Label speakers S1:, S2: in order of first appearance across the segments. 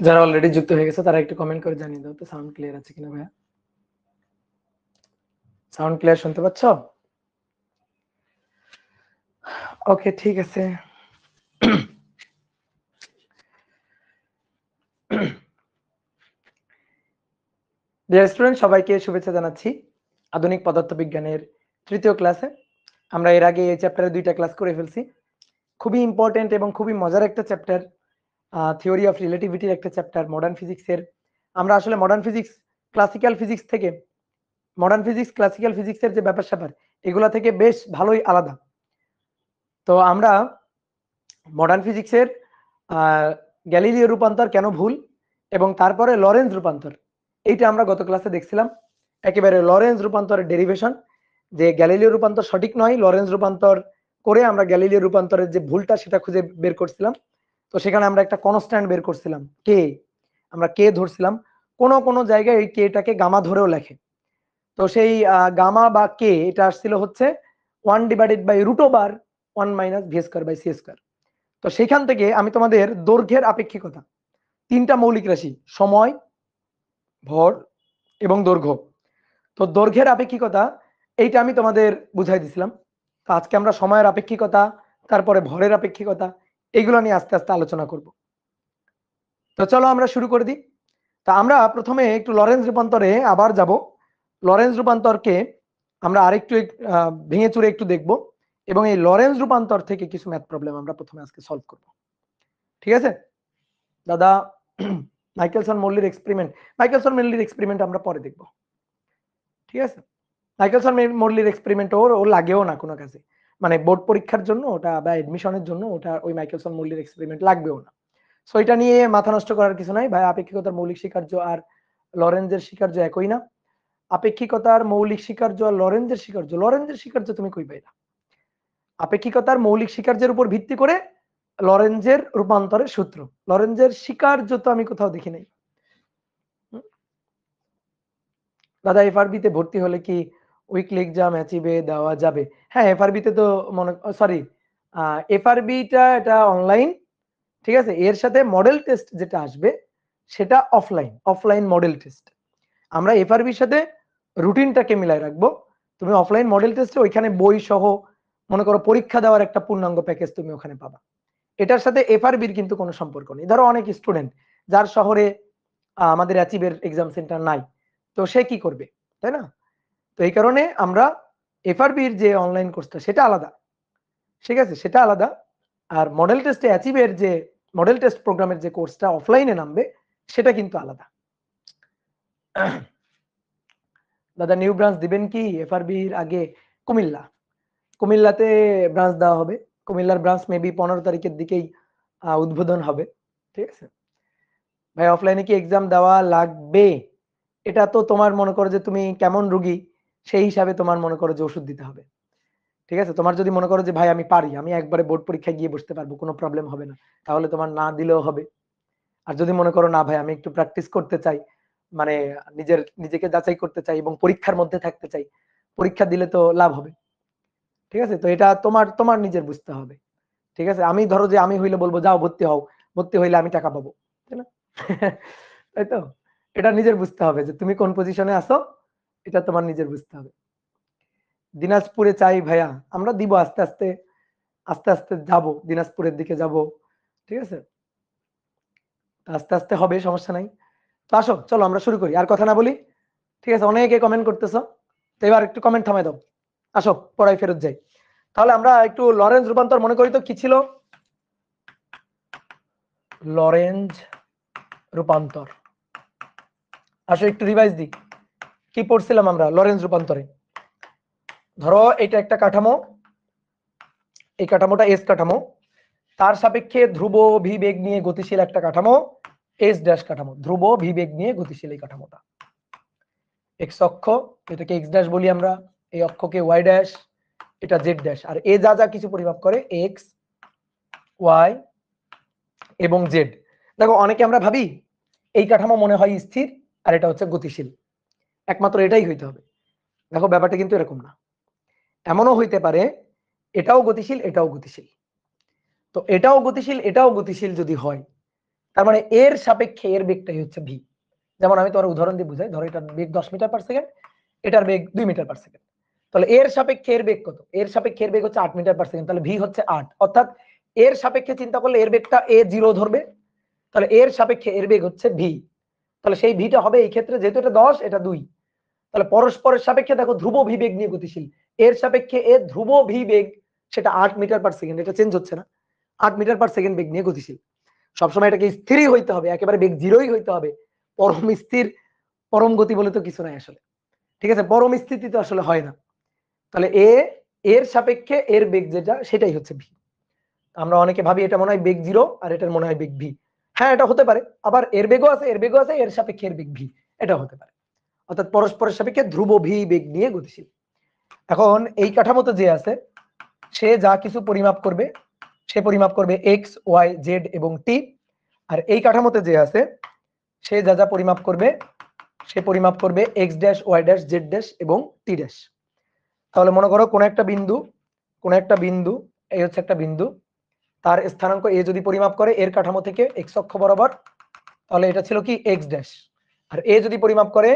S1: যারা অলরেডি যুক্ত হয়ে গেছে তারা একটু কমেন্ট করে জানিয়ে দাও তো সাউন্ড ক্লিয়ার আছে কিনা ভাইয়া। সাউন্ড ক্লিয়ার শুনতে পাচ্ছ? ওকে, ঠিক আছে। ডিয়ার স্টুডেন্ট, সবাইকে শুভেচ্ছা জানাচ্ছি আধুনিক পদার্থবিজ্ঞানের তৃতীয় ক্লাসে। আমরা এর আগে এই চ্যাপ্টারে 2টা ক্লাস করে ফেলছি। খুবই ইম্পর্টেন্ট এবং খুবই মজার একটা চ্যাপ্টার, থিওরি অফ রিলেটিভিটির একটা চ্যাপ্টার মডার্ন ফিজিক্সের। আমরা আসলে মডার্ন ফিজিক্স ক্লাসিক্যাল ফিজিক্স থেকে ক্লাসিক্যাল ফিজিক্সের যে ব্যাপার স্যাপার এগুলা থেকে বেশ ভালোই আলাদা। তো আমরা মডার্ন ফিজিক্সের গ্যালিলিও রূপান্তর কেন ভুল এবং তারপরে লরেন্জ রূপান্তর, এইটা আমরা গত ক্লাসে দেখছিলাম। একেবারে লরেন্জ রূপান্তরের ডেরিভেশন, যে গ্যালিলিও রূপান্তর সঠিক নয়, লরেন্জ রূপান্তর করে আমরা গ্যালিলিও রূপান্তরের যে ভুলটা সেটা খুঁজে বের করছিলাম। তো সেখানে আমরা একটা কনস্ট্যান্ট বের করছিলাম, কে। আমরা কে ধরছিলাম, কোন জায়গায় এই কেটাকে গামা ধরেও লেখে। তো সেই গামা বা কে এটা আসছিল হচ্ছে 1/√1 - v²/c²। তো সেখান থেকে আমি তোমাদের দৈর্ঘ্যের আপেক্ষিকতা, 3টা মৌলিক রাশি, সময়, ভর এবং দৈর্ঘ্য। তো দৈর্ঘ্যের আপেক্ষিকতা এইটা আমি তোমাদের বুঝাই দিছিলাম। তো আজকে আমরা সময়ের আপেক্ষিকতা, তারপরে ভরের আপেক্ষিকতা, এইগুলো নিয়ে আস্তে আস্তে আলোচনা করব। তো চলো আমরা শুরু করে দিই। তা আমরা প্রথমে একটু লরেন্জ রূপান্তরে আবার যাব। লরেন্জ রূপান্তরকে আমরা আরেকটু ভেঙে চুরে একটু দেখব এবং এই লরেন্জ রূপান্তর থেকে কিছু ম্যাথ প্রবলেম আমরা প্রথমে আজকে সলভ করব। ঠিক আছে দাদা? মাইকেলসন মর্লির এক্সপেরিমেন্ট আমরা পরে দেখব। ঠিক আছে, মাইকেলসন মর্লির এক্সপেরিমেন্ট ওর লাগেও না কোনো কাজে, মানে বোর্ড পরীক্ষার জন্য ওটা বা এডমিশনের জন্য ওটা ওই মাইকেলসন মর্লির এক্সপেরিমেন্ট লাগবেও না। সো এটা নিয়ে মাথা নষ্ট করার কিছু নাই ভাই। আপেক্ষিকতার মৌলিক স্বীকার্য আর লরেঞ্জের স্বীকার্য একই না। আপেক্ষিকতার মৌলিক স্বীকার্য আর লরেঞ্জের স্বীকার্য তুমি কই পাইলা? আপেক্ষিকতার মৌলিক স্বীকার্যের উপর ভিত্তি করে লরেঞ্জের রূপান্তরের সূত্র, লরেঞ্জের স্বীকার্য তো আমি কোথাও দেখি নাই। দাদা এফআরবি তে ভর্তি হলে কি উইকলি এক্সাম অ্যাচিভে দেওয়া যাবে? হ্যাঁ, এফআরবি তে তো সরি, এফআরবিটা এটা অনলাইন। ঠিক আছে, এর সাথে মডেল টেস্ট যেটা আসবে সেটা অফলাইন মডেল টেস্ট। আমরা এফআরবির সাথে রুটিনটাকে মিলাই রাখবো। তুমি অফলাইন মডেল টেস্টে ওইখানে বই সহ মনে করো পরীক্ষা দেওয়ার একটা পূর্ণাঙ্গ প্যাকেজ তুমি ওখানে পাবা। এটার সাথে এফআরবির কিন্তু কোনো সম্পর্ক নেই। ধরো অনেক স্টুডেন্ট যার শহরে আমাদের অ্যাচিভের এক্সাম সেন্টার নাই, তো সে কি করবে, তাই না? তো এই কারণে আমরা এফআরবির যে অনলাইন কোর্সটা সেটা আলাদা, ঠিক আছে, সেটা আলাদা। আর মডেল টেস্টে অ্যাচিভের যে মডেল টেস্ট প্রোগ্রামের যে কোর্সটা অফলাইনে নামবে সেটা কিন্তু আলাদা। দাদা নিউ ব্রাঞ্চ দিবেন কি এফআরবির আগে? কুমিল্লাতে ব্রাঞ্চ দেওয়া হবে। কুমিল্লার ব্রাঞ্চ মেবি 15 তারিখের দিকেই উদ্বোধন হবে। ঠিক আছে ভাই, অফলাইনে কি এক্সাম দেওয়া লাগবে? এটা তো তোমার মনে করো যে তুমি কেমন রোগী সেই হিসাবে তোমার মনে করো যে ওষুধ দিতে হবে। ঠিক আছে, তোমার যদি মনে করো যে ভাই আমি পারি, আমি একবারে বোর্ড পরীক্ষায় গিয়ে বসতে পারবো, কোনো প্রবলেম হবে না, তাহলে তোমার না দিলেও হবে। আর যদি মনে করো না ভাই আমি একটু প্র্যাকটিস করতে চাই, মানে নিজেকে যাচাই করতে চাই এবং পরীক্ষার মধ্যে থাকতে চাই, পরীক্ষা দিলে তো লাভ হবে। ঠিক আছে, তো এটা তোমার তোমার নিজের বুঝতে হবে। ঠিক আছে, আমি ধরো যে আমি হইলে বলবো যাও ভর্তি হও, ভর্তি হইলে আমি টাকা পাবো, তাই না? তাই তো, এটা নিজের বুঝতে হবে যে তুমি কোন পজিশনে আছো, এটা তোমার নিজের বুঝতে হবে। দিনাজপুরে চাই ভাইয়া, আমরা দিব আস্তে আস্তে আস্তে আস্তে যাব, দিনাজপুরের দিকে যাব। ঠিক আছে, আস্তে আস্তে হবে, সমস্যা নাই। তো আসো চলো আমরা শুরু করি, আর কথা না বলি। ঠিক আছে, অনেকে কমেন্ট করতেছো, তো এবার একটু কমেন্ট থামাই দাও, আসো পড়াই ফেরত যাই। তাহলে আমরা একটু লরেঞ্জ রূপান্তর মনে করি তো কি ছিল। লরেঞ্জ রূপান্তর, আসো একটু রিভাইজ দিই, কি পড়ছিলাম আমরা লরেঞ্জ রূপান্তরে। ধরো এটা একটা কাঠামো, এই কাঠামোটা এস কাঠামো, তার সাপেক্ষে ধ্রুব ভি বেগ নিয়ে গতিশীল একটা কাঠামো এস ড্যাশ কাঠামো, ধ্রুব ভি বেগ নিয়ে গতিশীল এই কাঠামোটা। এক্স অক্ষ, এটাকে এক্স ড্যাশ বলি আমরা, এই অক্ষকে ওয়াই ড্যাশ, এটা জেড ড্যাশ। আর এ যা যা কিছু পরিমাপ করে এক্স, ওয়াই এবং জেড। দেখো অনেকে আমরা ভাবি এই কাঠামো মনে হয় স্থির আর এটা হচ্ছে গতিশীল, একমাত্র এটাই হইতে হবে। দেখো ব্যাপারটা কিন্তু এরকম না, এমনও হইতে পারে এটাও গতিশীল এটাও গতিশীল। তো এটাও গতিশীল এটাও গতিশীল যদি হয়, তার মানে এর সাপেক্ষে এর বেগটাই হচ্ছে ভি। যেমন আমি তোমার উদাহরণ দিয়ে বুঝাই, ধরো এটার বেগ 10 মিটার পার সেকেন্ড, এটার বেগ 2 মিটার পার সেকেন্ড, তাহলে এর সাপেক্ষে এর বেগ কত? এর সাপেক্ষে এর বেগ হচ্ছে 8 মিটার পার সেকেন্ড, তাহলে ভি হচ্ছে 8। অর্থাৎ এর সাপেক্ষে চিন্তা করলে এর বেগটা এ 0 ধরবে, তাহলে এর সাপেক্ষে এর বেগ হচ্ছে ভি। তাহলে সেই ভিটা হবে এই ক্ষেত্রে, যেহেতু এটা 10 এটা 2, তাহলে পরস্পরের সাপেক্ষে দেখো ধ্রুব ভি বেগ নিয়ে গতিশীল, এর সাপেক্ষে এর ধ্রুব ভি বেগ সেটা 8 মিটার পার সেকেন্ড, এটা চেঞ্জ হচ্ছে না, 8 মিটার পার সেকেন্ড বেগ নিয়ে গতিশীল। সবসময় এটাকে স্থিরই হইতে হবে, একেবারে বেগ 0ই হইতে হবে। পরম স্থির পরম গতি বলে তো কিছু নাই আসলে, ঠিক আছে? পরম স্থিতি তো আসলে হয় না। তাহলে এর সাপেক্ষে এর বেগ যেটা সেটাই হচ্ছে ভি। আমরা অনেকে ভাবি এটা মনে হয় বেগ 0 আর এটার মনে হয় বেগ ভি। হ্যাঁ, এটা হতে পারে, আবার এর বেগও আছে এর বেগও আছে, এর সাপেক্ষে এর বেগ ভি, এটা হতে পারে। অর্থাৎ পরস্পরের সাপেক্ষে ধ্রুব ভি বেগ নিয়ে গতিশীল। এখন এই কাঠামোতে যে আছে সে যা কিছু পরিমাপ করবে, সে পরিমাপ করবে এক্স ওয়াই জেড এবং টি। আর এই কাঠামোতে যে আছে সে যা যা পরিমাপ করবে সে পরিমাপ করবে X dash Y dash Z dash এবং টি ড্যাশ। তাহলে মনে করো কোন একটা বিন্দু এই হচ্ছে একটা বিন্দু, তার স্থানাঙ্ক এ যদি পরিমাপ করে এর কাঠামো থেকে এক্স অক্ষ বরাবর, তাহলে এটা ছিল কি এক্স ড্যাশ। আর এ যদি পরিমাপ করে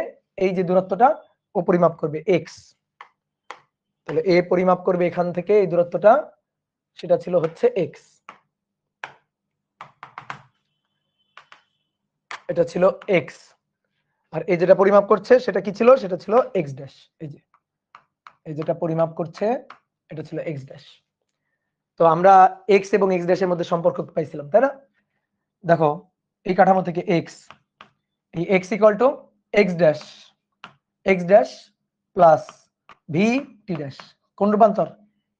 S1: এই যে দূরত্বটা, ও পরিমাপ করবে এক্স, তাহলে এ পরিমাপ করবে এখান থেকে এই দূরত্বটা, সেটা ছিল হচ্ছে এক্স, এটা ছিল এক্স। আর এই যেটা পরিমাপ করছে সেটা কি ছিল? সেটা ছিল এক্স ড্যাশ। এই যেটা পরিমাপ করছে এটা ছিল এক্স ড্যাশ। তো আমরা এক্স এবং এক্স ড্যাশের মধ্যে সম্পর্ক পাইছিলাম, তাই না? দেখো এই কাঠামো থেকে এক্স, এই x equal two x dash plus V T dash. কোন রূপান্তর?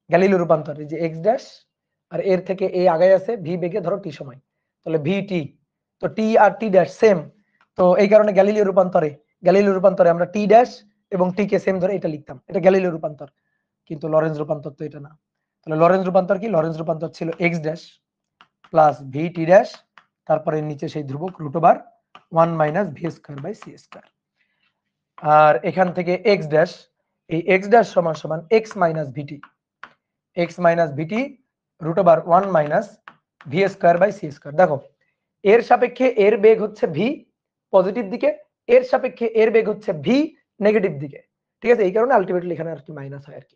S1: গ্যালিলিও রূপান্তর। এই যে এক্স ড্যাশ আর এর থেকে এ আগায় আছে ভি বেগে, ধরো টি সময়, তাহলে ভি টি। তো টি আর টি ড্যাশ সেম, তো এই কারণে গ্যালিলিও রূপান্তরে আমরা টি ড্যাশ এবং টি কে সেম ধরে এটা লিখতাম, এটা গ্যালিলিও রূপান্তর। কিন্তু লরেন্জ রূপান্তর তো এটা না। তাহলে লরেন্জ রূপান্তর কি? লরেন্জ রূপান্তর ছিল X dash plus V T dash, তারপরে নিচে সেই ধ্রুবক √1 - V square by C square. আর এখান থেকে এক্স ড্যাশ, এই এক্স ড্যাশ সমান সমান X minus VT, √1 - V square by C square. দেখো এর সাপেক্ষে এর বেগ হচ্ছে ভি পজিটিভ দিকে, এর সাপেক্ষে এর বেগ হচ্ছে ভি নেগেটিভ দিকে, ঠিক আছে? এই কারণে আলটিমেটলি এখানে আর কি মাইনাস হয় আর কি।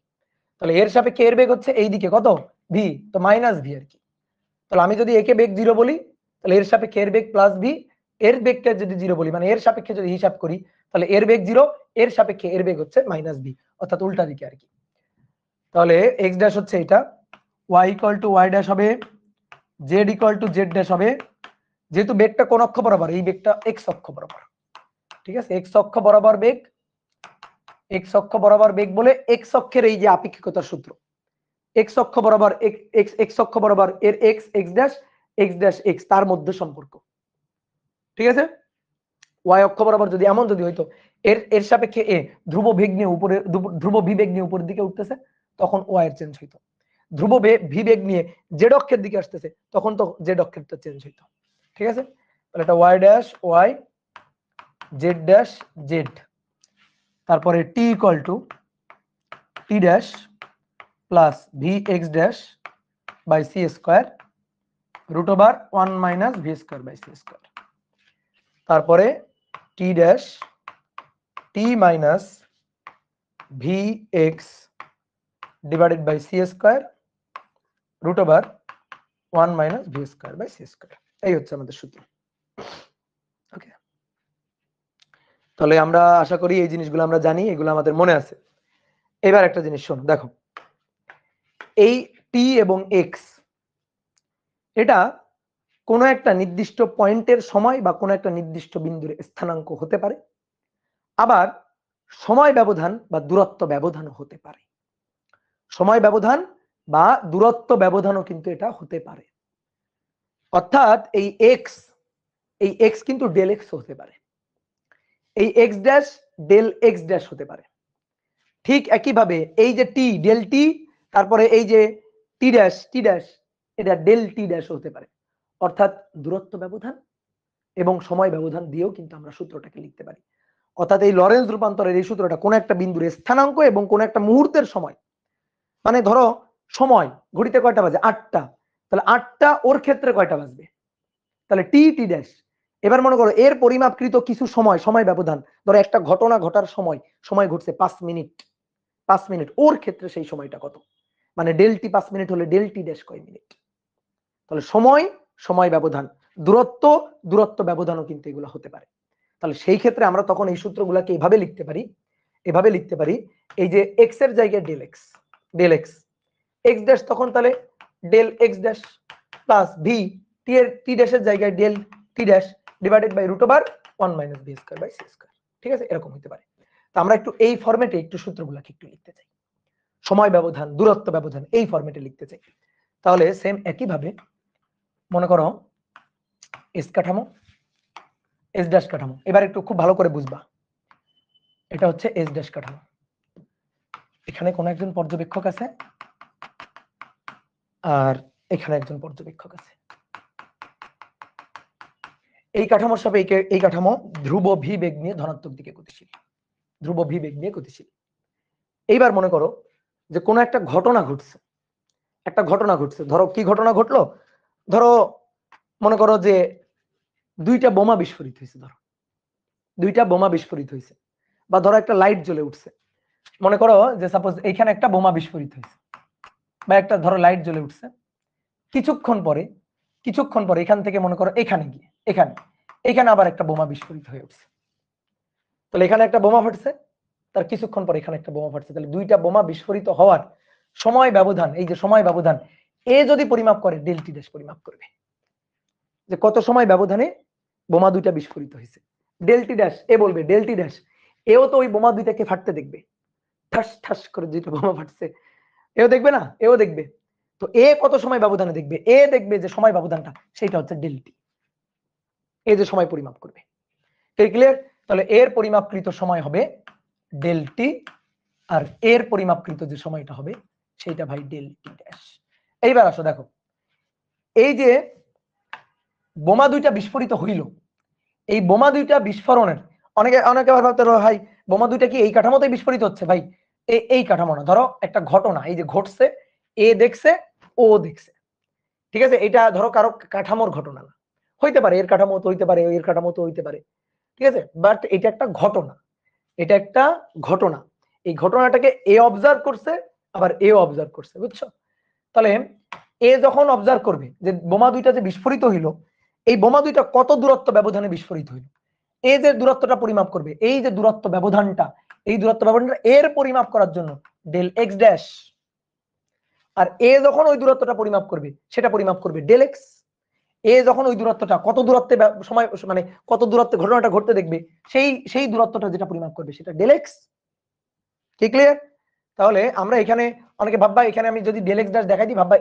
S1: তাহলে এর সাপেক্ষে এর বেগ হচ্ছে এই দিকে কত? ভি, তো মাইনাস ভি আর কি। তাহলে আমি যদি একে বেগ 0 বলি, তাহলে এর সাপেক্ষে এর বেগ প্লাস ভি, এর বেগটা যদি 0 বলি মানে এর সাপেক্ষে যদি হিসাব করি, তাহলে এর বেগ 0, এর সাপেক্ষে এর বেগ হচ্ছে মাইনাস ভি, অর্থাৎ উল্টা দিকে আর কি। তাহলে এক্স ড্যাশ হচ্ছে এটা, Y equal to Y dash হবে, Z equal to Z dash হবে। যেহেতু বেগটা কোন অক্ষ বরাবর? এই বেগটা এক্স অক্ষ বরাবর, ঠিক আছে? এক্স অক্ষ বরাবর বেগ, এক্স অক্ষ বরাবর বেগ বলে এক্স অক্ষের এই যে আপেক্ষিকতার সূত্র, এক্স অক্ষ বরাবর এক্স অক্ষ বরাবর এর এক্স ড্যাশ এক্স তার মধ্যে সম্পর্ক, ঠিক আছে? ওয়াই অক্ষ বরাবর যদি এমন যদি হইতো এর সাপেক্ষে এ ধ্রুব বেগ নিয়ে উপরে, ধ্রুব ভি বেগ নিয়ে উপরের দিকে উঠতেছে, তখন ওয়াই এর চেঞ্জ হইতো। ধ্রুব ভি বেগ নিয়ে জেড অক্ষের দিকে আসতেছে, তখন তো জেড অক্ষেরটা চেঞ্জ হইতো, ঠিক আছে? তাহলে এটা Y dash Y, Z dash Z, তারপরে T equal to T dash plus V X dash by C square √1 - V square by C square. তারপরে T dash T minus V X divided by C square √1 - V square by C square. এই হচ্ছে আমাদের সূত্র। ওকে, তাহলে আমরা আশা করি এই জিনিসগুলো আমরা জানি, এগুলো আমাদের মনে আছে। এবার একটা জিনিস শোনো, দেখো এই টি এবং এক্স এটা কোনো একটা নির্দিষ্ট পয়েন্টের সময় বা কোনো একটা নির্দিষ্ট বিন্দুর স্থানাঙ্ক হতে পারে, আবার সময় ব্যবধান বা দূরত্ব ব্যবধানও হতে পারে। সময় ব্যবধান বা দূরত্ব ব্যবধানও কিন্তু এটা হতে পারে। অর্থাৎ এই এক্স কিন্তু ডেল এক্স হতে পারে, এই X dash del x dash হতে পারে। ঠিক একইভাবে এই যে টি ডেল টি, তারপরে এই যে টি ড্যাশ এটা ডেল টি ড্যাশ হতে পারে। অর্থাৎ দূরত্ব ব্যবধান এবং সময় ব্যবধান দিয়েও কিন্তু আমরা সূত্রটাকে লিখতে পারি। অর্থাৎ এই লরেন্জ রূপান্তরের এই সূত্রটা কোন একটা বিন্দুর স্থানাঙ্ক এবং কোন একটা মুহূর্তের সময়, মানে ধরো সময় ঘড়িতে কয়টা বাজে? 8টা, তাহলে 8টা ওর ক্ষেত্রে কয়টা বাজবে? তাহলে টি টি ড্যাশ। এবার মনে করো এর পরিমাপকৃত কিছু সময়, সময় ব্যবধান, ধরো একটা ঘটনা ঘটার সময়, সময় ঘটছে 5 মিনিট, 5 মিনিট, ওর ক্ষেত্রে সেই সময়টা কত, মানে ডেল টি 5 মিনিট হলে ডেল টি ড্যাশ কয় মিনিট। তাহলে সময়, সময় ব্যবধান, দূরত্ব, দূরত্ব ব্যবধানও কিন্তু এগুলো হতে পারে। তাহলে সেই ক্ষেত্রে আমরা তখন এই সূত্রগুলোকে এভাবে লিখতে পারি, এভাবে লিখতে পারি, এই যে এক্স এর জায়গায় del X, del X, X dash তখন তাহলে del x dash plus V T এর টি ড্যাশের জায়গায় del T dash divided by root over 1 minus B square by C square. ঠিক আছে, এরকম হতে পারে। তো আমরা একটু এই ফরম্যাটে একটু সূত্রগুলোকে একটু লিখতে চাই, সময় ব্যবধান, দূরত্ব ব্যবধান এই ফরম্যাটে লিখতে চাই। তাহলে সেম একই ভাবে মনে করো এস কাঠামো, এস ড্যাশ কাঠামো, এবার একটু খুব ভালো করে বুঝবা, এটা হচ্ছে এস ড্যাশ কাঠামো। এখানে কোন একজন পর্যবেক্ষক আছে আর এখানে একজন পর্যবেক্ষক আছে। এই কাঠামোর সাপেক্ষে এই কাঠামো ধ্রুব ভি বেগ নিয়ে ধনাত্মক দিকে গতিশীল, ধ্রুব ভি বেগ নিয়ে গতিশীল। এইবার মনে করো যে কোনো একটা ঘটনা ঘটছে, একটা ঘটনা ঘটছে, ধরো কি ঘটনা ঘটলো, ধরো মনে করো যে দুইটা বোমা বিস্ফোরিত হয়েছে, ধরো দুইটা বোমা বিস্ফোরিত হয়েছে, বা ধরো একটা লাইট জ্বলে উঠছে, মনে করো যে সাপোজ এইখানে একটা বোমা বিস্ফোরিত হয়েছে বা একটা ধরো লাইট জ্বলে উঠছে, কিছুক্ষণ পরে এখান থেকে মনে করো এখানে গিয়ে এখানে আবার একটা বোমা বিস্ফোরিত হয়ে উঠছে। তাহলে এখানে একটা বোমা ফাটছে, তার কিছুক্ষণ পরে এখানে একটা বোমা ফাটছে, তাহলে দুইটা বোমা বিস্ফোরিত হওয়ার সময় ব্যবধান, এই যে সময় ব্যবধান এ যদি পরিমাপ করে ডেল টি ড্যাশ পরিমাপ করবে, যে কত সময় ব্যবধানে বোমা দুইটা বিস্ফোরিত হয়েছে। ডেল টি ড্যাশ এ বলবে ডেল টি ড্যাশ, এও তো ওই বোমা দুইটাকে ফাটতে দেখবে, ঠাস ঠাস করে দুইটা বোমা ফাটছে, এও দেখবে না, এও দেখবে। তো এ কত সময় ব্যবধানে দেখবে, এ দেখবে যে সময় ব্যবধানটা সেটা হচ্ছে ডেল টি, এই যে সময় পরিমাপ করবে। ক্লিয়ার? তাহলে এর পরিমাপকৃত সময় হবে ডেল টি, আর এর পরিমাপকৃত যে সময়টা হবে সেটা ভাই ডেল টি ড্যাশ। এইবার আসো দেখো, এই যে বোমা দুইটা বিস্ফোরিত হইল, এই বোমা দুইটা বিস্ফোরণের অনেকে অনেকে ভাবতে ভাই বোমা দুইটা কি এই কাঠামোতে বিস্ফোরিত হচ্ছে, ভাই এই কাঠামো না, ধরো একটা ঘটনা এই যে ঘটছে, এ দেখছে ও দেখছে, ঠিক আছে, এটা ধরো কারো কাঠামোর ঘটনা না, হইতে পারে এর কাঠামো তো হইতে পারে, এর কাঠামো তো হইতে পারে, ঠিক আছে, বাট এটা একটা ঘটনা, এটা একটা ঘটনা, এই ঘটনাটাকে এ অবজার্ভ করছে আবার এও অবজার্ভ করছে, বুঝছো? তাহলে এ যখন অবজার্ভ করবে যে বোমা দুইটা যে বিস্ফোরিত হইল, এই বোমা দুইটা কত দূরত্ব ব্যবধানে বিস্ফোরিত হইল, এই যে দূরত্বটা পরিমাপ করবে, এই যে দূরত্ব ব্যবধানটা, এই দূরত্ব ব্যবধানটা এর পরিমাপ করার জন্য ডেল এক্স ড্যাশ, আর এ যখন ওই দূরত্বটা পরিমাপ করবে সেটা পরিমাপ করবে ডেল এক্স। এ যখন ওই দূরত্বটা কত দূরত্বে সময় মানে কত দূরত্বে ঘটনাটা ঘটতে দেখবে সেই দূরত্বটা যেটা পরিমাপ করবে সেটা ডেল এক্স। কি ক্লিয়ার? তাহলে আমরা এখানে অনেকে ভাববা এখানে আমি যদি ডেল এক্স ড্যাশ দেখাই দিই ভাববা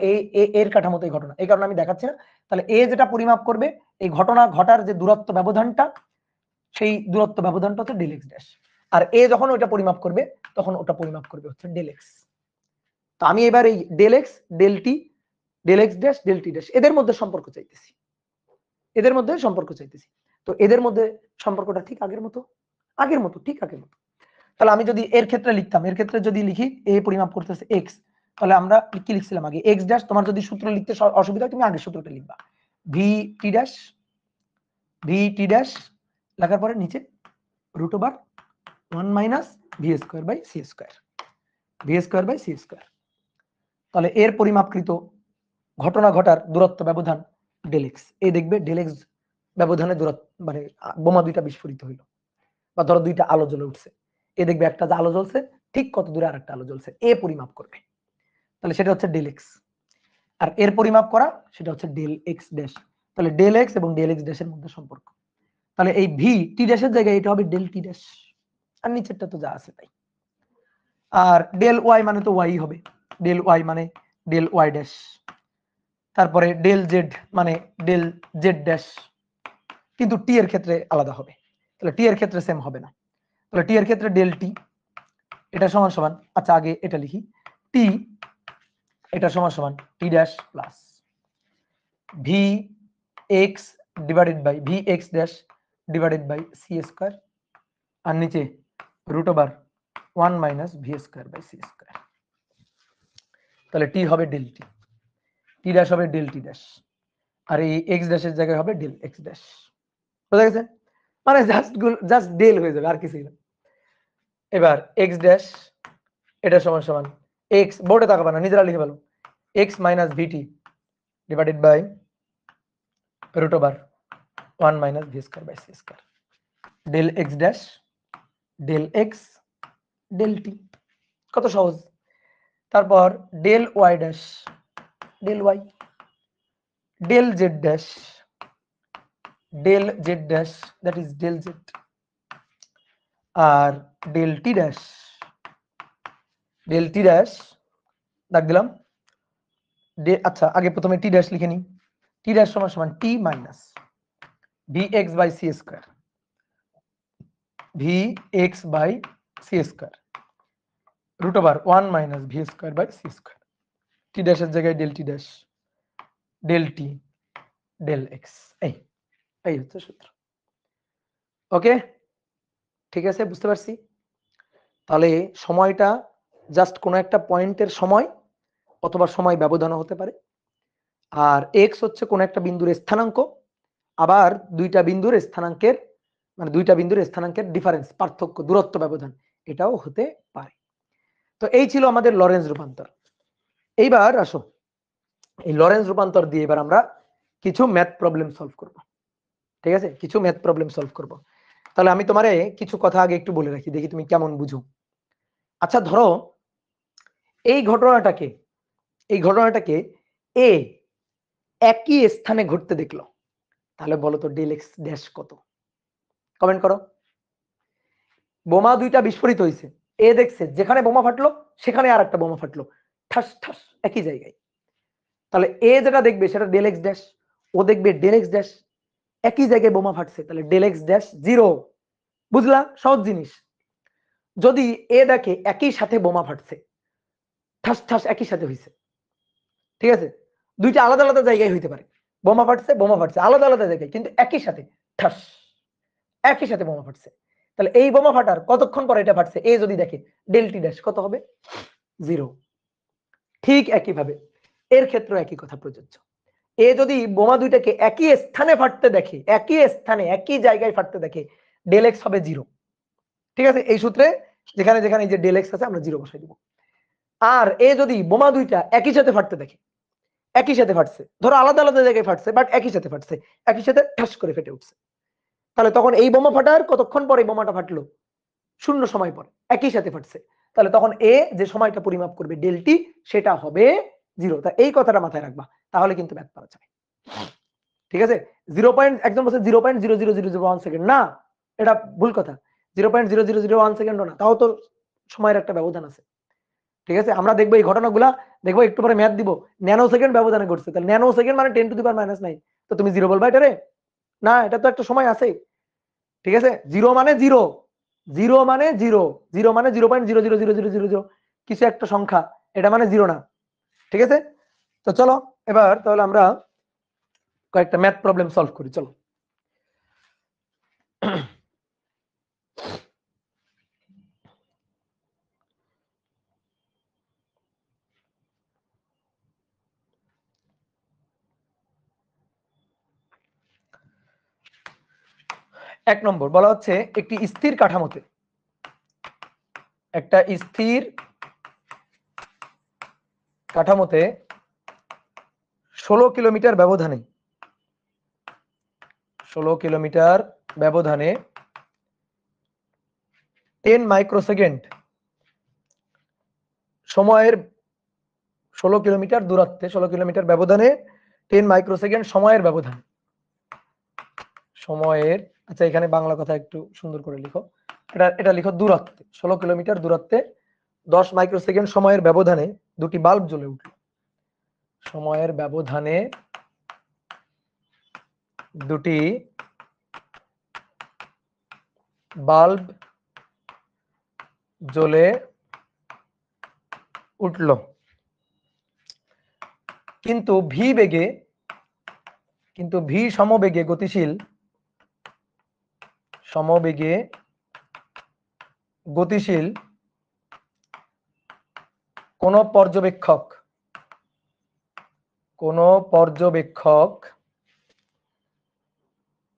S1: এর কাঠামোতে এই ঘটনা, এই কারণে আমি দেখাচ্ছি না। তাহলে এ যেটা পরিমাপ করবে এই ঘটনা ঘটার যে দূরত্ব ব্যবধানটা, সেই দূরত্ব ব্যবধানটা হচ্ছে ডেল এক্স ড্যাশ, আর এ যখন ওইটা পরিমাপ করবে তখন ওটা পরিমাপ করবে হচ্ছে ডেল এক্স। তো আমি এবার এই ডেল এক্স ডেল টি, ডেল এক্স ড্যাশ ডেল টি ড্যাশ এদের মধ্যে সম্পর্ক চাইতেছি, এদের মধ্যে সম্পর্ক চাইতেছি। তো এদের মধ্যে সম্পর্কটা ঠিক আগের মতো, ঠিক আগের মতো। তাহলে আমি যদি এর ক্ষেত্রে লিখতাম, এর ক্ষেত্রে যদি লিখি এ পরিমাপ করতেছে এক্স, তাহলে আমরা কি লিখছিলাম আগে এক্স ড্যাশ, তোমার যদি সূত্র লিখতে অসুবিধা হয় তুমি আগের সূত্রটা লিখবা, V T dash, V T dash লেখার পরে নিচে root over 1 minus V square by C square, V square by C square. তাহলে এর পরিমাপকৃত ঘটনা ঘটার দূরত্ব ব্যবধান ডেল এক্স, এই দেখবে ডেল এক্স ব্যবধানে দূরত্ব মানে বোমা দুইটা বিস্ফোরিত হইল, বা ধরো দুইটা আলো জ্বলে উঠছে, এ দেখবে একটা যে আলো জ্বলছে ঠিক কত দূরে আরেকটা আলো জ্বলছে, এ পরিমাপ করবে, তাহলে সেটা হচ্ছে ডেল এক্স। আর এর পরিমাপ করা সেটা হচ্ছে ডেল এক্স ড্যাশ, তাহলে ডেল এক্স এবং ডেল এক্স ড্যাশের মধ্যে সম্পর্ক। তাহলে এই ভি টি ড্যাশের জায়গায় এটা হবে ডেল টি ড্যাশ, আর নিচেরটা তো যা আছে তাই। আর ডেল ওয়াই মানে তো ওয়াই হবে, ডেল ওয়াই মানে ডেল ওয়াই ড্যাশ, তারপরে ডেল জেড মানে ডেল জেড ড্যাশ, কিন্তু টি এর ক্ষেত্রে আলাদা হবে, তাহলে টি এর ক্ষেত্রে সেম হবে না। তাহলে টি এর ক্ষেত্রে ডেল টি এটা সমান সমান, আচ্ছা আগে এটা লিখি, টি এটা সমান সমান T dash plus V X divided by V X dash divided by C square, আর নিচে root over 1 minus V square by C square. তাহলে টি হবে ডেল টি, টি ড্যাশ হবে ডেল টি ড্যাশ, আর এই এক্স ড্যাশের জায়গায় হবে ডেল এক্স ড্যাশ। বুঝা গেছে? মানে জাস্ট ডেল হয়ে যাবে, আর কিছুই না। এবার এক্স ড্যাশ এটা সমান সমান এক্স, বোর্ডে তাকাবে না, নিজেরা লিখে ফেলো, X minus VT divided by root over 1 minus V square by C square, del x dash del X del টি। কত সহজ। তারপর del Y dash del Y, del Z dash that is del Z, আর del টি dash দাগ দিলাম। আচ্ছা আগে প্রথমে টি dash লিখে নিই, টি ড্যাশ সমান সমান T minus V X by C square, V X by C square root over 1 minus V square by C square. T ড্যাশের জায়গায় ডেল টি ড্যাশ ডেল টি ডেল এক্স, এই হচ্ছে সূত্র। ওকে, ঠিক আছে, বুঝতে পারছি। তাহলে সময়টা জাস্ট কোনো একটা পয়েন্টের সময় অথবা সময় ব্যবধানও হতে পারে, আর এক্স হচ্ছে কোনো একটা বিন্দুর স্থানাঙ্ক, আবার দুইটা বিন্দুর স্থানাঙ্কের ডিফারেন্স, পার্থক্য, দূরত্ব, ব্যবধান, এটাও হতে পারে। তো এই ছিল আমাদের লরেন্জ রূপান্তর। এইবার আসো, এই লরেন্জ রূপান্তর দিয়ে এবার আমরা কিছু ম্যাথ প্রবলেম সলভ করব। ঠিক আছে, কিছু ম্যাথ প্রবলেম সলভ করব। তাহলে আমি তোমারে কিছু কথা আগে একটু বলে রাখি, দেখি তুমি কেমন বুঝো। আচ্ছা ধরো এই ঘটনাটাকে এ একই স্থানে ঘটতে দেখলো, তাহলে বলো তো ডেল এক্স ড্যাশ কত? কমেন্ট করো। বোমা দুইটা বিস্ফোরিত হয়েছে, এ দেখছে যেখানে বোমা ফাটলো সেখানে আর একটা বোমা ফাটলো, ঠাস ঠাস একই জায়গায়। তাহলে এ যেটা দেখবে সেটা ডেল এক্স ড্যাশ, ও দেখবে ডেল এক্স ড্যাশ, একই জায়গায় বোমা ফাটছে, তাহলে ডেল এক্স ড্যাশ 0। বুঝলা? সহজ জিনিস। যদি এ দেখে একই সাথে বোমা ফাটছে, ঠাস ঠাস একই সাথে হয়েছে, ঠিক আছে, দুইটা আলাদা আলাদা জায়গায় হইতে পারে, বোমা ফাটছে আলাদা আলাদা জায়গায়, কিন্তু একই সাথে ঠাস একই সাথে বোমা ফাটছে, তাহলে এই বোমা ফাটার কতক্ষণ পরে এটা ফাটছে, এ যদি দেখে ডেল টি ড্যাশ কত হবে? 0। ঠিক একইভাবে এর ক্ষেত্রে একই কথা প্রযোজ্য। এ যদি বোমা দুইটাকে একই স্থানে ফাটতে দেখে, একই জায়গায় ফাটতে দেখে, ডেল এক্স হবে 0। ঠিক আছে, এই সূত্রে যেখানে যেখানে এই যে ডেল এক্স আছে আমরা 0 বসাই দিব। আর এ যদি বোমা দুইটা একই সাথে ফাটতে দেখে, একই সাথে ফাটছে, ধরো আলাদা আলাদা জায়গায় ফাটছে বাট একই সাথে ফাটছে, একই সাথে ঠাস করে ফেটে উঠছে, তাহলে তখন এই বোমা ফাটার কতক্ষণ পরে বোমাটা ফাটলো? 0 সময় পরে, একই সাথে ফাটছে, তাহলে তখন এ যে সময়টা পরিমাপ করবে ডেল টি সেটা হবে 0। তা এই কথাটা মাথায় রাখবা, তাহলে কিন্তু ম্যাথ পারা যাবে। ঠিক আছে, 0. একজন বলছে 0.00001 সেকেন্ড, না এটা ভুল কথা। 0.0001 সেকেন্ডও না, তাও তো সময়ের একটা ব্যবধান আছে। ঠিক আছে, আমরা দেখবো এই ঘটনাগুলা, দেখবো একটু পরে ম্যাথ দিব, ন্যানো সেকেন্ড ব্যবধানে ঘটছে, তাহলে ন্যানো সেকেন্ড মানে 10⁻⁹, তো তুমি 0 বলবা এটারে? না, এটা তো একটা সময় আছে। ঠিক আছে, 0 মানে 0, 0 মানে 0, 0 মানে 0.00000 কিছু একটা সংখ্যা, এটা মানে 0 না। ঠিক আছে, তো চলো এবার তাহলে আমরা কয়েকটা ম্যাথ প্রবলেম সলভ করি, চলো। এক নম্বর বলা হচ্ছে একটি স্থির কাঠামোতে, একটা স্থির কাঠামোতে 16 কিলোমিটার ব্যবধানে 10 মাইক্রোসেকেন্ড সময়ের 16 কিলোমিটার দূরত্বে 16 কিলোমিটার ব্যবধানে 10 মাইক্রোসেকেন্ড সময়ের ব্যবধান, সময়ের, আচ্ছা এখানে বাংলা কথা একটু সুন্দর করে লিখো, এটা লিখো দূরত্বে, 16 কিলোমিটার দূরত্বে 10 মাইক্রোসেকেন্ড সময়ের ব্যবধানে দুটি বাল্ব জ্বলে উঠল, সময়ের ব্যবধানে দুটি বাল্ব জ্বলে উঠল, কিন্তু ভি সমবেগে গতিশীল কোন পর্যবেক্ষক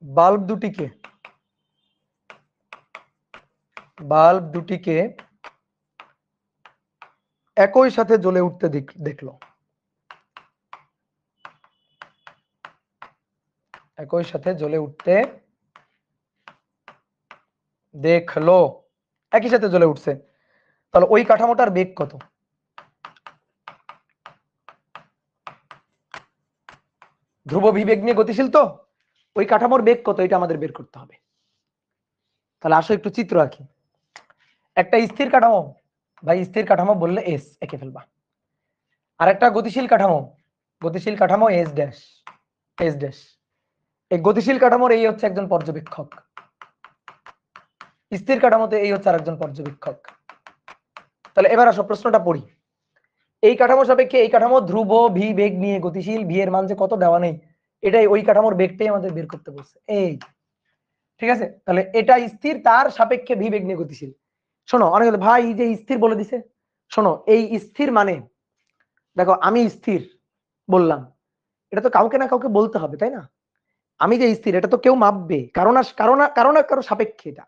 S1: বাল্ব দুটিকে একই সাথে জ্বলে উঠতে দেখলো, একই সাথে জ্বলে উঠতে দেখলো, একই সাথে জ্বলে উঠছে, তাহলে ওই কাঠামোটার বেগ কত? ধ্রুব বিবেগ নিয়ে গতিশীল, তো ওই কাঠামোর বেগ কত এটা আমাদের বের করতে হবে। তাহলে আসো একটু চিত্র আঁকি। একটা স্থির কাঠামো, ভাই স্থির কাঠামো বললে এস এঁকে ফেলবা। আর একটা গতিশীল কাঠামো এস ড্যাশ, এই গতিশীল কাঠামোর এই হচ্ছে একজন পর্যবেক্ষক, স্থির কাঠামোতে এই হচ্ছে আরেকজন পর্যবেক্ষক। তাহলে এবার আসো প্রশ্নটা পড়ি। এই কাঠামো সাপেক্ষে এই কাঠামো ধ্রুব ভি বেগ নিয়ে গতিশীল, ভি এর মান যে কত দেওয়া নেই, এটাই ওই কাঠামোর বেগটাই আমাদের বের করতে বলছে। এই ঠিক আছে, তাহলে এটা স্থির, তার সাপেক্ষে ভি বেগ নিয়ে গতিশীল। শোনো, অনেক ভাই এই যে স্থির বলে দিছে, শোনো এই স্থির মানে দেখো আমি স্থির বললাম, এটা তো কাউকে না কাউকে বলতে হবে, তাই না? আমি যে স্থির এটা তো কেউ মাপবে, কারো সাপেক্ষে এটা,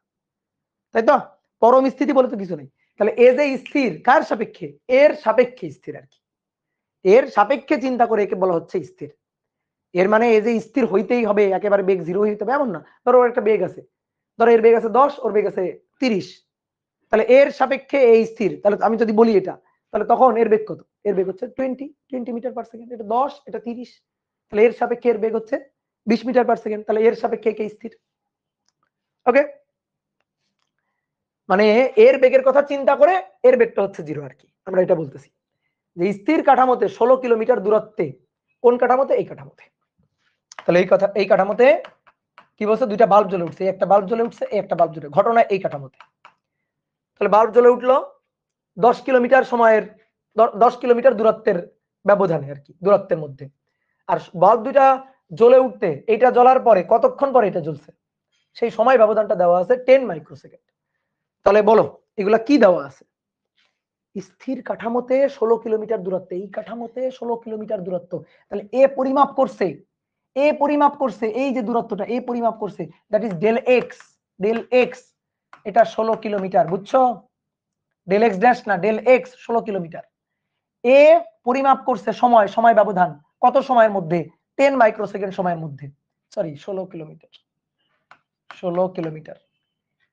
S1: তাই তো? পরম স্থিতি বলে তো কিছু নেই। তাহলে এ যে স্থির কার সাপেক্ষে? এর সাপেক্ষে স্থির আর কি, এর সাপেক্ষে চিন্তা করে একে বলা হচ্ছে স্থির। এর মানে এই যে স্থির হইতেই হবে, একেবারে বেগ 0 হইতে হবে এমন না। ধরো ওর একটা বেগ আছে, ধরো এর বেগ আছে 10, ওর বেগ আছে 30, তাহলে এর সাপেক্ষে এই স্থির। তাহলে আমি যদি বলি এটা, তাহলে তখন এর বেগ কত? এর বেগ হচ্ছে 20 মিটার পার সেকেন্ড। এটা 10, এটা 30, তাহলে এর সাপেক্ষে এর বেগ হচ্ছে 20 মিটার পার সেকেন্ড। তাহলে এর সাপেক্ষে কে স্থির? ওকে, মানে এর বেগের কথা চিন্তা করে এর বেগটা হচ্ছে 0 আর কি। আমরা এটা বলতেছি যে স্থির কাঠামোতে 16 কিলোমিটার দূরত্বে, কোন কাঠামোতে? এই কাঠামোতে। তাহলে এই কাঠামোতে কি বলছে? দুইটা বাল্ব জ্বলে উঠছে, একটা বাল্ব জ্বলে উঠছে, একটা বাল্ব জ্বলে, ঘটনা এই কাঠামোতে। তাহলে বাল্ব জ্বলে উঠলো 10 কিলোমিটার সময়ের 10 কিলোমিটার দূরত্বের ব্যবধানে আর কি, দূরত্বের মধ্যে। আর বাল্ব দুইটা জ্বলে উঠতে, এইটা জ্বলার পরে কতক্ষণ পরে এটা জ্বলছে, সেই সময় ব্যবধানটা দেওয়া আছে 10 মাইক্রোসেকেন্ড। তাহলে বলো এগুলা কি দেওয়া আছে? স্থির কাঠামোতে 16 কিলোমিটার দূরত্বে, এই কাঠামোতে 16 কিলোমিটার দূরত্ব। তাহলে এ পরিমাপ করছে, এই যে দূরত্বটা এ পরিমাপ করছে, দ্যাট ইজ ডেল এক্স, এটা 16 কিলোমিটার, বুঝছো? ডেল এক্স ড্যাশ না, ডেল এক্স 16 কিলোমিটার। এ পরিমাপ করছে সময় ব্যবধান কত সময়ের মধ্যে? 10 মাইক্রোসেকেন্ড সময়ের মধ্যে, সরি 16 কিলোমিটার।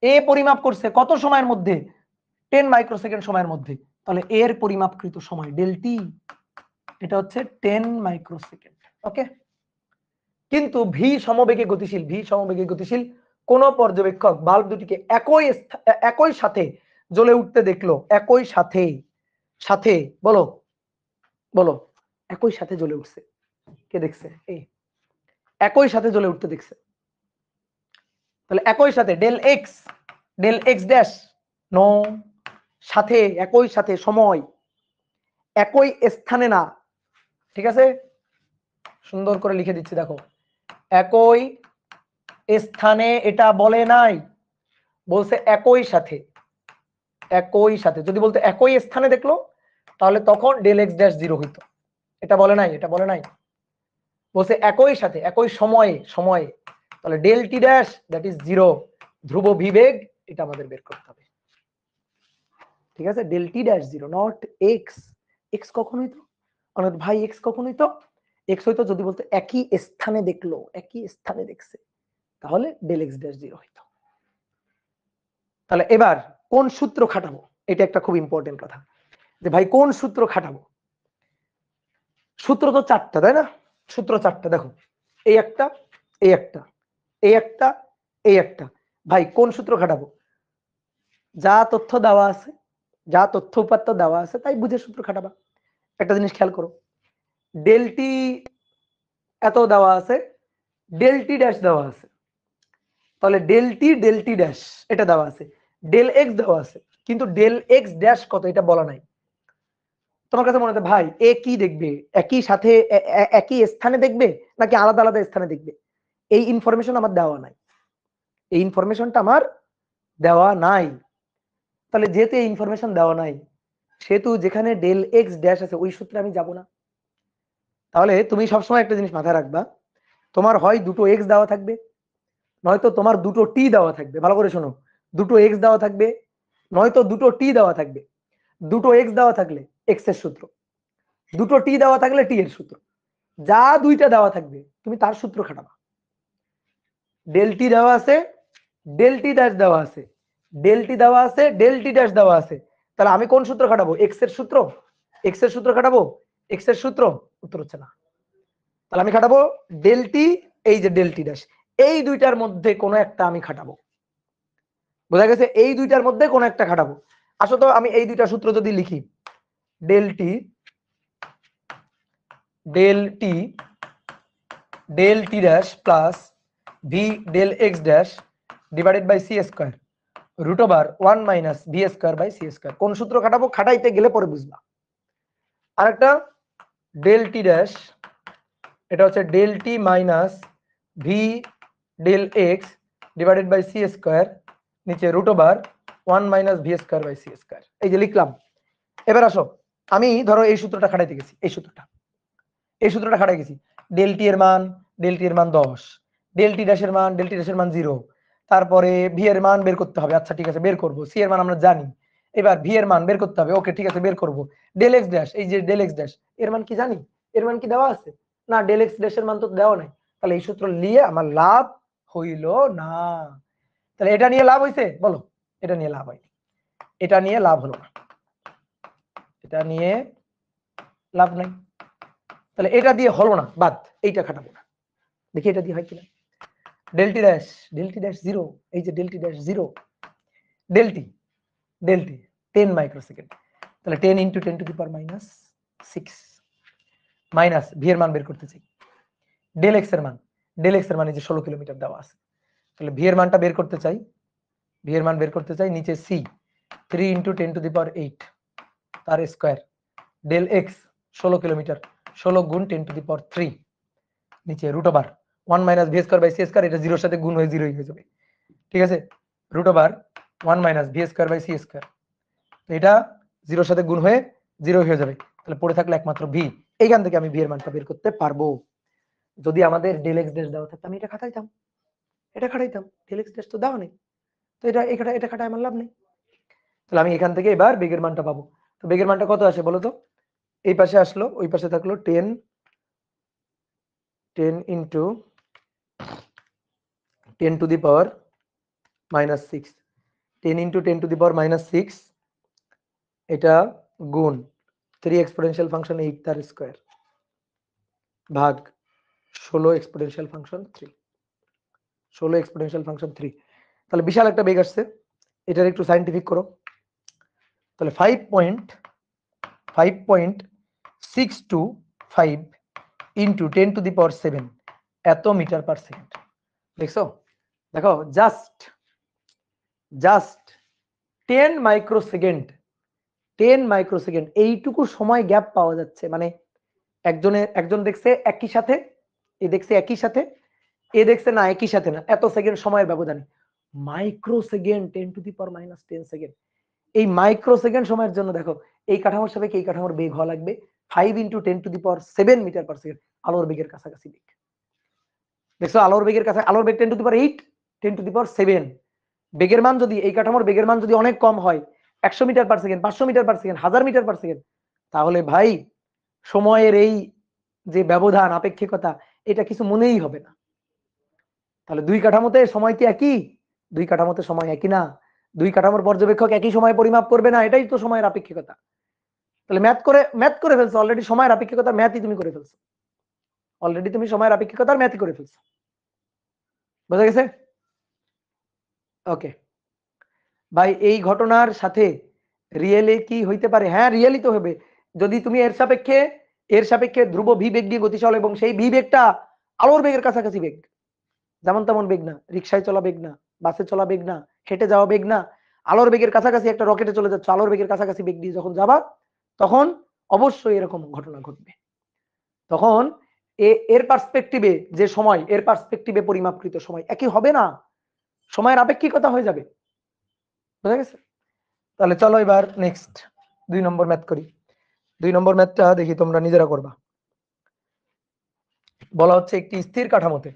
S1: এ পরিমাপ করছে কত সময়ের মধ্যে? 10 মাইক্রোসেকেন্ড সময়ের মধ্যে। তাহলে এর পরিমাপকৃত সময় ডেল টি, এটা হচ্ছে 10 মাইক্রোসেকেন্ড। ওকে, কিন্তু ভি সমবেগে গতিশীল কোন পর্যবেক্ষক বাল্ব দুটিকে একই সাথে জ্বলে উঠতে দেখলো, একই সাথে বলো একই সাথে জ্বলে উঠছে, কে দেখছে? এই একই সাথে জ্বলে উঠতে দেখছে। তাহলে একই সাথে ডেল এক্স ড্যাশ নো, সাথে একই সাথে সময়, একই স্থানে না, ঠিক আছে? সুন্দর করে লিখে দিচ্ছি দেখো, একই স্থানে এটা বলে নাই, বলছে একই সাথে। যদি বলতে একই স্থানে দেখলো, তাহলে তখন ডেল এক্স ড্যাশ 0 হইতো। এটা বলে নাই, বলছে একই সাথে একই সময়ে, তাহলে del T dash that is 0, ধ্রুব বিবেগ, এটা আমাদের বের করতে হবে। ঠিক আছে, del T dash 0 not X কখন হইতো? অনেক ভাই এক্স কখন হইতো? এক্স হইতো যদি বলতে একই স্থানে দেখলো, একই স্থানে দেখছে, তাহলে ডেল এক্স ড্যাশ 0 হইতো। তাহলে এবার কোন সূত্র খাটাবো, এটা একটা খুব ইম্পর্টেন্ট কথা, যে ভাই কোন সূত্র খাটাবো? সূত্র তো 4টা, তাই না? সূত্র 4টা, দেখো এই একটা, এই একটা, এই একটা, এই একটা। ভাই কোন সূত্র খাটাবো? যা তথ্য দেওয়া আছে, যা তথ্য উপাত্ত দেওয়া আছে তাই বুঝে সূত্র খাটাবা। একটা জিনিস খেয়াল করো, ডেল টি এত দেওয়া আছে, ডেল টি ড্যাশ দেওয়া আছে, তাহলে ডেল টি ড্যাশ এটা দেওয়া আছে, ডেল এক্স দেওয়া আছে, কিন্তু ডেল এক্স ড্যাশ কত এটা বলা নাই। তোমার কাছে মনে হচ্ছে ভাই এ কি দেখবে, একই সাথে একই স্থানে দেখবে নাকি আলাদা আলাদা স্থানে দেখবে? এই ইনফরমেশন আমার দেওয়া নাই, এই ইনফরমেশনটা আমার দেওয়া নাই। তাহলে যেহেতু এই ইনফরমেশন দেওয়া নাই, সেহেতু যেখানে ডেল এক্স ড্যাশ আছে ওই সূত্রে আমি যাব না। তাহলে তুমি সবসময় একটা জিনিস মাথায় রাখবা, তোমার হয় দুটো এক্স দেওয়া থাকবে, নয়তো তোমার দুটো টি দেওয়া থাকবে, ভালো করে শোনো, দুটো এক্স দেওয়া থাকবে, নয়তো দুটো টি দেওয়া থাকবে। দুটো এক্স দেওয়া থাকলে এক্স এর সূত্র, দুটো টি দেওয়া থাকলে টি এর সূত্র, যা দুইটা দেওয়া থাকবে তুমি তার সূত্র খাটাবা। ডেল টি দেওয়া আছে, ডেল টি ড্যাশ দেওয়া আছে, ডেল টি দেওয়া আছে, ডেল টি ড্যাশ দেওয়া আছে, তাহলে আমি কোন সূত্র খাটাবো? এক্স এর সূত্র, এক্স এর সূত্র খাটাবো, এক্স এর সূত্র, উত্তর হচ্ছে না। তাহলে আমি খাটাবো ডেল টি, এই যে ডেল টি ড্যাশ, এই দুইটার মধ্যে কোনো একটা আমি খাটাবো। বোঝা গেছে? এই দুইটার মধ্যে কোনো একটা খাটাবো। আসো তো আমি এই দুইটা সূত্র যদি লিখি, del T, del T, del T dash plus V del x dash divided by C square root over 1 minus V square by C square. কোন সূত্র খাটাবো? খাটাইতে গেলে পরে বুঝবা। আরেকটা ডেল টি ড্যাশ, এটা হচ্ছে del T minus V del x divided by C square, নিচে root over 1 minus V square by C square. এই যে লিখলাম। এবার আসো, আমি ধরো এই সূত্রটা খাটাইতে গেছি, এই সূত্রটা খাটাই গেছি। ডেল টি এর মান, ডেল টি এর মান 10, ডেল টি ড্যাশের মান, ডেল টি ড্যাশের মান 0, তারপরে ভি এর মান বের করতে হবে। আচ্ছা ঠিক আছে, বের করব। সি এর মান আমরা জানি, এবার ভি এর মান বের করতে হবে। ওকে ঠিক আছে, বের করব। ডেল এক্স ড্যাশ, এই যে ডেল এক্স ড্যাশ, এর মান কি জানি? এর মান কি দেওয়া আছে? না, ডেল এক্স ড্যাশের মান তো দেওয়া নাই। তাহলে এই সূত্র নিয়ে আমার লাভ হইল না। তাহলে এটা নিয়ে লাভ হইছে? বলো, এটা নিয়ে লাভ হয়নি, এটা নিয়ে লাভ হলো না, এটা নিয়ে লাভ নাই। তাহলে এটা দিয়ে হলো না, বাদ, এইটা খাটাবো না। দেখি এটা দিয়ে হয় কিনা। ডেল টি ড্যাশ, ডেল টি ড্যাশ 0, এই যে ডেল টি ড্যাশ 0, ডেল টি 10 মাইক্রোসেকেন্ড, তাহলে 10 into 10 to the power minus 6 minus V এর মান বের করতে চাই, ডেল এক্স এর মান, ডেল এক্স এর মানে যে 16 কিলোমিটার দেওয়া আছে, তাহলে ভি এর মানটা বের করতে চাই, ভি এর মান বের করতে চাই, নিচে C 3 into 10 to the power 8 তার স্কয়ার, ডেল এক্স 16 কিলোমিটার, 16 গুণ 10 টু দি পাওয়ার 3, নিচে root over 1 minus V square by C square, এটা 0 এর সাথে গুণ হয়ে 0 হয়ে যাবে, ঠিক আছে, root over 1 minus V square by C square, এটা 0 এর সাথে গুণ হয়ে 0 হয়ে যাবে। তাহলে পড়ে থাকলে একমাত্র ভি। এইখান থেকে আমি ভি এর মানটা বের করতে পারবো। যদি আমাদের ডেল এক্স ড্যাশ দেওয়া থাকতো আমি এটা খাটাইতাম, এটা খাটাইতাম, ডেল এক্স ড্যাশ তো দেওয়া নেই, তো এটা খাটায় আমার লাভ নেই। তাহলে আমি এখান থেকে এবার বেগের মানটা পাবো। তো বেগের মানটা কত আসে বলো তো? এই পাশে আসলো, ওই পাশে থাকলো 10 into 10 to the power minus 6, 10 into 10 to the power minus 6, এটা গুণ 3 এক্সপোনেনশিয়াল ফাংশন 8 তার স্কয়ার ভাগ 16 এক্সপোনেনশিয়াল ফাংশন 3, 16 এক্সপোনেনশিয়াল ফাংশন 3। তাহলে বিশাল একটা বেগ আসছে, এটার একটু সাইন্টিফিক করো। তাহলে 5.625 ইন্টু 10 টু দি পাওয়ার 7 এত মিটার পার সেকেন্ড। দেখছো? দেখো, জাস্ট 10 মাইক্রোসেকেন্ড, 10 মাইক্রোসেকেন্ড এইটুকু সময় গ্যাপ পাওয়া যাচ্ছে। মানে একজন দেখছে একই সাথে, এ দেখছে একই সাথে, এ দেখছে না একই সাথে না, এত সেকেন্ড সময়ের ব্যবধানে। Microsecond 10 to the power minus 10 second. এই মাইক্রোসেকেন্ড সময়ের জন্য দেখো এই কাঠামোর সাপেক্ষে এই কাঠামোর বেগ হওয়া লাগবে 5 into 10 to the power 7 metre per second, আলোর বেগের কাছাকাছি বেগ। দেখছো, আলোর বেগের কাছে, আলোর বেগ 10 to the power 8, 10 to the power 7। বেগের মান যদি, এই কাঠামোর বেগের মান যদি অনেক কম হয়, 100 metre per second, 500 metre per second, 1000 metre per second, তাহলে ভাই সময়ের এই যে ব্যবধান, আপেক্ষিকতা, এটা কিছু মনেই হবে না। তাহলে দুই কাঠামোতে সময় কি একই? দুই কাঠামোতে সময় একই না। দুই কাঠামোর পর্যবেক্ষক একই সময় পরিমাপ করবে না, এটাই তো সময়ের আপেক্ষিকতা। তাহলে ম্যাথ করে ফেলছো অলরেডি, সময়ের আপেক্ষিকতার ম্যাথই তুমি করে ফেলছো অলরেডি, তুমি সময়ের আপেক্ষিকতার ম্যাথই করে ফেলছো। বুঝা গেছে? ওকে ভাই, এই ঘটনার সাথে রিয়েলি কি হইতে পারে? হ্যাঁ, রিয়েলি তো হবে। যদি তুমি এর সাপেক্ষে ধ্রুব ভি বেগ দিয়ে গতিশীল এবং সেই ভি বেগটা আলোর বেগের কাছাকাছি বেগ, যেমন তেমন বেগ না, রিক্সায় চলা বেগ না, বাসে চলা বেগ না, হেঁটে যাওয়া বেগ না, আলোর বেগের কাছাকাছি, একটা রকেটে চলে যাচ্ছে, আলোর বেগের কাছাকাছি বেগ দিয়ে যখন যাবা, তখন অবশ্যই এরকম ঘটনা ঘটবে। তখন এর পার্সপেক্টিভে যে সময়, এর পার্সপেক্টিভে পরিমাপকৃত সময় একই হবে না, সময়ের আপেক্ষিকতা হয়ে যাবে। বুঝা গেছে? তাহলে চলো এবার নেক্সট 2 নম্বর ম্যাথ করি। 2 নম্বর ম্যাথটা দেখি তোমরা নিজেরা করবা। বলা হচ্ছে একটি স্থির কাঠামোতে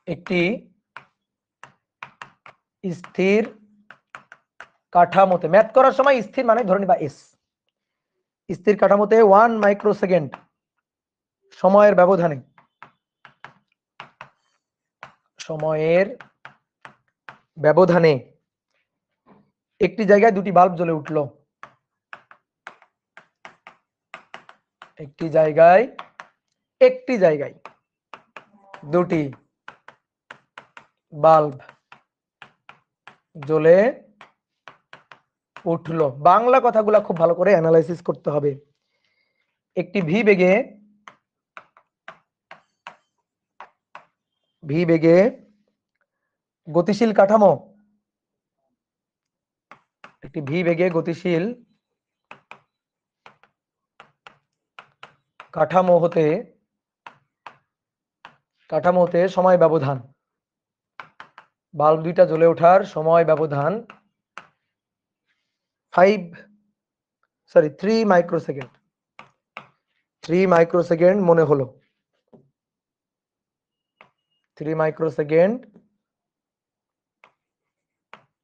S1: একটি স্থির কাঠামোতে, ম্যাথ করার সময় স্থির মানে ধরে নিবা এস, স্থির কাঠামোতে 1 মাইক্রোসেকেন্ড সময়ের ব্যবধানে একটি জায়গায় দুটি বাল্ব জ্বলে উঠল। একটি জায়গায় দুটি বাল্ব জ্বলে উঠল। বাংলা কথাগুলো খুব ভালো করে অ্যানালাইসিস করতে হবে। একটি ভি বেগে গতিশীল কাঠামো, একটি ভি বেগে গতিশীল কাঠামোতে সময় ব্যবধান, বাল্ব দুইটা জ্বলে ওঠার সময় ব্যবধান 3 মাইক্রোসেকেন্ড মনে হলো। 3 মাইক্রোসেকেন্ড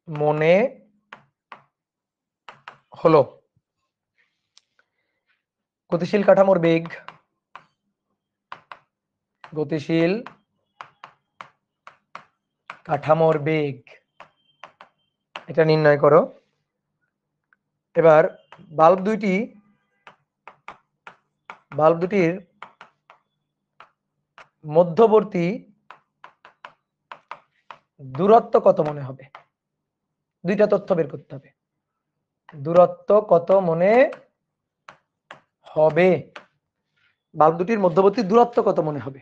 S1: মনে হলো। গতিশীল কাঠামোর বেগ এটা নির্ণয় করো। এবার বাল্ব দুটির মধ্যবর্তী দূরত্ব কত মনে হবে? দুইটা তথ্য বের করতে হবে। দূরত্ব কত মনে হবে, বাল্ব দুটির মধ্যবর্তী দূরত্ব কত মনে হবে?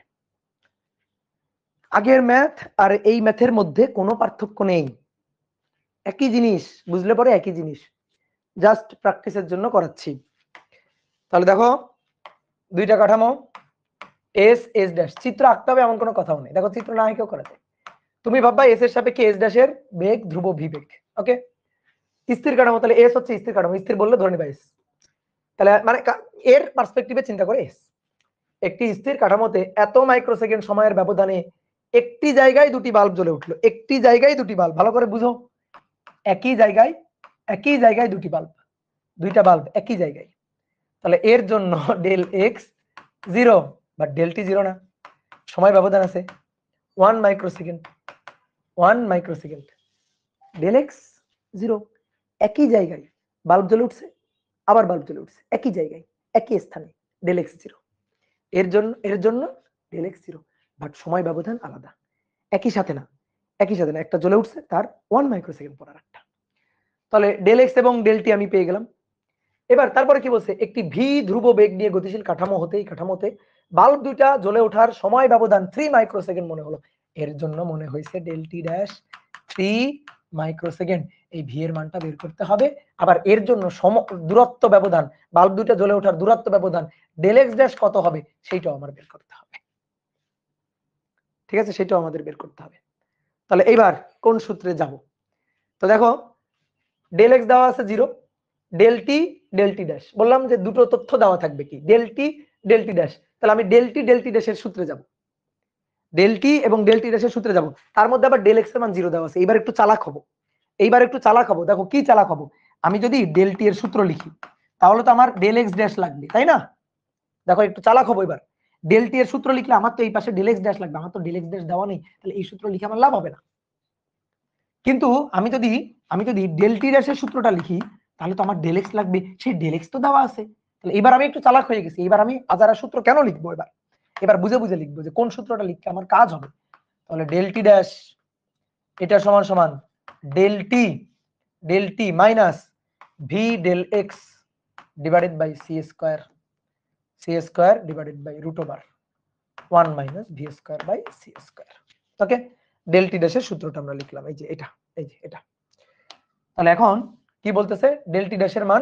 S1: আগের ম্যাথ আর এই ম্যাথের মধ্যে কোনো পার্থক্য নেই, একই জিনিস, বুঝলে পরে একই জিনিস, জাস্ট প্র্যাকটিসের জন্য করাচ্ছি। তাহলে দেখো দুইটা কাঠামো এস ড্যাশ, চিত্র আঁকতে হবে এমন কোনো কথাও নেই। দেখো চিত্র না আঁকেও করা যায়। তুমি ভাববা এস এর সাপেক্ষে এস ড্যাশের বেগ ধ্রুব ভি বেগ, ওকে। স্থির কাঠামো, তাহলে এস হচ্ছে স্থির কাঠামো, স্থির বললে ধরে নিবা এস, তাহলে মানে এর পার্সপেক্টিভে চিন্তা করে এস। একটি স্থির কাঠামোতে এত মাইক্রোসেকেন্ড সময়ের ব্যবধানে একটি জায়গায় দুটি বাল্ব জ্বলে উঠলো। একটি জায়গায় দুটি বাল্ব, ভালো করে বুঝো, একই জায়গায় দুইটা বাল্ব একই জায়গায়। তাহলে এর জন্য ডেল এক্স 0 বা ডেল টি 0 না, সময় ব্যবধান আছে 1 মাইক্রোসেকেন্ড, ডেল এক্স 0। একই জায়গায় বাল্ব জ্বলে উঠছে, আবার বাল্ব জ্বলে উঠছে, একই জায়গায় একই স্থানে, ডেল এক্স 0। এর জন্য ডেল এক্স 0, বাট সময় ব্যবধান আলাদা, একই সাথে না, একটা জ্বলে উঠছে তার 1 মাইক্রোসেকেন্ড পর আরেকটা। তাহলে ডেল এক্স এবং ডেল টি আমি পেয়ে গেলাম। এবার তারপরে কি বলছে, একটি ভি ধ্রুব বেগ নিয়ে গতিশীল কাঠামোতে বাল্ব দুইটা জ্বলে ওঠার সময় ব্যবধান 3 মাইক্রোসেকেন্ড মনে হলো। এর জন্য মনে হয়েছে ডেল টি ড্যাশ 3 মাইক্রোসেকেন্ড। এই ভি এর মানটা বের করতে হবে। আবার এর জন্য দূরত্ব ব্যবধান, বাল্ব দুইটা জ্বলে ওঠার দূরত্ব ব্যবধান ডেল এক্স ড্যাশ কত হবে সেইটাও আমার বের করতে হবে। ঠিক আছে, সেটাও আমাদের বের করতে হবে। তাহলে এইবার কোন সূত্রে যাব? তো দেখো ডেল এক্স দেওয়া আছে 0, ডেল টি ড্যাশ, বললাম যে দুটো তথ্য দেওয়া থাকবে, কি ডেল টি ড্যাশ। তাহলে আমি ডেল টি ড্যাশের সূত্রে যাব, ডেল টি এবং ডেল টি ড্যাশের সূত্রে যাব। তার মধ্যে আবার ডেল এক্স এর মান 0 দেওয়া আছে। এইবার একটু চালাক হবো, দেখো কি চালাক হবো, আমি যদি ডেল টি এর সূত্র লিখি তাহলে তো আমার ডেল এক্স ড্যাশ লাগবে, তাই না? দেখো একটু চালাক হবো, এবার ডেল টি এর সূত্র লিখলে আমার তো এই পাশে ডেল এক্স ড্যাশ লাগবে, আমার তো ডেল এক্স ড্যাশ দেওয়া নেই, তাহলে এই সূত্র লিখে আমার লাভ হবে না। কিন্তু আমি যদি ডেল টি ড্যাশের সূত্রটা লিখি তাহলে তো আমার ডেল এক্স লাগবে, সেই ডেল এক্স তো দেওয়া আছে। তাহলে এবার আমি একটু চালাক হয়ে গেছি, এবার আমি আজারা সূত্র কেন লিখবো, এবার বুঝে বুঝে লিখবো যে কোন সূত্রটা লিখলে আমার কাজ হবে। তাহলে ডেল টি ড্যাশ এটা সমান সমান del T minus V del x divided by C square divided by root over 1 minus V square by C square. Okay, del t ড্যাশের সূত্রটা আমরা লিখলাম, এই যে এটা। তাহলে এখন কি বলতেছে, ডেল টি ড্যাশের মান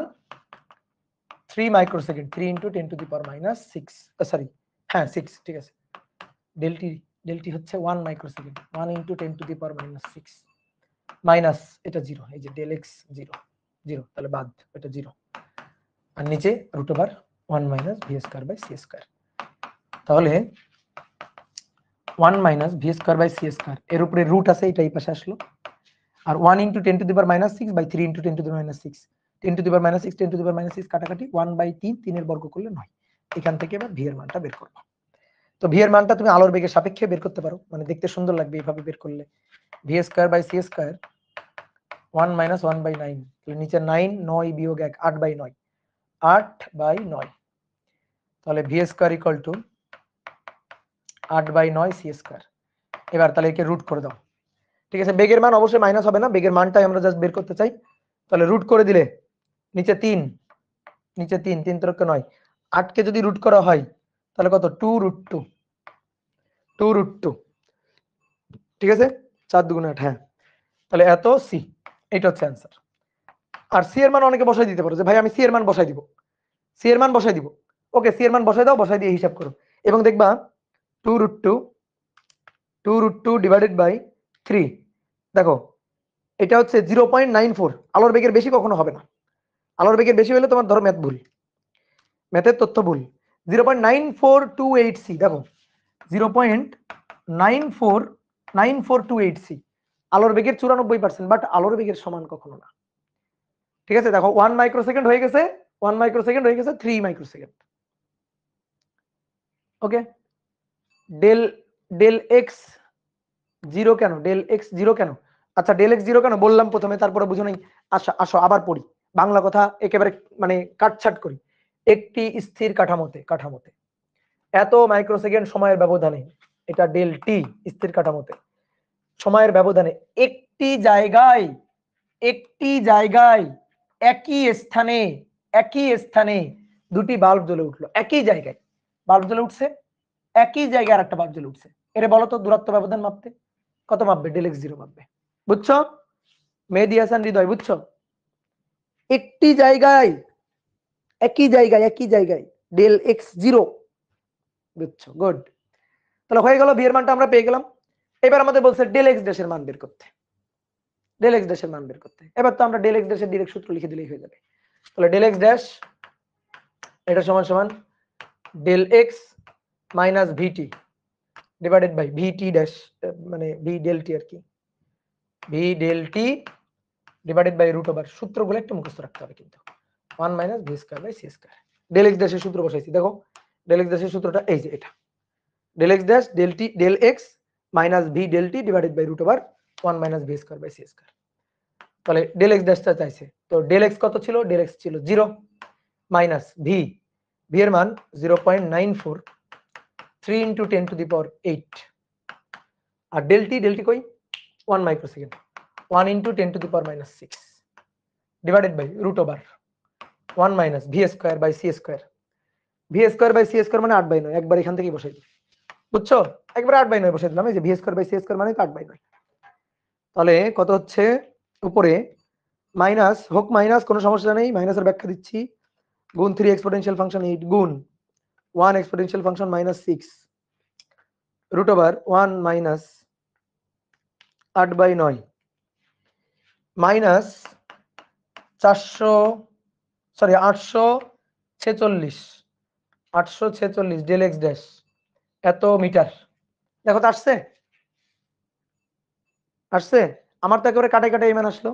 S1: 3 মাইক্রোসেকেন্ড, 3 × 10⁻⁶, সরি হ্যাঁ 6, ঠিক আছে। ডেল টি হচ্ছে 1 মাইক্রোসেকেন্ড, 1 × 10⁻⁶ মাইনাস এটা 0, এই যে ডেল এক্স 0, তাহলে বাদ, এটা 0, আর নিচে root over 1 minus V square by C square. তাহলে 1 minus V square by C square, এর উপরে রুট আছে, এটা এই পাশে আসলো, আর 1 into 10 to the power minus 6 by 3 into 10 to the power minus 6, 10 to the power minus 6 10 to the power minus 6 কাটাকাটি 1 বাই 3, 3 এর বর্গ করলে 9। এখান থেকে এবার ভি এর মানটা বের করব। তো ভি এর মানটা তুমি আলোর বেগের সাপেক্ষে বের করতে পারো, মানে দেখতে সুন্দর লাগবে এইভাবে বের করলে। V square by C square 1 minus 1 by 9, তাহলে নিচে 9, 9 বিয়োগ 1, 8 বাই 9, 8 বাই 9, তাহলে v square equal to 8 by 9 c square. এবার তাহলে একে রুট করে দাও। ঠিক আছে, বেগের মান অবশ্যই মাইনাস হবে না, বেগের মানটাই আমরা জাস্ট বের করতে চাই। তাহলে রুট করে দিলে নিচে 3, নিচে 3, 3 3 9, 8 কে যদি রুট করা হয় তাহলে কত, 2 রুট 2, 2 রুট 2, ঠিক আছে, 4 2 8, হ্যাঁ, তাহলে এত সি, এটা হচ্ছে অ্যান্সার। আর সি এর মান অনেকে বসাই দিতে পারো যে ভাই আমি সি এর মান বসাই দিব, সি এর মান বসাই দিব, ওকে সি এর মান বসাই দাও, বসাই দিয়ে হিসাব করো এবং দেখবা 2 রুট 2, 2 রুট 2 ডিভাইডেড বাই 3, দেখো এটা হচ্ছে 0.94, আলোর বেগের বেশি কখনো হবে না, আলোর বেগের বেশি হলে তোমার ধরো ম্যাথ ভুল, ম্যাথের তথ্য ভুল। 0.9428 সি, দেখো 0.949428 সি, আলোর বেগের 94%, বাট আলোর বেগের সমান কখনো না। ঠিক আছে, দেখো 1 মাইক্রোসেকেন্ড হয়ে গেছে, 1 মাইক্রোসেকেন্ড হয়ে গেছে 3 মাইক্রোসেকেন্ড। ওকে, ডেল ডেল এক্স 0 কেন, ডেল এক্স 0 কেন? আচ্ছা ডেল এক্স 0 কেন বললাম প্রথমে, তারপরে বুঝো নাই। আচ্ছা আসো আবার পড়ি, বাংলা কথা একেবারে মানে কাটছাট করি। একটি স্থির কাঠামোতে, কাঠামোতে এত মাইক্রোসেকেন্ড সময়ের ব্যবধানে, এটা ডেল টি, স্থির কাঠামোতে সময়ের ব্যবধানে একটি জায়গায়, একটি জায়গায় একই স্থানে, একই স্থানে দুটি বাল্ব জ্বলে উঠলো, একই জায়গায় বাল্ব জ্বলে উঠছে, একই জায়গায় আরেকটা বাল্ব জ্বলে উঠছে। এর বলো তো দূরত্ব ব্যবধান মাপতে কত মাপবে? Del x 0 মাপবে। বুঝছো মেহেদী হাসান হৃদয়, বুঝছো? একটি জায়গায়, একই জায়গায়, একই জায়গায় ডেল এক্স 0, বুঝছো? গুড। তাহলে হয়ে গেল, ভি এর মানটা আমরা পেয়ে গেলাম। এবার আমাদের বলছে ডেল এক্স ড্যাশের মান বের করতে, ডেল এক্স ড্যাশের মান বের করতে। এবার তো আমরা ডেল এক্স ড্যাশের ডাইরেক্ট সূত্র লিখে দিলেই হয়ে যাবে। তাহলে ডেল এক্স ড্যাশ এটা সমান সমান del x minus VT divided by vt dash, মানে ভি ডেল টি আর কি, v del T divided by root over. সূত্রগুলো একটু মুখস্থ রাখতে হবে কিন্তু, 1 minus V square by C square. Del x ড্যাশের সূত্র বসাইছি, দেখো ডেল এক্স ড্যাশের সূত্রটা এই যে এটা, del x dash del T, del x minus V del T divided by root over 1 minus V square by C square. তাহলে ডেল এক্স ড্যাশটা চাইছে, তো ডেল এক্স কত ছিল? ডেল এক্স ছিল 0 মাইনাস ভি, ভি এর মান 0.94, 3 ইন্টু 10 টু দি পাওয়ার 8, আর ডেল টি কই 1 microsecond, 1 into 10 to the power minus 6 divided by root over 1 minus V square by C square. V square by C square মানে 8 by 9, একবার এখান থেকেই বসাই দিই, বুঝছো? একবার 8 বাই 9 বসাই দিলাম, এই যে v square by C square মানে 8 বাই 9। তাহলে কত হচ্ছে উপরে মাইনাস হোক, মাইনাস কোনো সমস্যা নেই, মাইনাসের ব্যাখ্যা দিচ্ছি। গুণ 3 এক্সপোনেনশিয়াল ফাংশন 8 গুণ 1 exponential function minus 6 root over 1 minus 8 by 9 minus 846 del x dash এত মিটার। দেখো তো আসছে, আসছে? আমার তো একেবারে কাটাই কাটাই মান আসলো।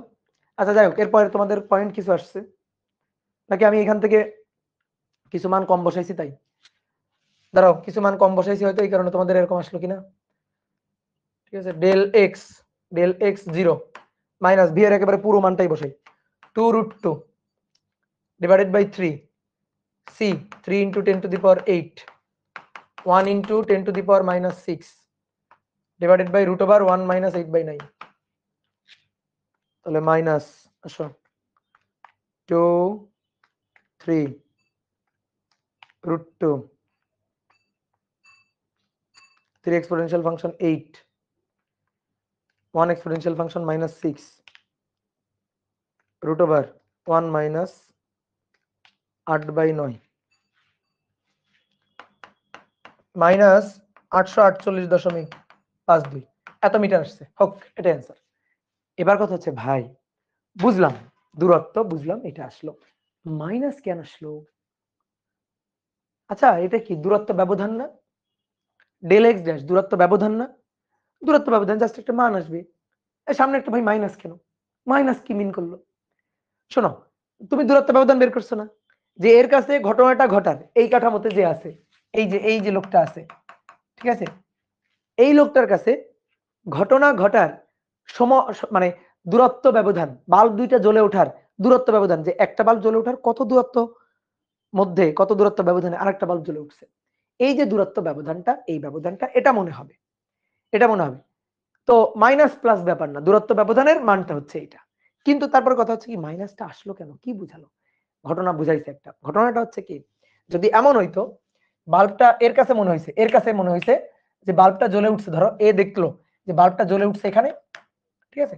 S1: আচ্ছা যাই হোক, এরপরে তোমাদের পয়েন্ট কিছু আসছে নাকি আমি এখান থেকে কিছু মান কম বসাইছি তাই? দাঁড়াও, কিছু মান কম বসাইছি হয়তো, এই কারণে তোমাদের এরকম আসলো কিনা। ঠিক আছে, ডেল এক্স 0 মাইনাস ভি এর একেবারে পুরো মানটাই বসাই, 2 root 2 divided by 3 c, 3 into 10 to the power 8, 1 into 10 to the power minus 6 divided by root over 1 minus 8 by 9। তাহলে মাইনাস আসো 2 3 root 2 3 exponential function 8 1 exponential function minus 6 root over 1 minus 8 by 9 minus 848.52 এত metre আসছে। হোক, এটা answer. এবার কথা হচ্ছে ভাই বুঝলাম দূরত্ব, বুঝলাম এটা আসলো, মাইনাস কেন আসলো? আচ্ছা এটা কি দূরত্ব ব্যবধান না? ডেল এক্স ড্যাশ দূরত্ব ব্যবধান না, দূরত্ব ব্যবধান জাস্ট একটা মান আসবে, সামনে একটা ভাই মাইনাস কেন, মাইনাস কি মিন করলো? শোনো, তুমি দূরত্ব ব্যবধান বের করছো না, যে এর কাছে ঘটনাটা ঘটার এই কাঠামোতে যে আছে, এই যে লোকটা আছে, ঠিক আছে, এই লোকটার কাছে ঘটনা ঘটার মানে দূরত্ব ব্যবধান, বাল্ব দুইটা জ্বলে ওঠার দূরত্ব ব্যবধান, যে একটা বাল্ব জ্বলে ওঠার কত দূরত্ব মধ্যে, কত দূরত্ব ব্যবধানে আরেকটা বাল্ব জ্বলে উঠছে, এই যে দূরত্ব ব্যবধানটা, এই ব্যবধানটা এটা মনে হবে, এটা মনে হবে। তো মাইনাস প্লাস ব্যাপার না, দূরত্ব ব্যবধানের মানটা হচ্ছে এইটা। কিন্তু তারপর কথা হচ্ছে কি, মাইনাসটা আসলো কেন, কি বুঝালো? ঘটনা বুঝাইছে একটা, ঘটনাটা হচ্ছে কি, যদি এমন হইতো বাল্বটা এর কাছে মনে হয়েছে, এর কাছে মনে হয়েছে যে বাল্বটা জ্বলে উঠছে, ধরো এ দেখলো যে বাল্বটা জ্বলে উঠছে এখানে, ঠিক আছে,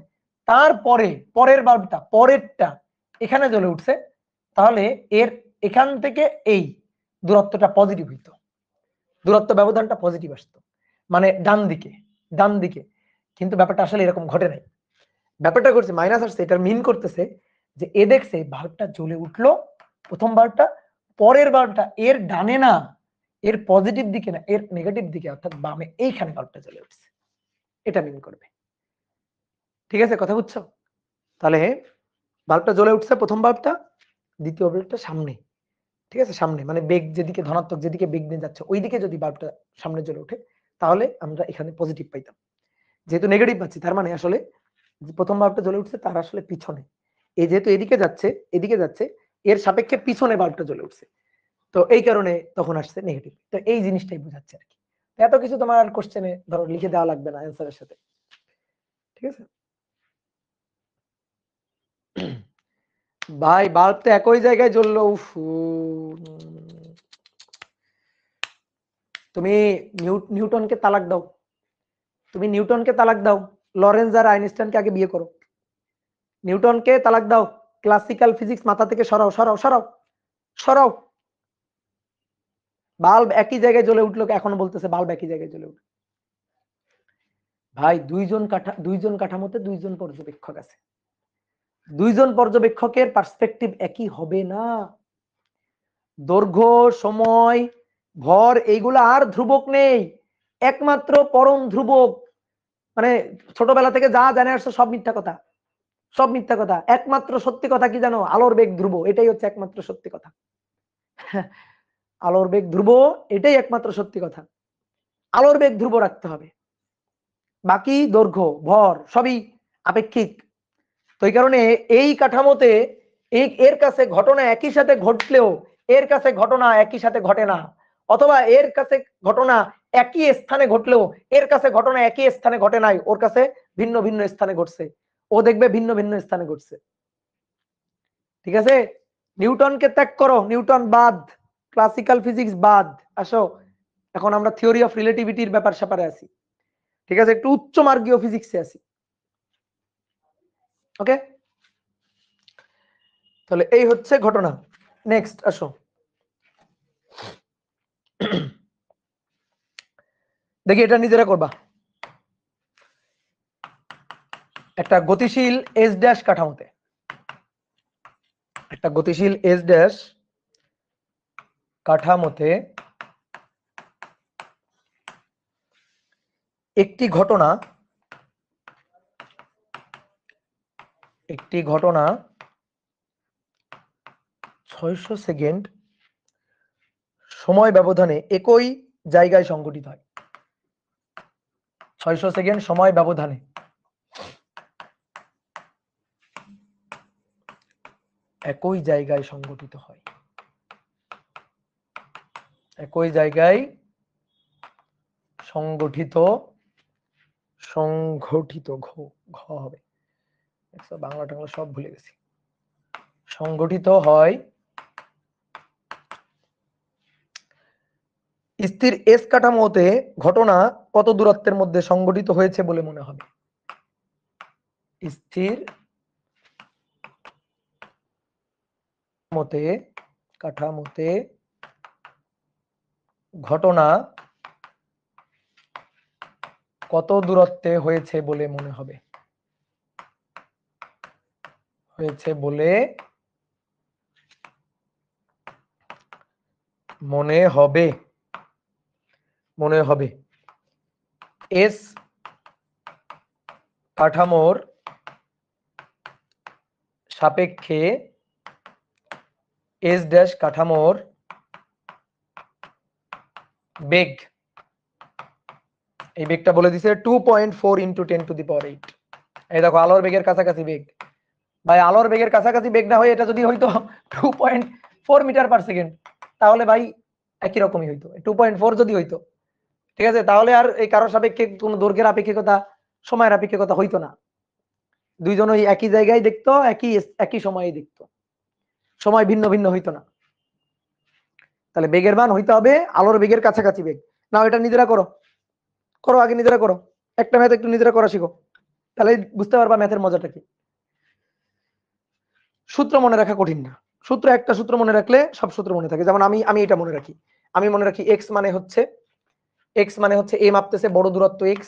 S1: তারপরে পরের বাল্বটা পরেরটা এখানে জ্বলে উঠছে, তাহলে এর এখান থেকে এই দূরত্বটা পজিটিভ হইতো, দূরত্ব ব্যবধানটা পজিটিভ আসতো, মানে ডান দিকে, ডান দিকে। কিন্তু ব্যাপারটা আসলে এরকম ঘটে নাই, ব্যাপারটা করছে মাইনাস আসছে, এটার মিন করতেছে যে এ দেখছে বাল্বটা জ্বলে উঠলো, প্রথম বাল্বটা, পরের বাল্বটা এর ডানে না, এর পজিটিভ দিকে না, এর নেগেটিভ দিকে, অর্থাৎ বামে, এইখানে বাল্বটা জ্বলে উঠছে, এটা মিন করবে। ঠিক আছে, কথা বুঝছো? তাহলে বাল্বটা জ্বলে উঠছে প্রথম বাল্বটা, দ্বিতীয় বাল্বটা সামনে, ঠিক আছে, সামনে মানে বেগ যেদিকে ধনাত্মক, যেদিকে বেগ নিয়ে যাচ্ছে ওইদিকে যদি বাল্বটা সামনে জ্বলে ওঠে, তাহলে আমরা এখানে পজিটিভ পাইতাম। যেহেতু নেগেটিভ পাচ্ছি, তার মানে আসলে প্রথম বাল্বটা জ্বলে উঠছে তার আসলে পিছনে, এই যেহেতু এদিকে যাচ্ছে, এদিকে যাচ্ছে, এর সাপেক্ষে পিছনে বাল্বটা জ্বলে উঠছে, তো এই কারণে তখন আসছে নেগেটিভ। তো এই জিনিসটাই বোঝাচ্ছে আর কি। এত কিছু তোমার কোশ্চেনে ধরো লিখে দেওয়া লাগবে না অ্যান্সারের সাথে, ঠিক আছে। ভাই বাল্ব তো একই জায়গায় জ্বললো, উফ, তুমি নিউটনকে তালাক দাও, তুমি নিউটনকে তালাক দাও, লরেন্স আর আইনস্টাইনকে আগে বিয়ে করো, নিউটনকে তালাক দাও, ক্লাসিক্যাল ফিজিক্স মাথা থেকে সরাও সরাও সরাও সরাও। বাল্ব একই জায়গায় জ্বলে উঠলো, এখনো বলতেছে বাল্ব একই জায়গায় জ্বলে উঠলো। ভাই দুইজন কাঠামোতে দুইজন পর্যবেক্ষক আছে, দুইজন পর্যবেক্ষকের পার্সপেক্টিভ একই হবে না, দৈর্ঘ্য, সময়, ভর এইগুলো আর ধ্রুবক নেই, একমাত্র পরম ধ্রুবক, মানে ছোটবেলা থেকে যা জানে আসছো সব মিথ্যা কথা, সব মিথ্যা কথা। একমাত্র সত্যি কথা কি জানো? আলোর বেগ ধ্রুব, এটাই হচ্ছে একমাত্র সত্যি কথা। আলোর বেগ ধ্রুব, এটাই একমাত্র সত্যি কথা। আলোর বেগ ধ্রুব রাখতে হবে, বাকি দৈর্ঘ্য ভর সবই আপেক্ষিক। তো এই কারণে এই কাঠামোতে এর কাছে ঘটনা একই সাথে ঘটলেও এর কাছে ঘটনা একই সাথে ঘটে না, অথবা এর কাছে ঘটনা একই স্থানে ঘটলেও এর কাছে ঘটনা একই স্থানে ঘটে নাই, ওর কাছে ভিন্ন ভিন্ন স্থানে ঘটছে, ও দেখবে ভিন্ন ভিন্ন স্থানে ঘটছে। ঠিক আছে, নিউটনকে ত্যাগ করো, নিউটন বাদ, ক্লাসিক্যাল ফিজিক্স বাদ, আসো এখন আমরা থিওরি অফ রিলেটিভিটির ব্যাপার স্যাপারে আছি, ঠিক আছে, একটু উচ্চ মার্গীয় ফিজিক্সে আছি। ওকে, তাহলে এই হচ্ছে ঘটনা। নেক্সট আসো, দেখি এটা নিজেরা করবা। একটা গতিশীল এস ড্যাশ কাঠামোতে, একটা গতিশীল এস ড্যাশ কাঠামোতে একটি ঘটনা 600 সেকেন্ড সময় ব্যবধানে একই জায়গায় সংঘটিত হয়। 600 সেকেন্ড সময় ব্যবধানে একই জায়গায় সংঘটিত হয়, একই জায়গায় সংঘটিত ঘ হবে, বাংলা টাংলা সব ভুলে গেছি, সংঘটিত হয় স্থির এস কাঠামোতে ঘটনা কত দূরত্বের মধ্যে সংঘটিত হয়েছে বলে মনে হবে? স্থির কাঠামোতে ঘটনা কত দূরত্বে হয়েছে বলে মনে হবে? হয়েছে বলে মনে হবে, মনে হবে। এস কাঠামোর সাপেক্ষে এস ড্যাশ কাঠামোর বেগ, এই বেগটা বলে দিছে 2.4 × 10⁸। এই দেখো আলোর বেগের কাছাকাছি বেগ। ভাই আলোর বেগের কাছাকাছি বেগ না হয়ে এটা যদি হইতো 2.4 মিটার পার সেকেন্ড, তাহলে ভাই একই রকমই হইতো। 2.4 যদি হইতো, ঠিক আছে, তাহলে আর এই কারোর সাপেক্ষে কোনো দৈর্ঘ্যের আপেক্ষিকতা, সময়ের আপেক্ষিকতা হইতো না। দুইজন ওই একই জায়গায় দেখতো, একই সময়ে দেখতো, সময় ভিন্ন ভিন্ন হইতো না। তাহলে বেগের মান হইতে হবে আলোর বেগের কাছাকাছি বেগ। নাও এটা নিজেরা করো, করো আগে নিজেরা করো, একটা ম্যাথ একটু নিজেরা করা শিখো, তাহলে বুঝতে পারবা ম্যাথের মজাটা কি। সূত্র মনে রাখা কঠিন না, সূত্র একটা সূত্র মনে রাখলে সব সূত্র মনে থাকে। যেমন আমি এটা মনে রাখি, আমি মনে রাখি x মানে হচ্ছে a মাপতেছে বড় দূরত্ব x,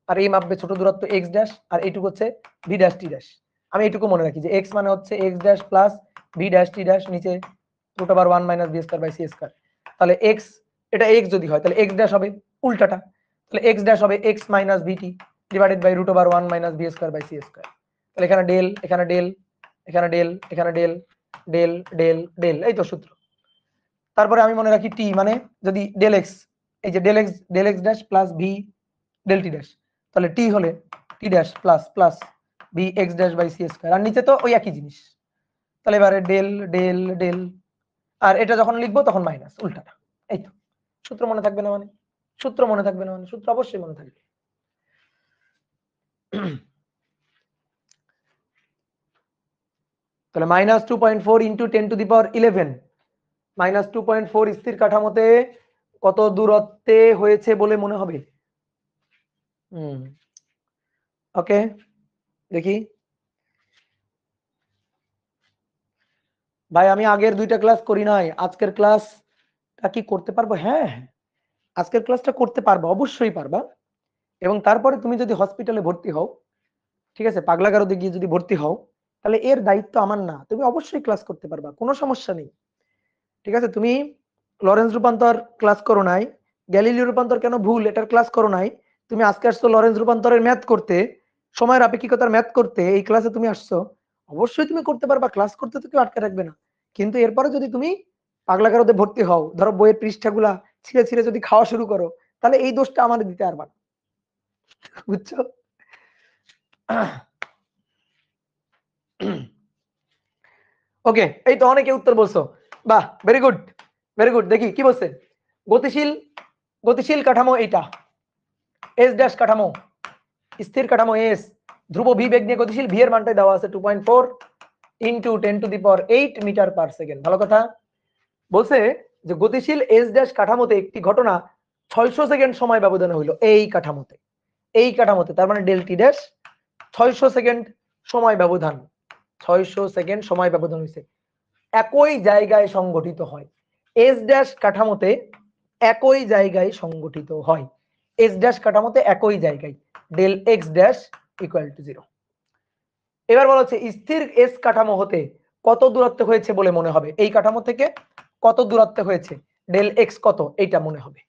S1: আর a মাপবে ছোট দূরত্ব x ড্যাশ, আর এইটুকু হচ্ছে b ড্যাশ t ড্যাশ। আমি এইটুকু মনে রাখি যে x মানে হচ্ছে x dash plus b dash t dash নিচে √1 - b²/c²। তাহলে x, এটা x যদি হয় তাহলে x ড্যাশ হবে উল্টাটা, তাহলে x ড্যাশ হবে x - bt divided by √1 - b²/c²। তাহলে এখানে ডেল, এখানে ডেল, এখানে ডেল, এখানে ডেল, ডেল ডেল ডেল, এই তো সূত্র। তারপরে আমি মনে রাখি টি মানে যদি ডেল এক্স, এই যে del x dash plus V del টি ড্যাশ, তাহলে টি হলে T dash plus plus V X dash by C square, আর নিচে তো ওই একই জিনিস। তাহলে এবারে ডেল ডেল ডেল, আর এটা যখন লিখবো তখন মাইনাস উল্টাটা। এই তো সূত্র মনে থাকবে না মানে, সূত্র মনে থাকবে না মানে, সূত্র অবশ্যই মনে থাকবে। তাহলে -2.4 × 10⁻11, -2.4 স্থির কাঠামোতে কত দূরত্বে হয়েছে বলে মনে হবে? ওকে দেখি ভাই, আমি আগের দুইটা ক্লাস করি নাই, আজকের ক্লাসটা কি করতে পারবো? হ্যাঁ, আজকের ক্লাসটা করতে পারবো, অবশ্যই পারবা। এবং তারপরে তুমি যদি হসপিটালে ভর্তি হও, ঠিক আছে, পাগলাগারদে গিয়ে যদি ভর্তি হও, তাহলে এর দায়িত্ব আমার না, তুমি অবশ্যই ক্লাস করতে পারবা, কোনো সমস্যা নেই। ঠিক আছে, তুমি লরেন্স রূপান্তর ক্লাস করো নাই, গ্যালিলিও রূপান্তর কেন ভুল এটার ক্লাস করো নাই, তুমি আজকে আসছো লরেন্স রূপান্তরের ম্যাথ করতে, সময়ের আপেক্ষিকতার ম্যাথ করতে, এই ক্লাসে তুমি আসছো, অবশ্যই তুমি করতে পারবা, ক্লাস করতে তো কেউ আটকে রাখবে না। কিন্তু এরপরে যদি তুমি পাগলাগারদে ভর্তি হও, ধরো বইয়ের পৃষ্ঠাগুলা ছিঁড়ে ছিঁড়ে যদি খাওয়া শুরু করো, তাহলে এই দোষটা আমাদের দিতে পারবা না, বুঝছো? ওকে, এই তো অনেকে উত্তর বলছো, বাহ, ভেরি গুড ভেরি গুড। দেখি কি বলছে, গতিশীল গতিশীল কাঠামো এইটা, এস ড্যাশ কাঠামো, স্থির কাঠামো এস, ধ্রুব ভি বেগ নিয়ে গতিশীল, ভি এর মানটাই দেওয়া আছে 2.4 × 10⁸ মিটার পার সেকেন্ড। ভালো কথা বলছে যে গতিশীল এস ড্যাশ কাঠামোতে একটি ঘটনা 600 সেকেন্ড সময় ব্যবধানে হইল, এই কাঠামোতে, তার মানে ডেল টি ড্যাশ 600 সেকেন্ড সময় ব্যবধান, 600 সেকেন্ড সময় ব্যবধান হইছে, একই জায়গায় সংগঠিত হয়। এস ড্যাশ কাঠামোতে একই জায়গায় সংগঠিত হয়, এস ড্যাশ কাঠামোতে একই জায়গায়, del x dash equal to 0। এবার বলা হচ্ছে স্থির এস কাঠামো হতে কত দূরত্বে হয়েছে বলে মনে হবে, এই কাঠামো থেকে কত দূরত্বে হয়েছে, ডেল এক্স কত, এইটা মনে হবে।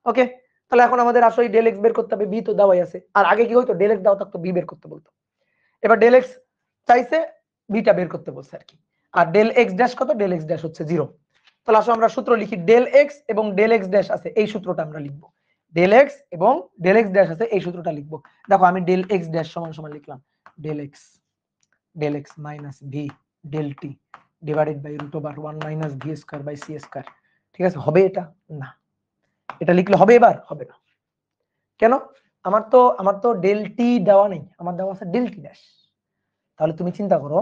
S1: ওকে, তাহলে এখন আমাদের আসলে ডেল এক্স বের করতে হবে, বি তো দেওয়াই আছে, আর আগে কি হইতো ডেল এক্স দাও থাকতো বি বের করতে বলতো, এবার ডেল এক্স চাইছে, বিটা বের করতে বলছে আর কি। আর ডেল এক্স ড্যাশ কত, ডেল এক্স ড্যাশ হচ্ছে 0। তাহলে আসলে আমরা সূত্র লিখি, ডেল এক্স এবং ডেল এক্স ড্যাশ আছে, এই সূত্রটা আমরা লিখবো, ডেল এক্স এবং ডেল এক্স ড্যাশ আছে, এই সূত্রটা লিখবো। দেখো আমি ডেল এক্স ড্যাশ সমান সমান লিখলাম del x minus V del T divided by √1 - b²/c²। ঠিক আছে, হবে এটা? না, এটা লিখলে হবে? এবার হবে না, কেন? আমার তো ডেল টি দেওয়া নেই, আমার দেওয়া আছে ডেল টি ড্যাশ। তাহলে তুমি চিন্তা করো,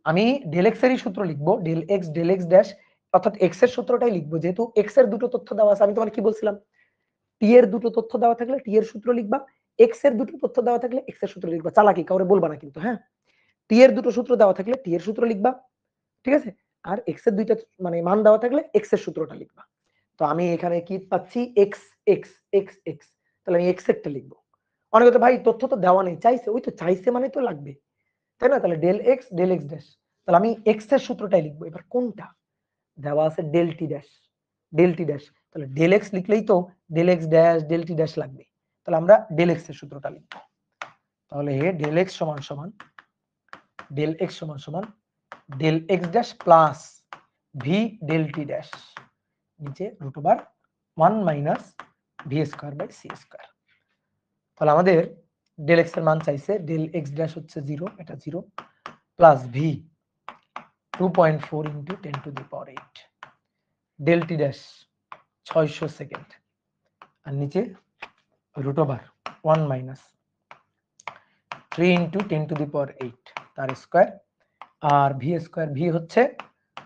S1: আমি ডেল এক্স এরই সূত্র লিখবো, ডেল এক্স ড্যাশ, অর্থাৎ এক্স এর সূত্রটাই লিখবো, যেহেতু এক্স এর দুটো তথ্য দেওয়া আছে। আমি তোমাকে কি বলছিলাম, টি এর দুটো তথ্য দেওয়া থাকলে টি এর সূত্র লিখবা, এক্স এর দুটো তথ্য দেওয়া থাকলে এক্স এর সূত্র লিখবা, চালাকি কাউরে বলবা না কিন্তু, হ্যাঁ। টি এর দুটো সূত্র দেওয়া থাকলে টি এর সূত্র লিখবা, ঠিক আছে, আর এক্স এর দুইটা মানে মান দেওয়া থাকলে এক্স এর সূত্রটা লিখবা। তো আমি এখানে কি পাচ্ছি, এক্স এক্স এক্স এক্স, তাহলে আমি এক্স এরটা লিখবো। অনেকে তো ভাই তথ্য তো দেওয়া নেই, চাইছে, ওই তো চাইছে মানে তো লাগবে, তাই না? তাহলে ডেল এক্স ড্যাশ, তাহলে আমি এক্স এর সূত্রটাই লিখবো। এবার কোনটা দেওয়া আছে, ডেল টি ড্যাশ, তাহলে ডেল এক্স লিখলেই তো ডেল এক্স ড্যাশ ডেল টি ড্যাশ লাগবে, তাহলে আমরা ডেল এক্স এর সূত্রটা লিখব। তাহলে ডেল এক্স সমান সমান del x dash plus V del টি ড্যাশ নিচে root over 1 minus V square by C square. তাহলে আমাদের ডেল এক্স এর মান চাইছে, ডেল এক্স ড্যাশ হচ্ছে 0, এটা 0 plus V 2.4 into 10 to the power 8 del T dash 600 second আর নিচে root over 1 minus 3 into 10 to the power 8 তার স্কয়ার, আর ভি স্কয়ার ভি হচ্ছে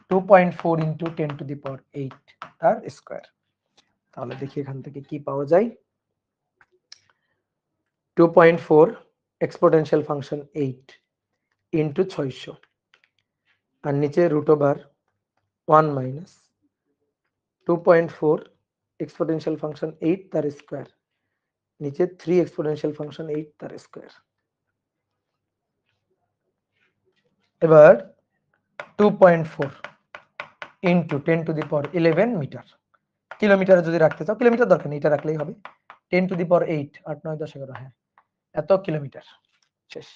S1: 2.4 ইন্টু 10 টু দি পাওয়ার 8 তার স্কয়ার। তাহলে দেখি এখান থেকে কি পাওয়া যায়। 2.4 এক্সপোনেনশিয়াল ফাংশন 8 ইন্টু 600 আর নিচে root over 1 minus 2.4 exponential function 8 তার স্কয়ার, নিচে 3 এক্সপোনেনশিয়াল ফাংশন 8 তার স্কয়ার। এবার 2.4 into 10 to the power 11 metre, কিলোমিটারে যদি রাখতে চাও কিলোমিটার দরকার নেই, এটা রাখলেই হবে। 10 টু দি পাওয়ার 8 8 9 10 11, হ্যাঁ এত কিলোমিটার। শেষ।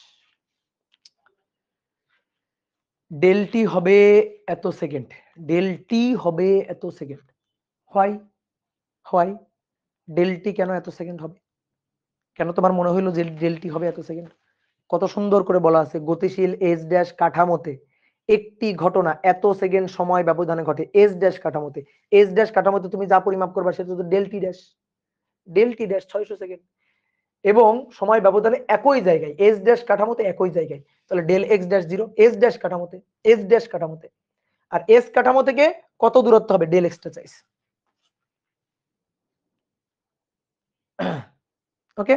S1: ডেল টি হবে এত সেকেন্ড, ডেল টি হবে এত সেকেন্ড। হয় ডেল টি কেন এত সেকেন্ড হবে? কেন তোমার মনে হইলো যে ডেল টি হবে এত সেকেন্ড? কত সুন্দর করে বলা আছে, গতিশীল এস ড্যাশ কাঠামোতে একটি ঘটনা এত সেকেন্ড সময় ব্যবধানে ঘটে। এস ড্যাশ কাঠামোতে তুমি যা পরিমাপ করবা সেটা তো ডেল টি ড্যাশ 600 সেকেন্ড এবং সময় ব্যবধানে একই জায়গায়, এস ড্যাশ কাঠামোতে একই জায়গায়। তাহলে del x dash 0 S dash কাঠামোতে, আর এস কাঠামো থেকে কত দূরত্ব হবে ডেল এক্সটা চাইছে। ওকে,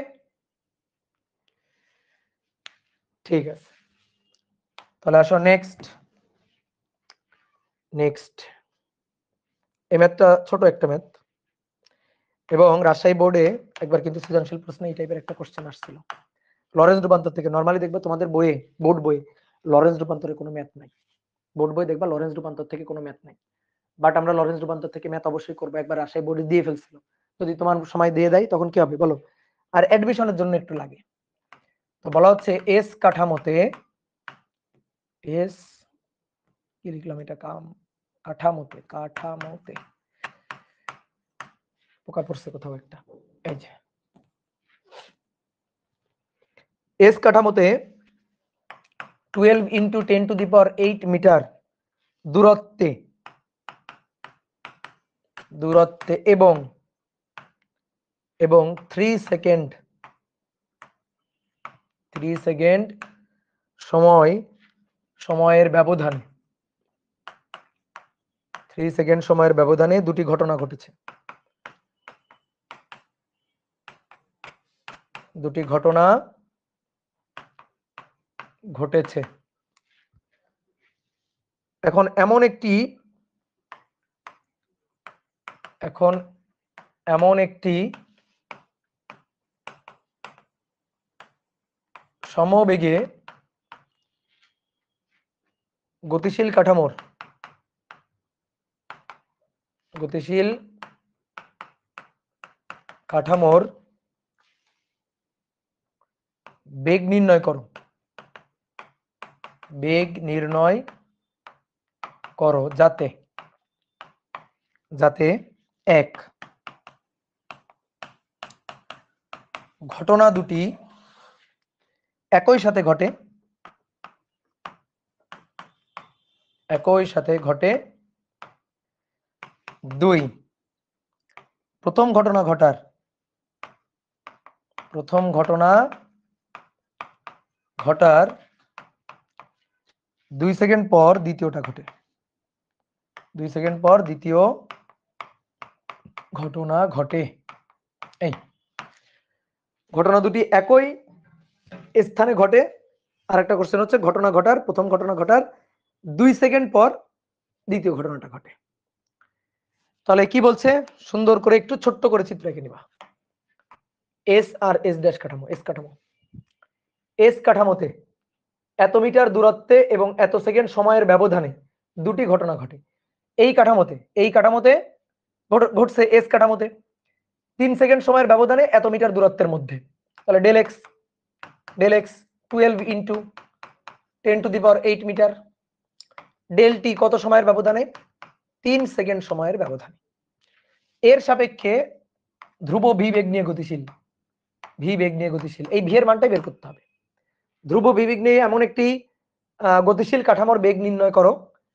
S1: ঠিক আছে। তাহলে আসো নেক্সট এই ম্যাথটা ছোট একটা ম্যাথ, এবং রাজশাহী বোর্ডে একবার কিন্তু সৃজনশীল প্রশ্নে এই টাইপের একটা কোশ্চেন আসছিল লরেন্স রূপান্তর থেকে। নরমালি দেখবে তোমাদের বইয়ে, বোর্ড বইয়ে লরেন্স রূপান্তরের কোনো ম্যাথ নাই, বোর্ড বই দেখবা লরেন্স রূপান্তর থেকে কোনো ম্যাথ নাই। বাট আমরা লরেন্স রূপান্তর থেকে ম্যাথ অবশ্যই করবো, একবার রাজশাহী বোর্ডে দিয়ে ফেলছিল। যদি তোমার সময় দিয়ে দেয় তখন কি হবে বলো? আর অ্যাডমিশনের জন্য একটু লাগে। তো বলা হচ্ছে এস কাঠামোতে, এস কি লিখলাম এটা, কাঠামোতে পোকা পড়ছে কোথাও একটা, এই যে এস কাঠামোতে 12 into 10 to the power 8 metre দূরত্বে এবং 3 সেকেন্ড সময়ের ব্যবধানে 3 সেকেন্ড সময়ের ব্যবধানে দুটি ঘটনা ঘটেছে। এখন এমন একটি সমবেগে গতিশীল কাঠামোর বেগ নির্ণয় করো যাতে ঘটনা দুটি একই সাথে ঘটে। 2 প্রথম ঘটনা ঘটার 2 সেকেন্ড পর দ্বিতীয়টা ঘটে। 2 সেকেন্ড পর দ্বিতীয় ঘটনা ঘটে। এই ঘটনা দুটি একই স্থানে ঘটে। আর একটা কোশ্চেন হচ্ছে প্রথম ঘটনা ঘটার 2 সেকেন্ড পর দ্বিতীয় ঘটনাটা ঘটে। তাহলে কি বলছে, সুন্দর করে একটু ছোট্ট করে চিত্র এঁকে নিবা। এস আর এস ড্যাশ এস কাঠামোতে এত মিটার দূরত্বে এবং এত সেকেন্ড সময়ের ব্যবধানে দুটি ঘটনা ঘটে। এই কাঠামোতে ঘটছে এস কাঠামোতে। 3 সেকেন্ড সময়ের ব্যবধানে এত মিটার দূরত্বের মধ্যে, তাহলে del x 12 into 10⁸ metre, del টি কত সময়ের ব্যবধানে? 3 সেকেন্ড সময়ের ব্যবধানে। এর সাপেক্ষে ধ্রুব ভি বেগ নিয়ে গতিশীল, এই ভি এর মানটাই বের করতে হবে। ধ্রুব ভি বেগ নিয়ে এমন একটি গতিশীল কাঠামোর বেগ নির্ণয় করো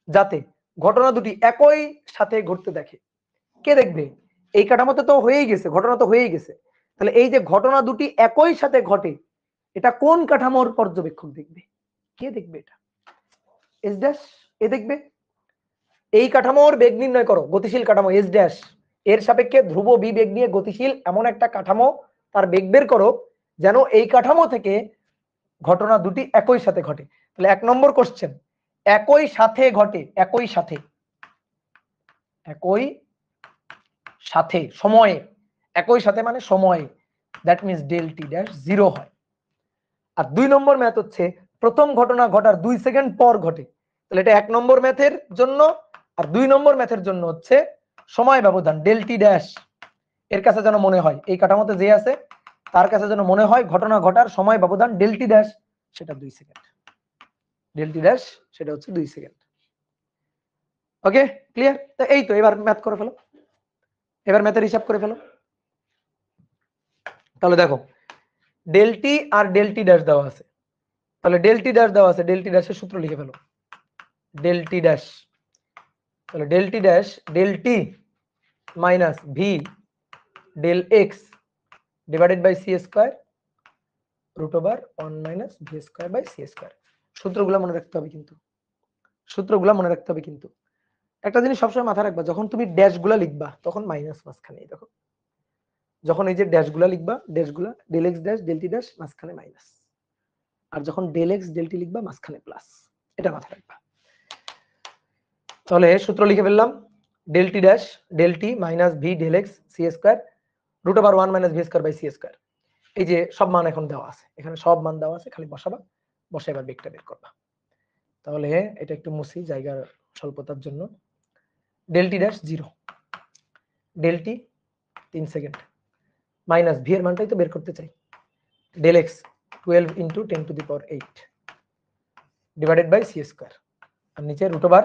S1: যাতে ঘটনা দুটি একই সাথে ঘটতে দেখে। কে দেখবে? এই কাঠামোতে তো হয়েই গেছে, ঘটনা তো হয়েই গেছে, তাহলে এই যে ঘটনা দুটি একই সাথে ঘটে, এটা কোন কাঠামোর পর্যবেক্ষক দেখবে? কে দেখবে? এটা এস ড্যাশ, এ দেখবে। এই কাঠামোর বেগ নির্ণয় করো, গতিশীল কাঠামো এস ড্যাশ, এর সাপেক্ষে ধ্রুব ভি বেগ নিয়ে গতিশীল এমন একটা কাঠামো, তার বেগ বের করো যেন এই কাঠামো থেকে ঘটনা দুটি একই সাথে ঘটে। তাহলে 1 নম্বর কোশ্চেন, একই সাথে ঘটে, একই সাথে সময়ে, একই সাথে মানে সময়ে, that means del T dash 0 হয়। আর 2 নম্বর ম্যাথ হচ্ছে প্রথম ঘটনা ঘটার 2 সেকেন্ড পর ঘটে, তাহলে এটা 1 নম্বর ম্যাথের জন্য। আর 2 নম্বর ম্যাথের জন্য হচ্ছে সময় ব্যবধান ডেল টি ড্যাশ, এর কাছে যেন মনে হয়, এই কাঠামোতে যে আছে তার কাছে যেন মনে হয় ঘটনা ঘটার সময় ব্যবধান ডেল টি ড্যাশ, সেটা 2 সেকেন্ড, ডেল টি ড্যাশ সেটা হচ্ছে 2 সেকেন্ড। ওকে, ক্লিয়ার? তো এই তো, এবার ম্যাথ করে ফেলো, এবার ম্যাথের হিসাব করে ফেলো। তাহলে দেখো ডেল টি আর ডেল টি ড্যাশ দেওয়া আছে, তাহলে ডেল টি ড্যাশ দেওয়া আছে, ডেল টি ড্যাশের সূত্র লিখে ফেলো, ডেল টি ড্যাশ, তাহলে del T dash del T minus V del x divided by C square root over 1 minus V square by C square. সূত্রগুলো মনে রাখতে হবে কিন্তু, সূত্রগুলো মনে রাখতে হবে কিন্তু। একটা জিনিস সবসময় মাথায় রাখবা, যখন তুমি ড্যাশগুলো লিখবা তখন মাইনাস মাঝখানে, দেখো যখন এই যে ড্যাশগুলো লিখবা, ড্যাশগুলো ডেল এক্স ড্যাশ ডেল টি ড্যাশ মাঝখানে মাইনাস, আর যখন ডেল এক্স ডেল টি লিখবা মাঝখানে প্লাস, এটা মাথায় রাখবা। তাহলে সূত্র লিখে ফেললাম, del T dash del T minus V del x c square root over 1 minus V square by C square. এই যে সব মান এখন দেওয়া আছে, এখানে সব মান দেওয়া আছে, খালি বসাবা, বসে এবার বেগটা বের করবা। তাহলে এটা একটু মুছি জায়গার স্বল্পতার জন্য। ডেল টি dash 0, del T 3 second minus V এর মানটাই তো বের করতে চাই, del x 12 into 10⁸ divided by C square, আর নিচে root over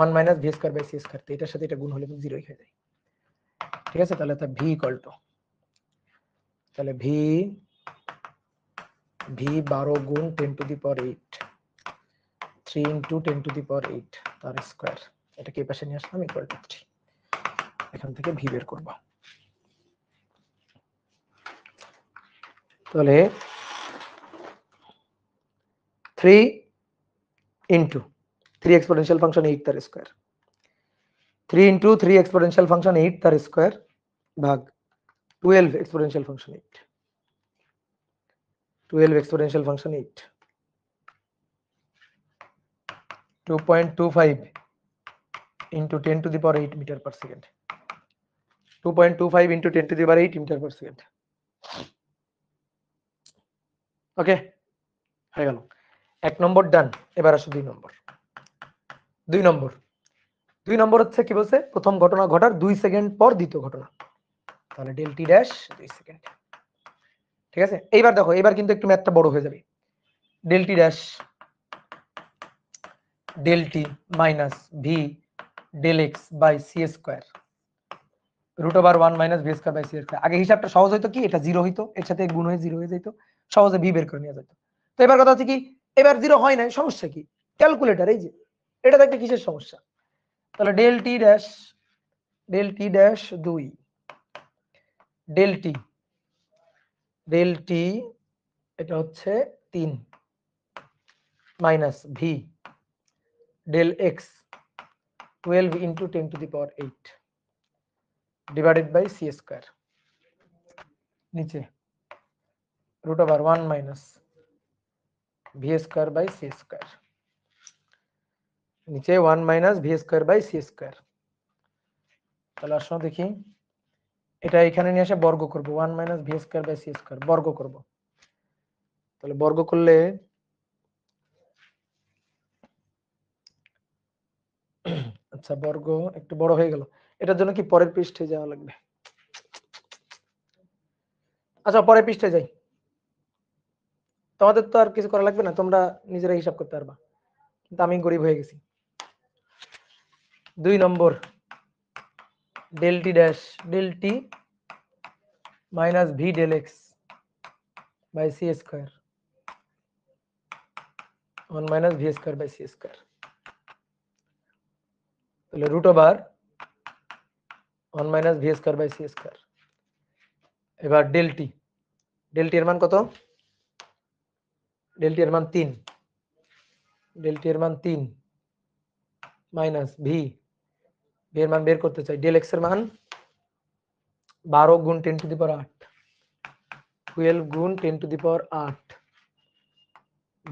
S1: 1 minus V square by C square, তো এটার সাথে এটা গুণ হলে 0 হয়ে যায়। ঠিক আছে, তাহলে তা ভি ইকুয়াল টু, তাহলে ভি 12 গুণ 10⁸ 3 ইন্টু 10⁸ তার স্কয়ার, এটাকে এই পাশে নিয়ে আসলাম, ইকুয়াল টু 3, এখান থেকে ভি বের করব। তাহলে 3 ইন্টু 3 এক্সপোনেনশিয়াল ফাংশন 8 তার স্কয়ার, 3 ইন্টু 3 এক্সপোনেনশিয়াল ফাংশন 8 তার স্কয়ার ভাগ 12 exponential function 8, 12 exponential function 8, 2.25 into 10⁸ metre per second, 2.25 into 10⁸ metre per second. Okay, হয়ে গেল 1 নম্বর ডান। এবার আসো 2 নম্বর। 2 নম্বর হচ্ছে কি বলছে, প্রথম ঘটনা ঘটার 2 সেকেন্ড পর দ্বিতীয় ঘটনা, তাহলে ডেল টি ড্যাশ 2 সেকেন্ড। ঠিক আছে, এইবার দেখো, এবার কিন্তু একটু ম্যাথটা বড় হয়ে যাবে। Del T dash del T minus V del x by C square root over 1 minus V square by C square. আগে হিসাবটা সহজ হইতো কি, এটা 0 হইতো, এর সাথে গুণ হয়ে 0 হয়ে যেত, সহজে ভি বের করে নেওয়া যেত। তো এবার কথা হচ্ছে কি, এবার 0 হয় নাই, সমস্যা কি? ক্যালকুলেটর, এই যে এটা দেখতে কিসের সমস্যা? তাহলে ডেল টি ড্যাশ 2 ডেল টি এটা হচ্ছে 3 minus V del x 12 into 10⁸ divided by C square, নিচে root over 1 minus V square by C square, নিচে 1 minus V square by C square. তাহলে আসো দেখি, এটা এখানে নিয়ে এসে বর্গ করব, 1 minus V square by C square বর্গ করব। তাহলে বর্গ করলে আচ্ছা, বর্গ একটু বড় হয়ে গেল, এটার জন্য কি পরের পৃষ্ঠে যাওয়া লাগবে? আচ্ছা পরে পৃষ্ঠায় যাই, তোমাদের তো আর কিছু করা লাগবে না, তোমরা নিজেরা হিসাব করতে পারবা, কিন্তু আমি গরিব হয়ে গেছি। 2 নম্বর del T dash del T minus V del x by C square 1 minus V square by C square, তাহলে root over 1 minus V square by C square. এবার ডেল টি এর মান কত? ডেল টি এর মান 3, ডেল টি এর মান 3 minus V এর মান বের করতে চাই, ডেল এক্স এর মান 12 গুণ 10 টু দি পাওয়ার 8, 12 গুণ 10 to the power 8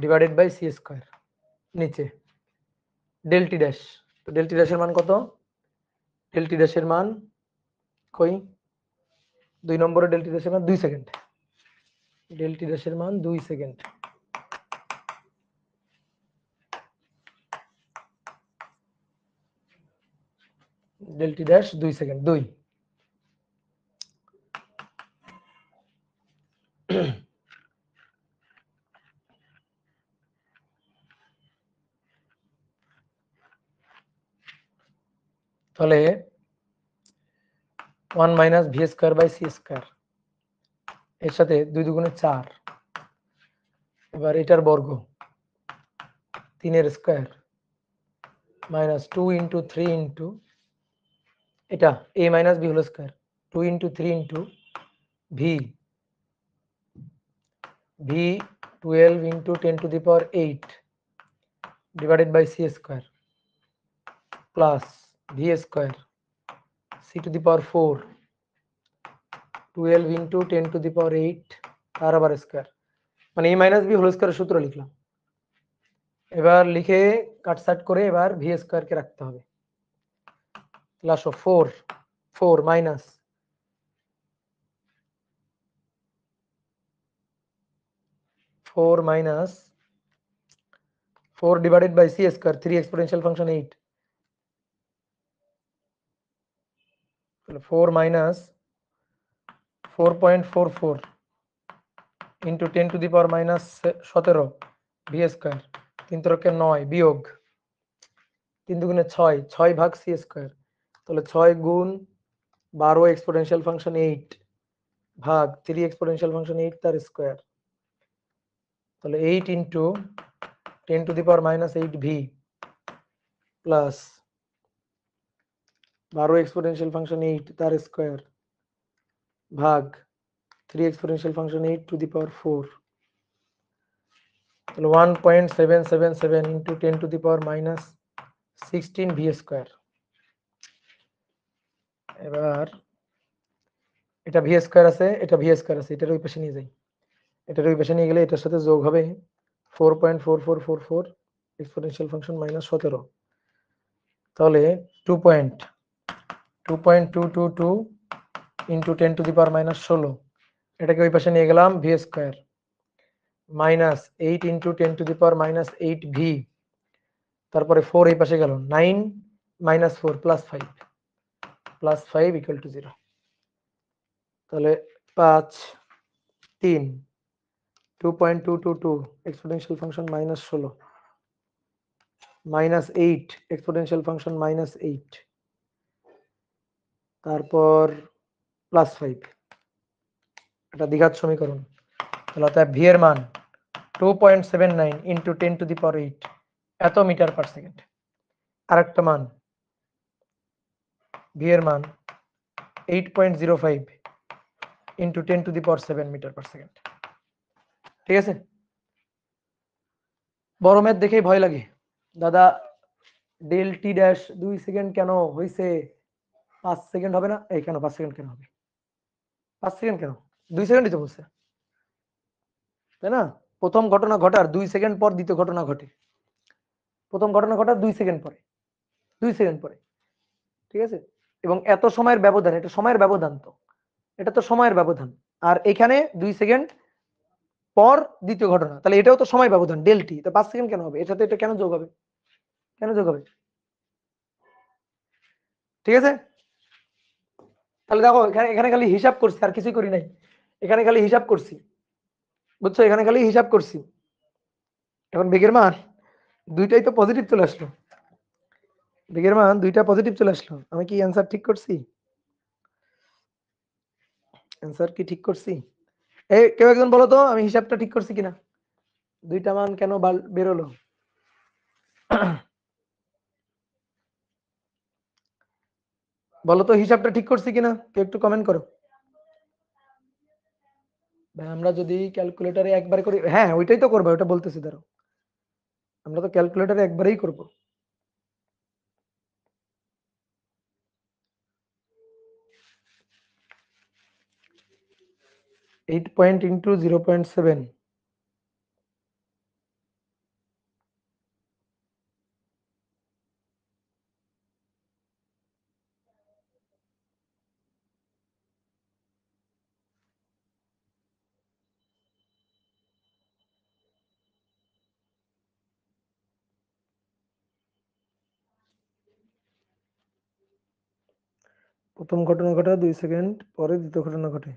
S1: divided by C square. নিচে ডেল টি ড্যাশ, তো ডেল টি ড্যাশের মান কত? ডেল টি ড্যাশের মান কই? 2 নম্বরে ডেল টি ড্যাশের মান 2 সেকেন্ড, ডেল টি ড্যাশের মান 2 সেকেন্ড। ডেল টি ড্যাশ 2 সেকেন্ড, 2। তাহলে 1 minus V square by C square, এর সাথে 2 দুগুণে 4, এবার এটার বর্গ 3 এর স্কোয়ার মাইনাস 2 ইন্টু 3 ইন্টু এটা A minus B whole square 2 into 3 into V 12 into 10 to the power 8 divided by C square plus V square C to the power 4 12 into 10 to the power 8 তার আবার square, মানে এ minus B whole স্কোয়ারের সূত্র লিখলাম। এবার লিখে কাটসাট করে এবার ভি স্কোয়ারকে রাখতে হবে। Plus 4 minus 4 divided by C square 3 exponential function 8, তাহলে 4 minus 4.44 into 10 to the power minus 17 v square 3 3 9 বিয়োগ 3 দুগুণে 6, 6 ভাগ সি স্কোয়ার, তাহলে 6 গুণ 12 এক্সপোনেনশিয়াল ফাংশন 8 ভাগ 3 এক্সপোনেনশিয়াল ফাংশন 8 তার স্কোয়ার, তাহলে 8 into 10 to the power minus 8 V plus 12 exponential function 8 তার স্কোয়ার ভাগ 3 exponential function 8 two the power 4, তাহলে 1.777 into 10 to the power minus 16 V square. এবার এটা ভি স্কোয়ার আছে, এটা ভি স্কোয়ার আছে, এটার ওই পাশে নিয়ে যাই, এটার ওই পাশে নিয়ে গেলে এটার সাথে যোগ হবে 4.4444 এক্সপোনেনশিয়াল ফাংশন মাইনাস 17, তাহলে 2.222 into 10 to the power minus 16, এটাকে ওই পাশে নিয়ে গেলাম V square minus 8 into 10 to the power minus 8 V, তারপরে 4 এই পাশে গেল 9 মাইনাস 4 প্লাস 5 ইকুয়াল টু 0, তাহলে 5 3 2.222 exponential function minus 16 minus 8 exponential function minus 8 তারপর প্লাস 5, এটা দ্বিঘাত সমীকরণ, তাহলে অতএব ভি এর মান 2.79 ইন্টু 10 টু দি পাওয়ার 8 এত মিটার পার সেকেন্ড। আরেকটা মান ভি এর মান 8.05 into 10 to the power 7 metre per second. ঠিক আছে, বড় ম্যাথ দেখেই ভয় লাগে, দাদা ডেল টি ড্যাশ 2 সেকেন্ড কেন হয়েছে, 5 সেকেন্ড হবে না? এই কেন 5 সেকেন্ড কেন হবে? 5 সেকেন্ড কেন? 2 সেকেন্ডই তো বলছে, তাই না? প্রথম ঘটনা ঘটার 2 সেকেন্ড পর দ্বিতীয় ঘটনা ঘটে, প্রথম ঘটনা ঘটার 2 সেকেন্ড পরে, 2 সেকেন্ড পরে, ঠিক আছে? এবং এত সময়ের ব্যবধান, এটা সময়ের ব্যবধান, তো এটা তো সময়ের ব্যবধান, আর এখানে 2 সেকেন্ড পর দ্বিতীয় ঘটনা, তাহলে এটাও তো সময় ব্যবধান ডেল টি, তো 5 সেকেন্ড কেন হবে? এর সাথে এটা কেন যোগ হবে? কেন যোগ হবে? ঠিক আছে, তাহলে দেখো এখানে এখানে খালি হিসাব করছি আর কিছুই করি নাই। এখানে খালি হিসাব করছি, বুঝছো, এখানে খালি হিসাব করছি। এখন বেগের মান দুইটাই তো পজিটিভ চলে আসলো, বেগের মান দুইটা পজিটিভ চলে আসলো। আমি কি অ্যান্সার ঠিক করছি? অ্যান্সার কি ঠিক করছি? এই কেউ একজন বলো তো আমি হিসাবটা ঠিক করছি কিনা, দুইটা মান কেন বেরোলো? বলো তো হিসাবটা ঠিক করছি কিনা, কেউ একটু কমেন্ট করো। ভাই আমরা যদি ক্যালকুলেটরে একবার করি, হ্যাঁ ওইটাই তো করবো, ওটা বলতেছি, ধরো আমরা তো ক্যালকুলেটরে একবারেই করব। 8 পয়েন্ট ইন্টু 0.7, প্রথম ঘটনা ঘটা 2 সেকেন্ড পরে দ্বিতীয় ঘটনা ঘটে।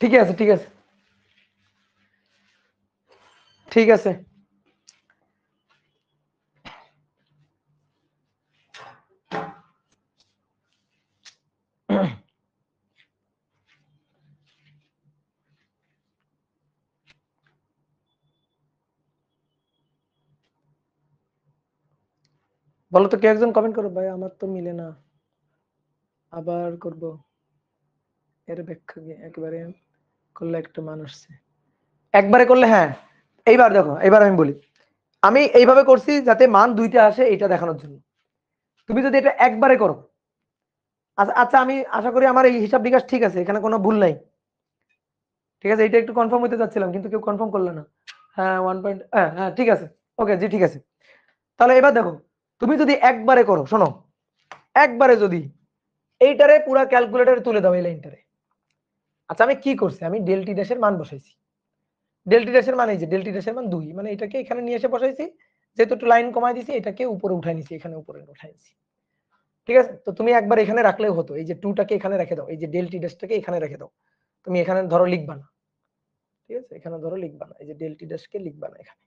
S1: ঠিক আছে ঠিক আছে ঠিক আছে। বলো তো, কে একজন কমেন্ট করো, ভাই আমার তো মিলে না, আবার করব, এর ব্যাখ্যা কি? একেবারে করলে একটা মান আসছে, একবারে করলে, হ্যাঁ এইবার দেখো, এইবার আমি বলি, আমি এইভাবে করছি যাতে মান দুইটা আসে এটা দেখানোর জন্য। তুমি যদি এটা একবারে করো, আচ্ছা আচ্ছা, আমি আশা করি আমার এই হিসাব নিকাশ ঠিক আছে, এখানে কোনো ভুল নাই। ঠিক আছে, এটা একটু কনফার্ম হতে চাচ্ছিলাম কিন্তু কেউ কনফার্ম করলো না। হ্যাঁ 1 পয়েন্ট, হ্যাঁ হ্যাঁ ঠিক আছে, ওকে জি ঠিক আছে। তাহলে এবার দেখো, তুমি যদি একবারে করো, শোনো, একবারে যদি এইটারে পুরা ক্যালকুলেটরে তুলে দাও এই লাইনটারে। আচ্ছা আমি কি করছি, আমি ডেল্টি ড্যাশের মান বসাইছি, ডেল্টি ড্যাশের মান এই যে ডেল্টি ড্যাশের মান 2, মানে এটাকে এখানে নিয়ে এসে বসাইছি, যেহেতু একটু লাইন কমাই দিছি এটাকে উপরে উঠাই নিছি, এখানে উপরে উঠাই নিছি। ঠিক আছে, তো তুমি একবার এখানে রাখলেও হতো, এই যে 2টাকে এখানে রেখে দাও, এই যে ডেল্টি ড্যাশটাকে এখানে রেখে দাও, তুমি এখানে ধরো লিখবা না, ঠিক আছে, এখানে ধরো লিখবা না, এই যে ডেল্টি ড্যাশকে লিখবা না এখানে,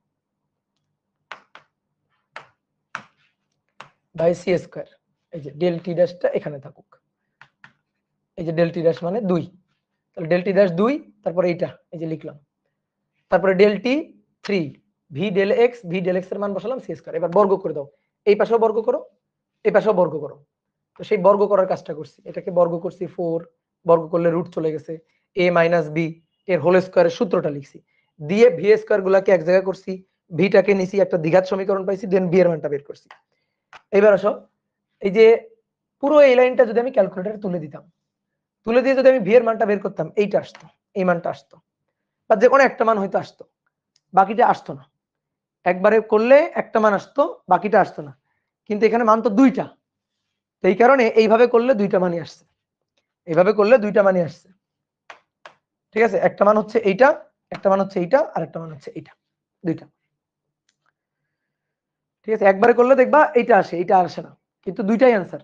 S1: বাই সি স্কয়ার, এই যে ডেল্টি ড্যাশটা এখানে থাকুক, এই যে ডেল্টি ড্যাশ মানে 2, তাহলে ডেল্টি ড্যাশ 2, তারপরে এইটা এই যে লিখলাম, তারপরে del t 3, v del x, v del x এর মান বসালাম সি স্কয়ার, এবার বর্গ করে দাও, এই পাশেও বর্গ করো, এই পাশেও বর্গ করো। তো সেই বর্গ করার কাজটা করছি, এটাকে বর্গ করছি 4, বর্গ করলে রুট চলে গেছে, a মাইনাস বি এর হোল স্কয়ারের সূত্রটা লিখছি, দিয়ে ভি স্কয়ার গুলাকে এক জায়গায় করছি, ভিটাকে নিছি, একটা দ্বিঘাত সমীকরণ পাইছি, দেন ভি এর মানটা বের করছি। এবার আসো, এই যে পুরো এই লাইনটা যদি আমি ক্যালকুলেটরে তুলে দিতাম, তুলে দিয়ে যদি আমি ভি এর মানটা বের করতাম, এইটা আসতো, এই মানটা আসতো, বা যে কোনো একটা মান হয়তো আসতো, বাকিটা আসতো না। একবারে করলে একটা মান আসতো, বাকিটা আসতো না, কিন্তু এখানে মান তো দুইটা, তো এই কারণে এইভাবে করলে দুইটা মানই আসছে, এইভাবে করলে দুইটা মানই আসছে। ঠিক আছে, একটা মান হচ্ছে এইটা, একটা মান হচ্ছে এইটা, আর একটা মান হচ্ছে এইটা, দুইটা। ঠিক আছে, একবারে করলে দেখবা এইটা আসে, এইটা আসে না, কিন্তু দুইটাই অ্যান্সার,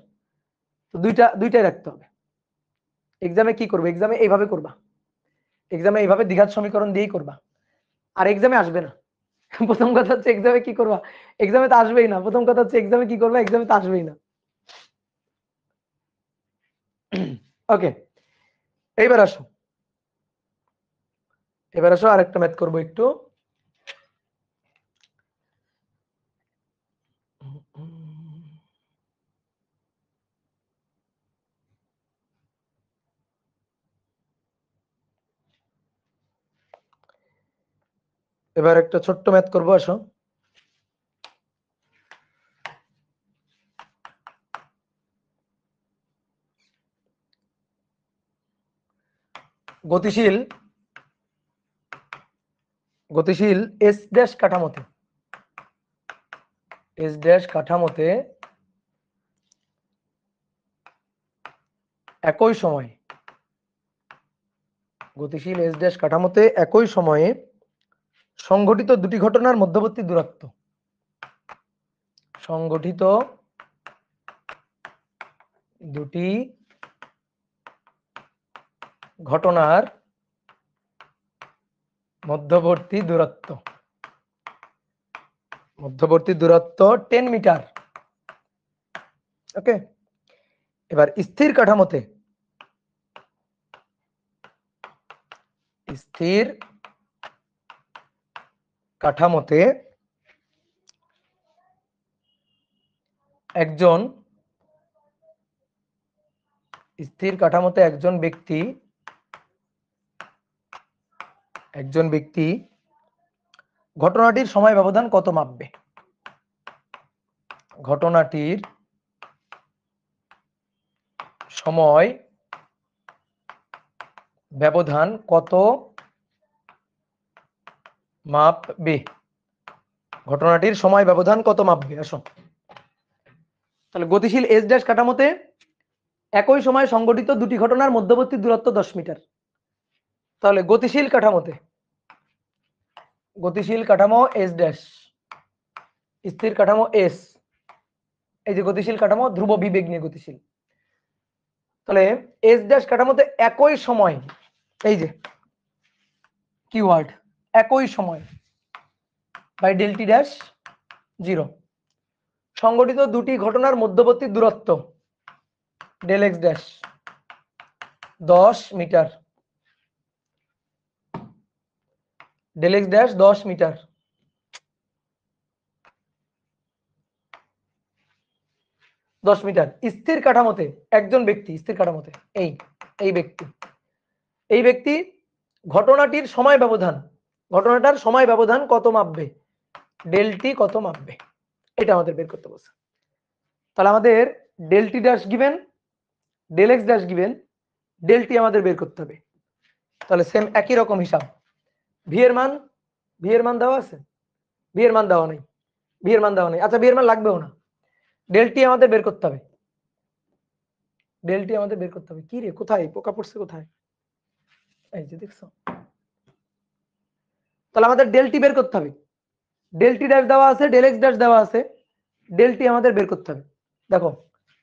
S1: তো দুইটাই রাখতে হবে। এক্সামে কি করবে, এক্সামে এইভাবে করবা, এক্সামে এইভাবে দ্বিঘাত সমীকরণ দিয়েই করবা, আর এক্সামে আসবে না। প্রথম কথা হচ্ছে এক্সামে কি করবা, এক্সামে তো আসবেই না, প্রথম কথা হচ্ছে এক্সামে কি করবা, এক্সামে তো আসবেই না। ওকে, এইবার আসো, এবার আসো আরেকটা ম্যাথ করবো একটু। এবার একটা ছোট্ট ম্যাথ করবো, আসো। গতিশীল গতিশীল এস ড্যাশ কাঠামোতে একই সময়ে গতিশীল এস ড্যাশ কাঠামোতে একই সময়ে সংঘটিত দুটি ঘটনার মধ্যবর্তী দূরত্ব সংঘটিত দুটি ঘটনার মধ্যবর্তী দূরত্ব 10 মিটার। ওকে, এবার স্থির কাঠামোতে একজন ব্যক্তি ঘটনাটির সময় ব্যবধান কত মাপবে? ঘটনাটির সময় ব্যবধান কত মাপবে? ঘটনাটির সময় ব্যবধান কত মাপবে? আসো, তাহলে গতিশীল এস ড্যাশ কাঠামোতে একই সময়ে সংঘটিত দুটি ঘটনার মধ্যবর্তী দূরত্ব 10 মিটার। তাহলে গতিশীল কাঠামো এস ড্যাশ, স্থির কাঠামো এস, এই যে গতিশীল কাঠামো ধ্রুব বিবেগ নিয়ে গতিশীল। তাহলে এস ড্যাশ কাঠামোতে একই সময়, এই যে কিওয়ার্ড একই সময় বাই ডেল টি ড্যাশ 0 সংঘটিত দুটি ঘটনার মধ্যবর্তী দূরত্ব del x dash 10 metre, del x dash 10 metre. স্থির কাঠামোতে একজন ব্যক্তি, স্থির কাঠামোতে এই ব্যক্তি ঘটনাটার সময় ব্যবধান কত মাপবে? ডেল টি কত মাপবে, এটা আমাদের বের করতে বলছে। তাহলে আমাদের ডেল টি dash given, del x dash given, del t আমাদের বের করতে হবে। তাহলে সেম একই রকম হিসাব। ভি এর মান দেওয়া আছে, ভি এর মান দেওয়া নেই, আচ্ছা ভি এর মান লাগবেও না। ডেল টি আমাদের বের করতে হবে, কি রে কোথায় পোকা পড়ছে কোথায়? এই যে দেখছো, তাহলে আমাদের ডেল টি বের করতে হবে। ডেল টি ড্যাশ দেওয়া আছে, ডেল এক্স ড্যাশ দেওয়া আছে, ডেল টি আমাদের বের করতে হবে। দেখো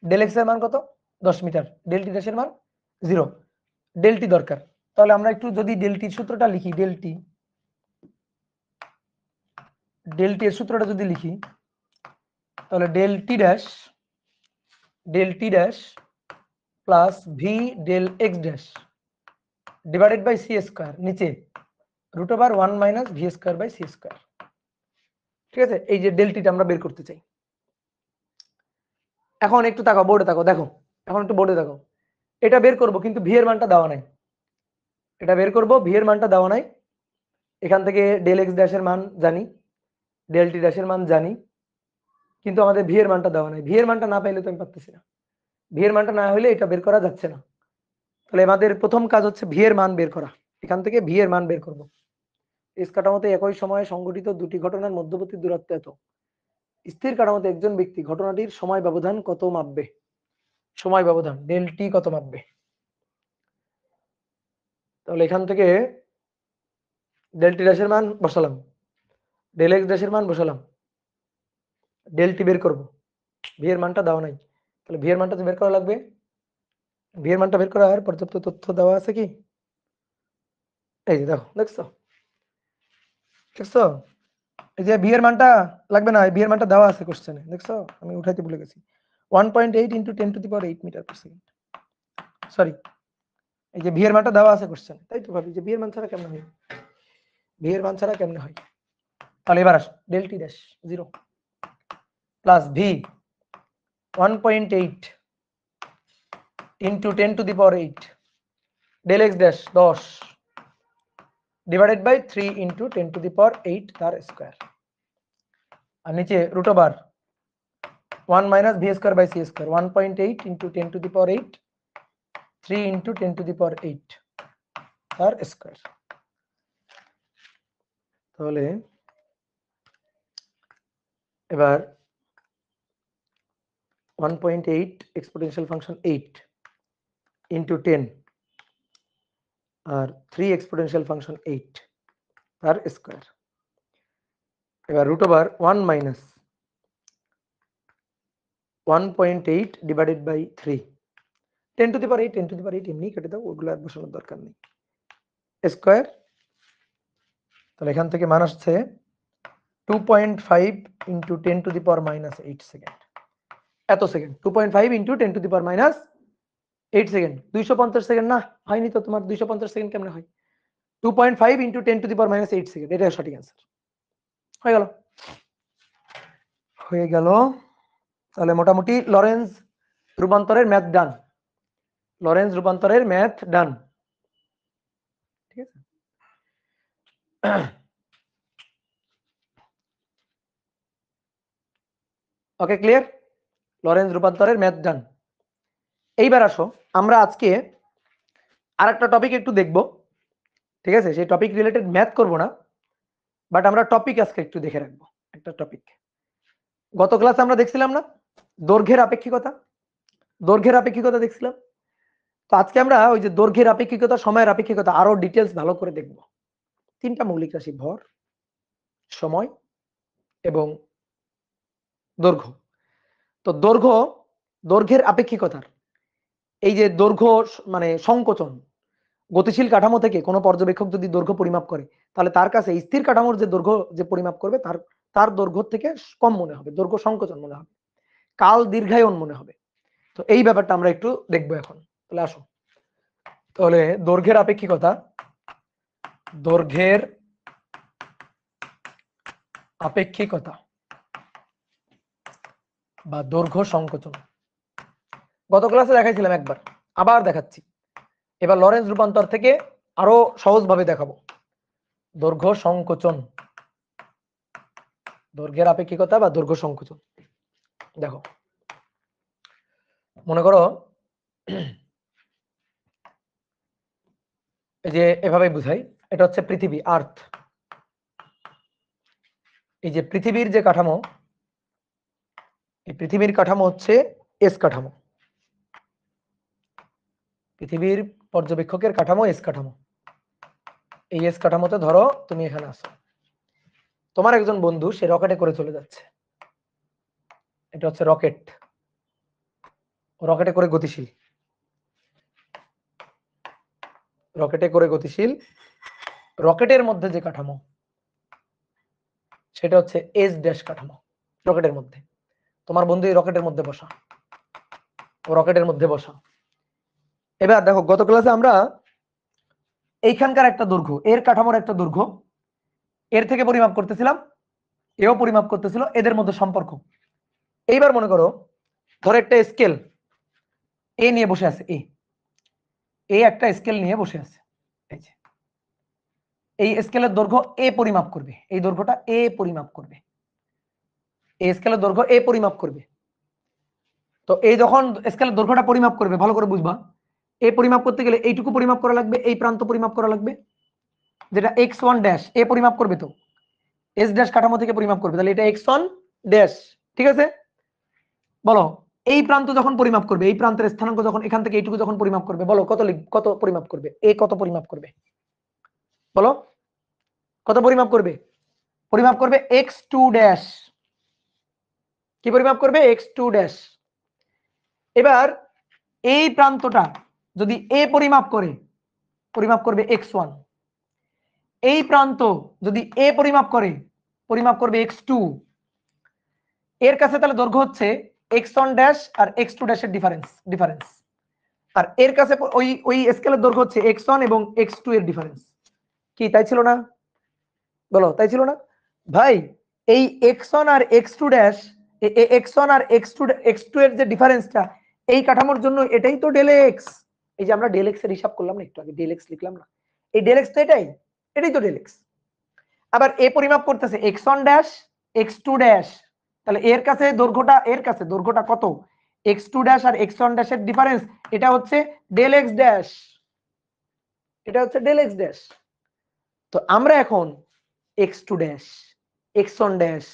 S1: ডেল এক্স এর মান কত? 10 মিটার, ডেল টি ড্যাশের মান 0, ডেল টি দরকার। তাহলে আমরা একটু যদি ডেল টির সূত্রটা লিখি, ডেল টি এর সূত্রটা যদি লিখি, তাহলে del T dash plus V del x dash divided by C square, নিচে root over 1 minus V square by C square. ঠিক আছে, এই যে ডেল টিটা আমরা বের করতে চাই। এখন একটু তাকাও বোর্ডে, দেখো এখন একটু বোর্ডে দেখো, এটা বের করব কিন্তু ভি এর মানটা দেওয়া নাই, এখান থেকে ডেল এক্স ড্যাশের মান জানি, ডেল টি ড্যাশের মান জানি, কিন্তু আমাদের ভি এর মানটা দেওয়া নাই। ভি এর মানটা না পাইলে তো আমি পারতেছি না, ভি এর মানটা না হলে এটা বের করা যাচ্ছে না। তাহলে আমাদের প্রথম কাজ হচ্ছে ভি এর মান বের করা। এখান থেকে ভি এর মান বের করব। এস কাঠামোতে একই সময়ে সংঘটিত দুটি ঘটনার মধ্যবর্তী দূরত্ব এত। স্থির কাঠামোতে একজন ব্যক্তি ঘটনাটির সময় ব্যবধান কত মাপবে? সময় ব্যবধান ডেল টি কত মাপবে? তাহলে এখান থেকে ডেল টি ড্যাশের মান বসালাম, ডেল এক্স ড্যাশের মান বসালাম, ডেল টি বের করব। ভি এর মানটা দেওয়া নাই, তাহলে ভি এর মানটা তো বের করা লাগবে। ভি এর মানটা বের করার পর্যাপ্ত তথ্য দেওয়া আছে কি? এই যে দেখছো এই যে ভি এর মানটা লাগবে না, ভি এর মানটা দেওয়া আছে কোশ্চেনে, দেখছো আমি উঠাইতে ভুলে গেছি। 1.8 × 10⁻8 মিটার পার সেকেন্ড। সরি, এই যে ভি এর মানটা দেওয়া আছে কোশ্চেনে, তাই তো ভাবি যে ভি এর মান ছাড়া কেমনে হয়, তাহলে এবার আসো del T dash 0 plus v 1.8 × 10⁸, del x dash 10 divided by 3 × 10⁸ তার স্কয়ার, আর নিচে root over 1 minus V square by C square, 1.8 × 10⁸ 3 × 10⁸। তার স্কয়ার। তাহলে এবার 1.8 এক্সপোনেনশিয়াল ফাংশন 8 ইন্টু 10 আর 3 এক্সপোনেনশিয়াল ফাংশন 8 তার স্কয়ার। এবার root over 1 minus 1.8 divided by 3, 10 to the power 8, 10 to the power 8 এমনি কেটে দাও, ওগুলো আর বসানোর দরকার নেই, স্কয়ার। তাহলে এখান থেকে মান আসছে 2.5 into 10 to the power minus 8 second. এত second 2.5 into 10 to the power minus 8 second. 250 second না হয়নি তো তোমার, 250 সেকেন্ড কেমনে হয়? 2.5 into 10 to the power minus 8 second, এটাই সঠিক অ্যান্সার। হয়ে গেল। তাহলে মোটামুটি লরেন্জ রূপান্তরের ম্যাথ ডান, লরেন্জ রূপান্তরের ম্যাথ ডান, ঠিক আছে। ওকে, ক্লিয়ার? লরেন্জ রূপান্তরের ম্যাথ ডান। এইবার আসো আমরা আজকে আরেকটা টপিক একটু দেখব, ঠিক আছে। সেই টপিক রিলেটেড ম্যাথ করব না, বাট আমরা টপিক আজকে একটু দেখে রাখবো। একটা টপিক গত ক্লাসে আমরা দেখছিলাম না, দৈর্ঘ্যের আপেক্ষিকতা, দৈর্ঘ্যের আপেক্ষিকতা দেখছিলাম। তো আজকে আমরা ওই যে দৈর্ঘ্যের আপেক্ষিকতা, সময়ের আপেক্ষিকতা আরো ডিটেলস ভালো করে দেখব। তিনটা মৌলিক রাশি, ভর, সময় এবং দৈর্ঘ্য। তো দৈর্ঘ্যের আপেক্ষিকতার এই যে দৈর্ঘ্য মানে সংকোচন, গতিশীল কাঠামো থেকে কোনো পর্যবেক্ষক যদি দৈর্ঘ্য পরিমাপ করে, তাহলে তার কাছে স্থির কাঠামোর যে দৈর্ঘ্য যে পরিমাপ করবে তার দৈর্ঘ্য থেকে কম মনে হবে, দৈর্ঘ্য সংকোচন মনে হবে, কাল দীর্ঘায়ন মনে হবে। তো এই ব্যাপারটা আমরা একটু দেখবো এখন। তাহলে আসো, তাহলে দৈর্ঘ্যের আপেক্ষিকতা, দৈর্ঘ্যের আপেক্ষিকতা বা দৈর্ঘ্য সংকোচন গত ক্লাসে দেখাইছিলাম একবার, আবার দেখাচ্ছি। এবার লরেন্জ রূপান্তর থেকে আরো সহজভাবে দেখাবো। দৈর্ঘ্য সংকোচন, দৈর্ঘ্যের আপেক্ষিকতা বা দৈর্ঘ্য সংকোচন। দেখো, মনে করো এই যে এভাবে বুঝাই, এটা হচ্ছে পৃথিবী, আর্থ। এই যে পৃথিবীর যে কাঠামো, এই পৃথিবীর কাঠামো হচ্ছে এস কাঠামো, পৃথিবীর পর্যবেক্ষকের কাঠামো এস কাঠামো। এই এস কাঠামোতে ধরো তুমি এখানে আসো, তোমার একজন বন্ধু সে রকেটে করে চলে যাচ্ছে, এটা হচ্ছে রকেট, রকেটে করে গতিশীল, রকেটে করে গতিশীল। রকেটের মধ্যে যে কাঠামো সেটা হচ্ছে এস ড্যাশ কাঠামো। রকেটের মধ্যে তোমার বন্ধু এই রকেটের মধ্যে বসা, রকেটের মধ্যে বসা। এবার দেখো, গত ক্লাসে আমরা এইখানকার একটা দৈর্ঘ্য, এর কাঠামোর একটা দৈর্ঘ্য এর থেকে পরিমাপ করতেছিলাম, এও পরিমাপ করতেছিল, এদের মধ্যে সম্পর্ক। এইবার মনে করো ধরো একটা স্কেল এ নিয়ে বসে আছে, এ একটা স্কেল নিয়ে বসে আছে, এই যে এই স্কেলের দৈর্ঘ্য এ পরিমাপ করবে, এই দৈর্ঘ্যটা এ পরিমাপ করবে, এই স্কেলের দৈর্ঘ্য এ পরিমাপ করবে। তো এই যখন স্কেলের দৈর্ঘ্যটা পরিমাপ করবে, ভালো করে বুঝবা, এ পরিমাপ করতে গেলে এইটুকু পরিমাপ করা লাগবে, এই প্রান্ত পরিমাপ করা লাগবে, যেটা x1 ড্যাশ, এ পরিমাপ করবে তো এস ড্যাশ কাঠামো থেকে পরিমাপ করবে, তাহলে এটা x1 ড্যাশ, ঠিক আছে। বলো এই প্রান্ত যখন পরিমাপ করবে, এই প্রান্তের স্থানাঙ্ক যখন এখান থেকে এইটুকু যখন পরিমাপ করবে, বলো কত পরিমাপ করবে, এ কত পরিমাপ করবে, বলো কত পরিমাপ করবে? পরিমাপ করবে x2 ড্যাশ, কি পরিমাপ করবে? x2 dash. এবার এই প্রান্তটা যদি এ পরিমাপ করে, পরিমাপ করবে x1, এই প্রান্ত যদি এ পরিমাপ করে, পরিমাপ করবে x2, এর কাছে তাহলে দৈর্ঘ্য হচ্ছে x1 ড্যাশ আর x2 ড্যাশের ডিফারেন্স, আর এর কাছে ওই স্কেলের দৈর্ঘ্য হচ্ছে x1 এবং x2 এর ডিফারেন্স। কি তাই ছিল না? বলো তাই ছিল না ভাই? এই x1 আর x2 ড্যাশ, x1 আর x2 এর যে ডিফারেন্সটা, এই কাঠামোর জন্য এটাই তো ডেল এক্স। এই যে আমরা ডেল এক্স এর হিসাব করলাম না একটু আগে, ডেল এক্স লিখলাম না, এই ডেল এক্স তো এটাই তো ডেল এক্স। আবার এ পরিমাপ করতেছে x1 ড্যাশ x2 ড্যাশ, তাহলে এর কাছে দৈর্ঘ্যটা কত? x2 ড্যাশ আর x1 ড্যাশের ডিফারেন্স, এটা হচ্ছে ডেল এক্স ড্যাশ। এটা হচ্ছে ডেল এক্স ড্যাশ। তো আমরা এখন x2 dash, x1 dash,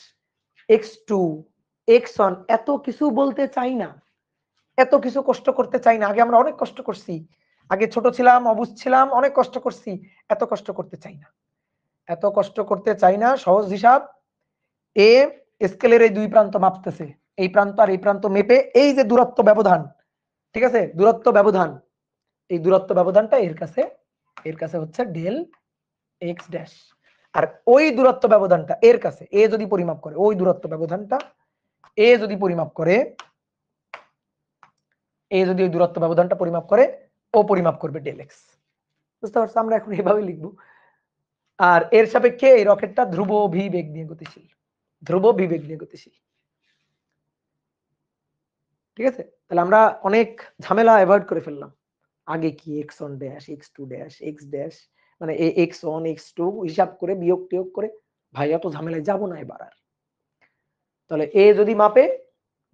S1: x2, x1 এত কিছু বলতে চাই না, এত কিছু কষ্ট করতে চাই না। আগে আমরা অনেক কষ্ট করছি, আগে ছোট ছিলাম, অবুঝ ছিলাম, অনেক কষ্ট করছি, এত কষ্ট করতে চাই না, এত কষ্ট করতে চাই না। সহজ হিসাব, এ স্কেলের এই দুই প্রান্ত মাপতেছে, এই প্রান্ত আর এই প্রান্ত মেপে এই যে দূরত্ব ব্যবধান, ঠিক আছে, দূরত্ব ব্যবধান, এই দূরত্ব ব্যবধানটা এর কাছে হচ্ছে ডেল এক্স ড্যাশ। আর ওই দূরত্ব ব্যবধানটা এর কাছে এ যদি পরিমাপ করে, ওই দূরত্ব ব্যবধানটা এ যদি পরিমাপ করে, এ যদি ওই দূরত্ব ব্যবধানটা পরিমাপ করে, ও পরিমাপ করবে ডেল এক্স। বুঝতে পারছো? আমরা এখন এভাবে লিখবো। আর এর সাপেক্ষে এই রকেটটা ধ্রুব ভি বেগ নিয়ে গতিশীল, ধ্রুব ভি বেগ নিয়ে গতিশীল। ঠিক আছে, তাহলে আমরা অনেক ঝামেলা অ্যাভয়েড করে ফেললাম। আগে কি x1 dash, x2 dash, x dash, মানে x1 x2 হিসাব করে বিয়োগ টিয়োগ করে, ভাই এত ঝামেলায় যাব না এবার আর। তাহলে এ যদি মাপে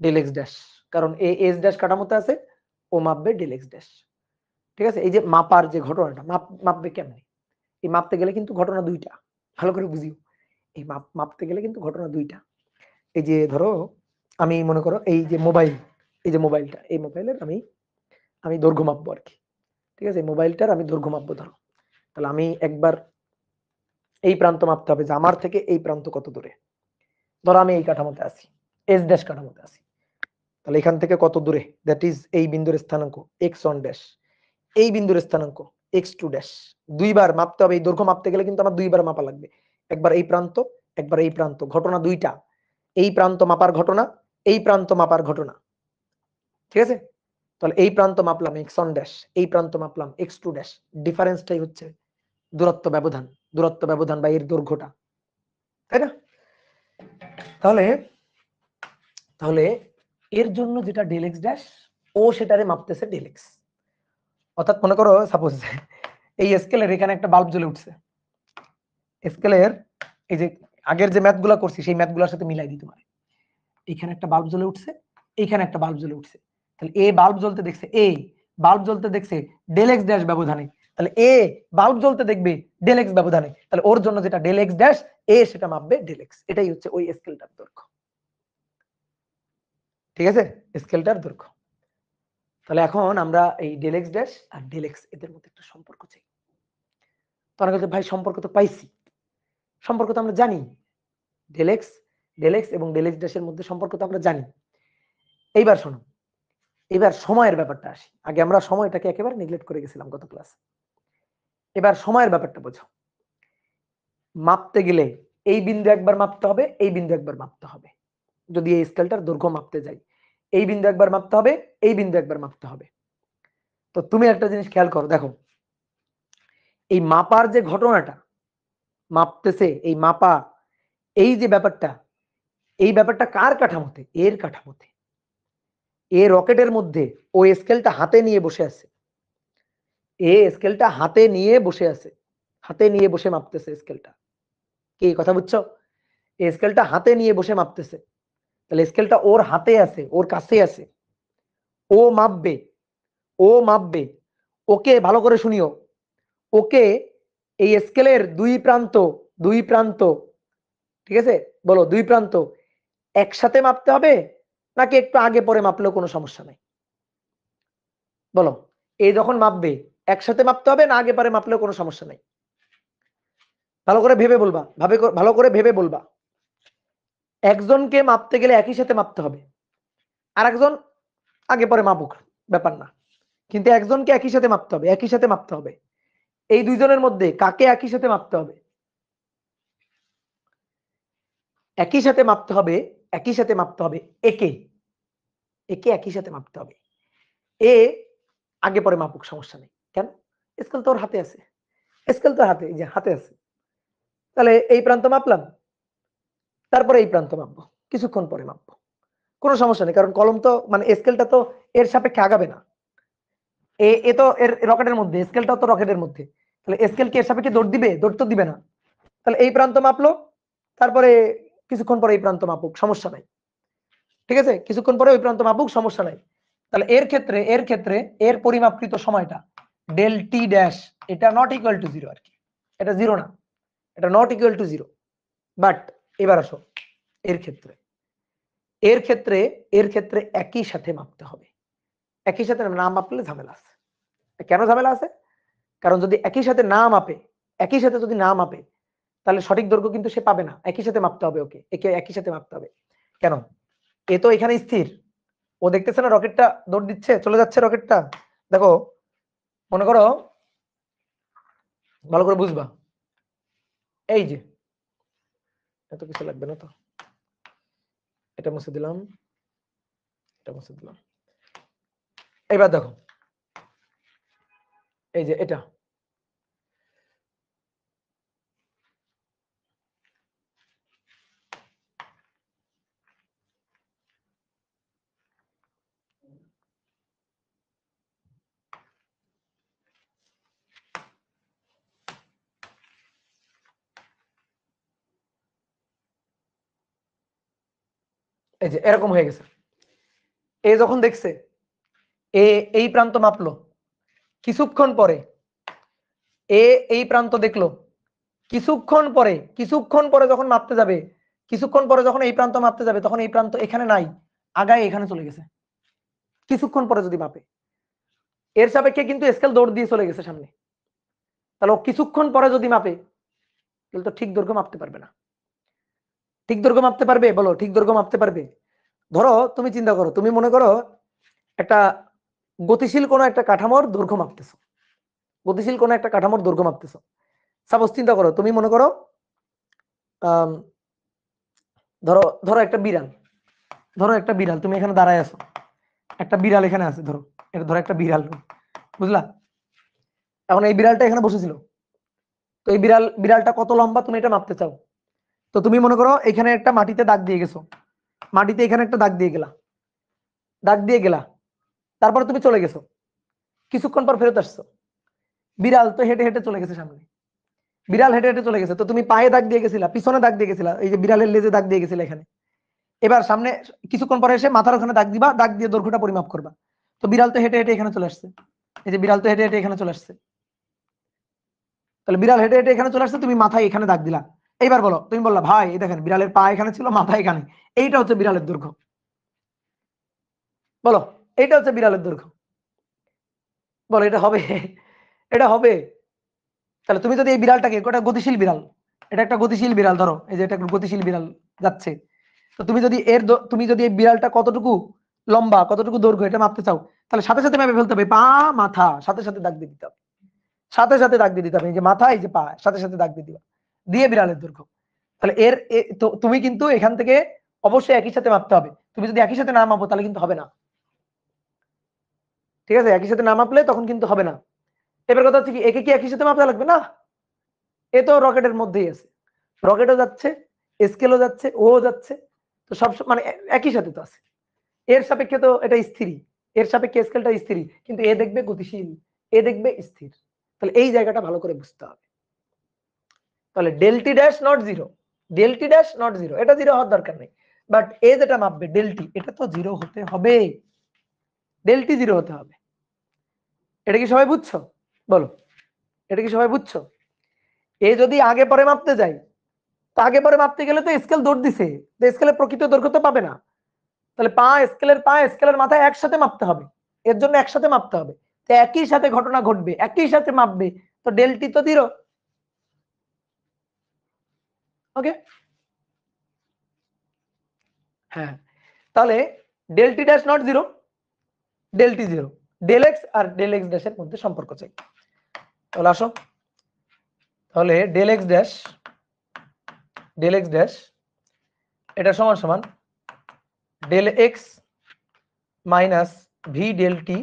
S1: ডেল এক্স ড্যাশ, কারণ এ এস ড্যাশ কাঠামোতে আছে, ও মাপবে ডেল এক্স ড্যাশ। ঠিক আছে, এই যে মাপার যে ঘটনাটা, মাপবে কেমনে? এই মাপতে গেলে কিন্তু ঘটনা দুইটা, ভালো করে বুঝিও। এই মাপতে গেলে কিন্তু ঘটনা দুইটা। এই যে ধরো আমি মনে করো এই যে মোবাইল, এই যে মোবাইলটা, এই মোবাইলের আমি দৈর্ঘ্য মাপবো আর কি। ঠিক আছে, মোবাইলটার আমি দৈর্ঘ্য মাপবো ধরো। তাহলে আমি একবার এই প্রান্ত মাপতে হবে যে আমার থেকে এই প্রান্ত কত দূরে। ধরো আমি এই কাঠামোতে আছি, এস ড্যাশ কাঠামোতে আছি, তাহলে এখান থেকে কত দূরে, দ্যাট ইজ এই বিন্দুর স্থানাঙ্ক x1 ড্যাশ, এই বিন্দুর স্থানাঙ্ক x2 ড্যাশ। দুইবার মাপতে হবে, এই দৈর্ঘ্য মাপতে গেলে কিন্তু আমার দুইবার মাপা লাগবে, একবার এই প্রান্ত, একবার এই প্রান্ত। ঘটনা দুইটা, এই প্রান্ত মাপার ঘটনা, এই প্রান্ত মাপার ঘটনা। ঠিক আছে, তাহলে এই প্রান্ত মাপলাম x1 ড্যাশ, এই প্রান্ত মাপলাম x2 ড্যাশ, ডিফারেন্সটাই হচ্ছে দূরত্ব ব্যবধান, দূরত্ব ব্যবধান বা এর দৈর্ঘ্যটা, তাই না? তাহলে তাহলে এর জন্য যেটা ডেল এক্স ড্যাশ, ও সেটারে মাপতেছে ডেল এক্স। অর্থাৎ মনে করো সাপোজ এই স্কেলের এখানে একটা বাল্ব জ্বলে উঠছে, স্কেলের এই যে আগের যে ম্যাথগুলো করছি সেই ম্যাথগুলোর সাথে মিলাই দিই তোমার। এখানে একটা বাল্ব জ্বলে উঠছে, এইখানে একটা বাল্ব জ্বলে উঠছে, তাহলে এ বাল্ব জ্বলতে দেখছে, বাল্ব জ্বলতে দেখছে ডেল এক্স ড্যাশ ব্যবধানে, তাহলে এ বাল্ব জ্বলতে দেখবে ডেল এক্স ব্যবধানে, তাহলে ওর জন্য যেটা ডেল এক্স ড্যাশ, এ সেটা মাপবে ডেল এক্স। এটাই হচ্ছে ওই স্কেলটার দৈর্ঘ্য। ঠিক আছে, স্কেলটার দৈর্ঘ্য। তাহলে এখন আমরা এই ডেল এক্স ড্যাশ আর ডেল এক্স এদের মধ্যে একটা সম্পর্ক চাই। তোমরা বলতে ভাই সম্পর্ক তো পাইছি, সম্পর্ক তো আমরা জানি, ডেল এক্স এবং ডেল এক্স ড্যাশের মধ্যে সম্পর্ক তো আমরা জানি। এইবার শোনো, এবার সময়ের ব্যাপারটা আসি। আগে আমরা সময়টাকে একেবারে নেগলেক্ট করে গেছিলাম গত ক্লাস। এবার সময়ের ব্যাপারটা বোঝো। মাপতে গেলে এই বিন্দু একবার মাপতে হবে, এই বিন্দু একবার মাপতে হবে। যদি এই স্কেলটার দৈর্ঘ্য মাপতে যাই, এই বিন্দু একবার মাপতে হবে, এই বিন্দু একবার মাপতে হবে। তো তুমি একটা জিনিস খেয়াল করো, দেখো এই মাপার যে ঘটনাটা মাপতেছে, এই মাপা, এই যে ব্যাপারটা, এই ব্যাপারটা কার কাঠামোতে? এর কাঠামোতে। এ রকেটের মধ্যে ও স্কেলটা হাতে নিয়ে বসে আছে, এ স্কেলটা হাতে নিয়ে বসে আছে, হাতে নিয়ে বসে মাপতেছে স্কেলটা। কি কথা বুঝছো? এই স্কেলটা হাতে নিয়ে বসে মাপতেছে, তাহলে স্কেলটা ওর হাতে আছে, ওর কাছে আছে, ও মাপবে, ও মাপবে। ওকে ভালো করে শুনিও, ওকে এই স্কেলের দুই প্রান্ত, ঠিক আছে, বলো দুই প্রান্ত একসাথে মাপতে হবে নাকি একটু আগে পরে মাপলেও কোনো সমস্যা নাই? বলো, এই যখন মাপবে একসাথে মাপতে হবে না আগে পরে মাপলেও কোনো সমস্যা নাই? ভালো করে ভেবে বলবা, ভালো করে ভেবে বলবা। একজনকে মাপতে গেলে একই সাথে মাপতে হবে, আর একজন আগে পরে মাপুক, ব্যাপার না, কিন্তু একজনকে একই সাথে মাপতে হবে, একই সাথে মাপতে হবে। এই দুইজনের মধ্যে কাকে একই সাথে মাপতে হবে? একই সাথে মাপতে হবে, একই সাথে মাপতে হবে একে, একে একই সাথে মাপতে হবে। এ আগে পরে মাপুক, সমস্যা নেই। কেন? স্কেল তো ওর হাতে আছে, স্কেল তো হাতে, এই যে হাতে আছে। তাহলে এই প্রান্ত মাপলাম, তারপরে এই প্রান্ত মাপবো, কিছুক্ষণ পরে মাপবো, কোনো সমস্যা নেই, কারণ কলম তো মানে স্কেলটা তো এর সাপেক্ষে আগাবে না। এ তো এর রকেটের মধ্যে, স্কেলটাও তো রকেটের মধ্যে, তাহলে স্কেল কি এর সাপেক্ষে দৌড় দিবে? দৌড় তো দিবে না। তাহলে এই প্রান্ত মাপলো, তারপরে কিছুক্ষণ পরে এই প্রান্ত মাপুক, সমস্যা নাই। ঠিক আছে, কিছুক্ষণ পরে ওই প্রান্ত মাপুক, সমস্যা নাই। তাহলে এর ক্ষেত্রে এর পরিমাপকৃত সময়টা, ডেল টি ড্যাশ এটা নট ইকুয়াল টু 0 আর কি, এটা 0 না, এটা নট ইকুয়াল টু 0। বাট এবার আসো এর ক্ষেত্রে, এর ক্ষেত্রে এর ক্ষেত্রে একই সাথে মাপতে হবে। একই সাথে না মাপলে ঝামেলা আছে। কেন ঝামেলা আছে? কারণ যদি একই সাথে না মাপে, একই সাথে যদি না মাপে তাহলে সঠিক দৈর্ঘ্য কিন্তু সে পাবে না। একই সাথে মাপতে হবে ওকে, একে একই সাথে মাপতে হবে। কেন? এ তো এখানে স্থির, ও দেখতেছে না রকেটটা দৌড় দিচ্ছে, চলে যাচ্ছে রকেটটা। দেখো মনে করো, ভালো করে বুঝবা, এই যে এত কিছু লাগবে না তো, এটা মুছে দিলাম, এটা মুছে দিলাম। এবার দেখো এই যে এটা, এই যে এরকম হয়ে গেছে। এ যখন দেখছে এ এই প্রান্ত মাপলো, কিছুক্ষণ পরে এ এই প্রান্ত দেখলো, কিছুক্ষণ পরে যখন মাপতে যাবে, কিছুক্ষণ পরে যখন এই প্রান্ত মাপতে যাবে তখন এই প্রান্ত এখানে নাই, আগায় এখানে চলে গেছে। কিছুক্ষণ পরে যদি মাপে, এর সাপেক্ষে কিন্তু স্কেল দৌড় দিয়ে চলে গেছে সামনে, তাহলে ও কিছুক্ষণ পরে যদি মাপে তাহলে তো ঠিক দৈর্ঘ্য মাপতে পারবে না। ঠিক দৈর্ঘ্য মাপতে পারবে? বলো, ঠিক দৈর্ঘ্য মাপতে পারবে? ধরো তুমি চিন্তা করো, তুমি মনে করো একটা গতিশীল কোনো একটা কাঠামোর দৈর্ঘ্য মাপতেছো, গতিশীল কোনো একটা কাঠামোর দৈর্ঘ্য মাপতেছো। সাপোজ চিন্তা করো, তুমি মনে করো ধরো ধরো একটা বিড়াল, ধরো একটা বিড়াল, তুমি এখানে দাঁড়ায় আছো, একটা বিড়াল এখানে আছে, ধরো এটা ধরো একটা বিড়াল, বুঝলা? এখন এই বিড়ালটা এখানে বসেছিল, তো এই বিড়ালটা কত লম্বা তুমি এটা মাপতে চাও। তো তুমি মনে করো এখানে একটা মাটিতে দাগ দিয়ে গেছো, মাটিতে এখানে একটা দাগ দিয়ে গেলা, দাগ দিয়ে গেলা, তারপরে তুমি চলে গেছো, কিছুক্ষণ পর ফেরত আসছো, বিড়াল তো হেঁটে হেঁটে চলে গেছে সামনে, বিড়াল হেঁটে হেঁটে চলে গেছে, তো তুমি পায়ে দাগ দিয়ে গেছিলা, পিছনে দাগ দিয়ে গেছিলা, এই যে বিড়ালের লেজে দাগ দিয়ে গেছিলা এখানে। এবার সামনে কিছুক্ষণ পরে এসে মাথার ওখানে দাগ দিবা, দাগ দিয়ে দৈর্ঘ্যটা পরিমাপ করবা। তো বিড়াল তো হেঁটে হেঁটে এখানে চলে আসছে, এই যে বিড়াল তো হেঁটে হেঁটে এখানে চলে আসছে, তাহলে বিড়াল হেঁটে হেঁটে এখানে চলে আসছে, তুমি মাথায় এখানে দাগ দিলা। এইবার বলো, তুমি বললা ভাই এই দেখেন বিড়ালের পা এখানে ছিল, মাথা এখানে, এইটা হচ্ছে বিড়ালের দৈর্ঘ্য। বলো এইটা হচ্ছে বিড়ালের দৈর্ঘ্য, বলো এটা হবে? এটা হবে? তাহলে তুমি যদি এই বিড়ালটাকে, এটা গতিশীল বিড়াল, এটা একটা গতিশীল বিড়াল, ধরো এই যে এটা একটা গতিশীল বিড়াল যাচ্ছে, তো তুমি যদি তুমি যদি এই বিড়ালটা কতটুকু লম্বা, কতটুকু দৈর্ঘ্য এটা মাপতে চাও, তাহলে সাথে সাথে মেপে ফেলতে হবে, পা মাথা সাথে সাথে দাগ দিয়ে দিতে হবে, সাথে সাথে দাগ দিয়ে দিতে হবে, এই যে মাথা এই যে পা সাথে সাথে দাগ দিয়ে দিবা, দিয়ে বিড়ালের দৈর্ঘ্য। তাহলে তো তুমি কিন্তু এখান থেকে অবশ্যই একই সাথে মাপতে হবে, তুমি যদি একই সাথে না মাপো তাহলে কিন্তু হবে না, ঠিক আছে? একই সাথে না মাপলে তখন কিন্তু হবে না। এবার কথা হচ্ছে কি, একে কি একই সাথে মাপতে লাগবে না? এ তো রকেটের মধ্যেই আছে, রকেটও যাচ্ছে, স্কেলও যাচ্ছে, ও যাচ্ছে, তো সব মানে একই সাথে তো আছে। এর সাপেক্ষে তো এটা স্থির, এর সাপেক্ষে স্কেলটা স্থির, কিন্তু এ দেখবে গতিশীল, এ দেখবে স্থির। তাহলে এই জায়গাটা ভালো করে বুঝতে হবে। তাহলে del t dash naught zero, ডেলটি dash naught zero, এটা জিরো হওয়ার দরকার নেই, বাট এ যেটা মাপবে ডেলটি, এটা তো জিরো হতে হবে, ডেলটি জিরো হতে হবে। এটা কি সবাই বুঝছো? বলো, এটা কি সবাই বুঝছো? এ যদি আগে পরে মাপতে যায়, তো আগে পরে মাপতে গেলে তো স্কেল দৌড় দিছে, তো স্কেলের প্রকৃত দৈর্ঘ্য তো পাবে না। তাহলে পা স্কেলের মাথায় একসাথে মাপতে হবে, এর জন্য একসাথে মাপতে হবে, তো একই সাথে ঘটনা ঘটবে, একই সাথে মাপবে, তো ডেলটি তো জিরো। ওকে, হ্যাঁ, তাহলে del t dash naught zero, del t zero, del x আর ডেল এক্স ড্যাশের মধ্যে সম্পর্ক চাই। তাহলে আসো, তাহলে ডেল এক্স ড্যাশ এটা সমান সমান del x minus V del T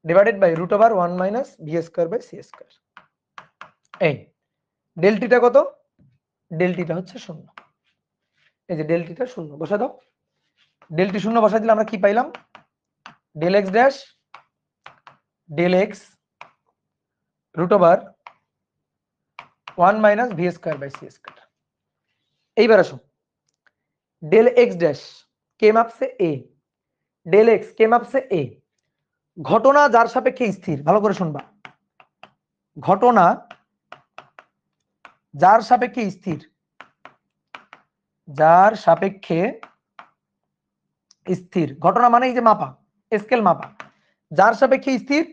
S1: divided by root over 1 minus V square by C square. এই ডেলটিটা কত? ডেলটিটা হচ্ছে 0, এই যে ডেলটিটা 0 বসা দাও, ডেলটি 0 বসাই দিলে আমরা কি পাইলাম? Del x root over 1 minus V square by C square. এইবার আসো, ডেল এক্স ড্যাশ কে মাপছে? এ, ডেল এক্স কে মাপছে? এ, ঘটনা যার সাপেক্ষে স্থির, ভালো করে শুনবা, ঘটনা যার সাপেক্ষে স্থির, যার সাপেক্ষে স্থির, ঘটনা মানে এই যে মাপা, স্কেল মাপা, যার সাপেক্ষে স্থির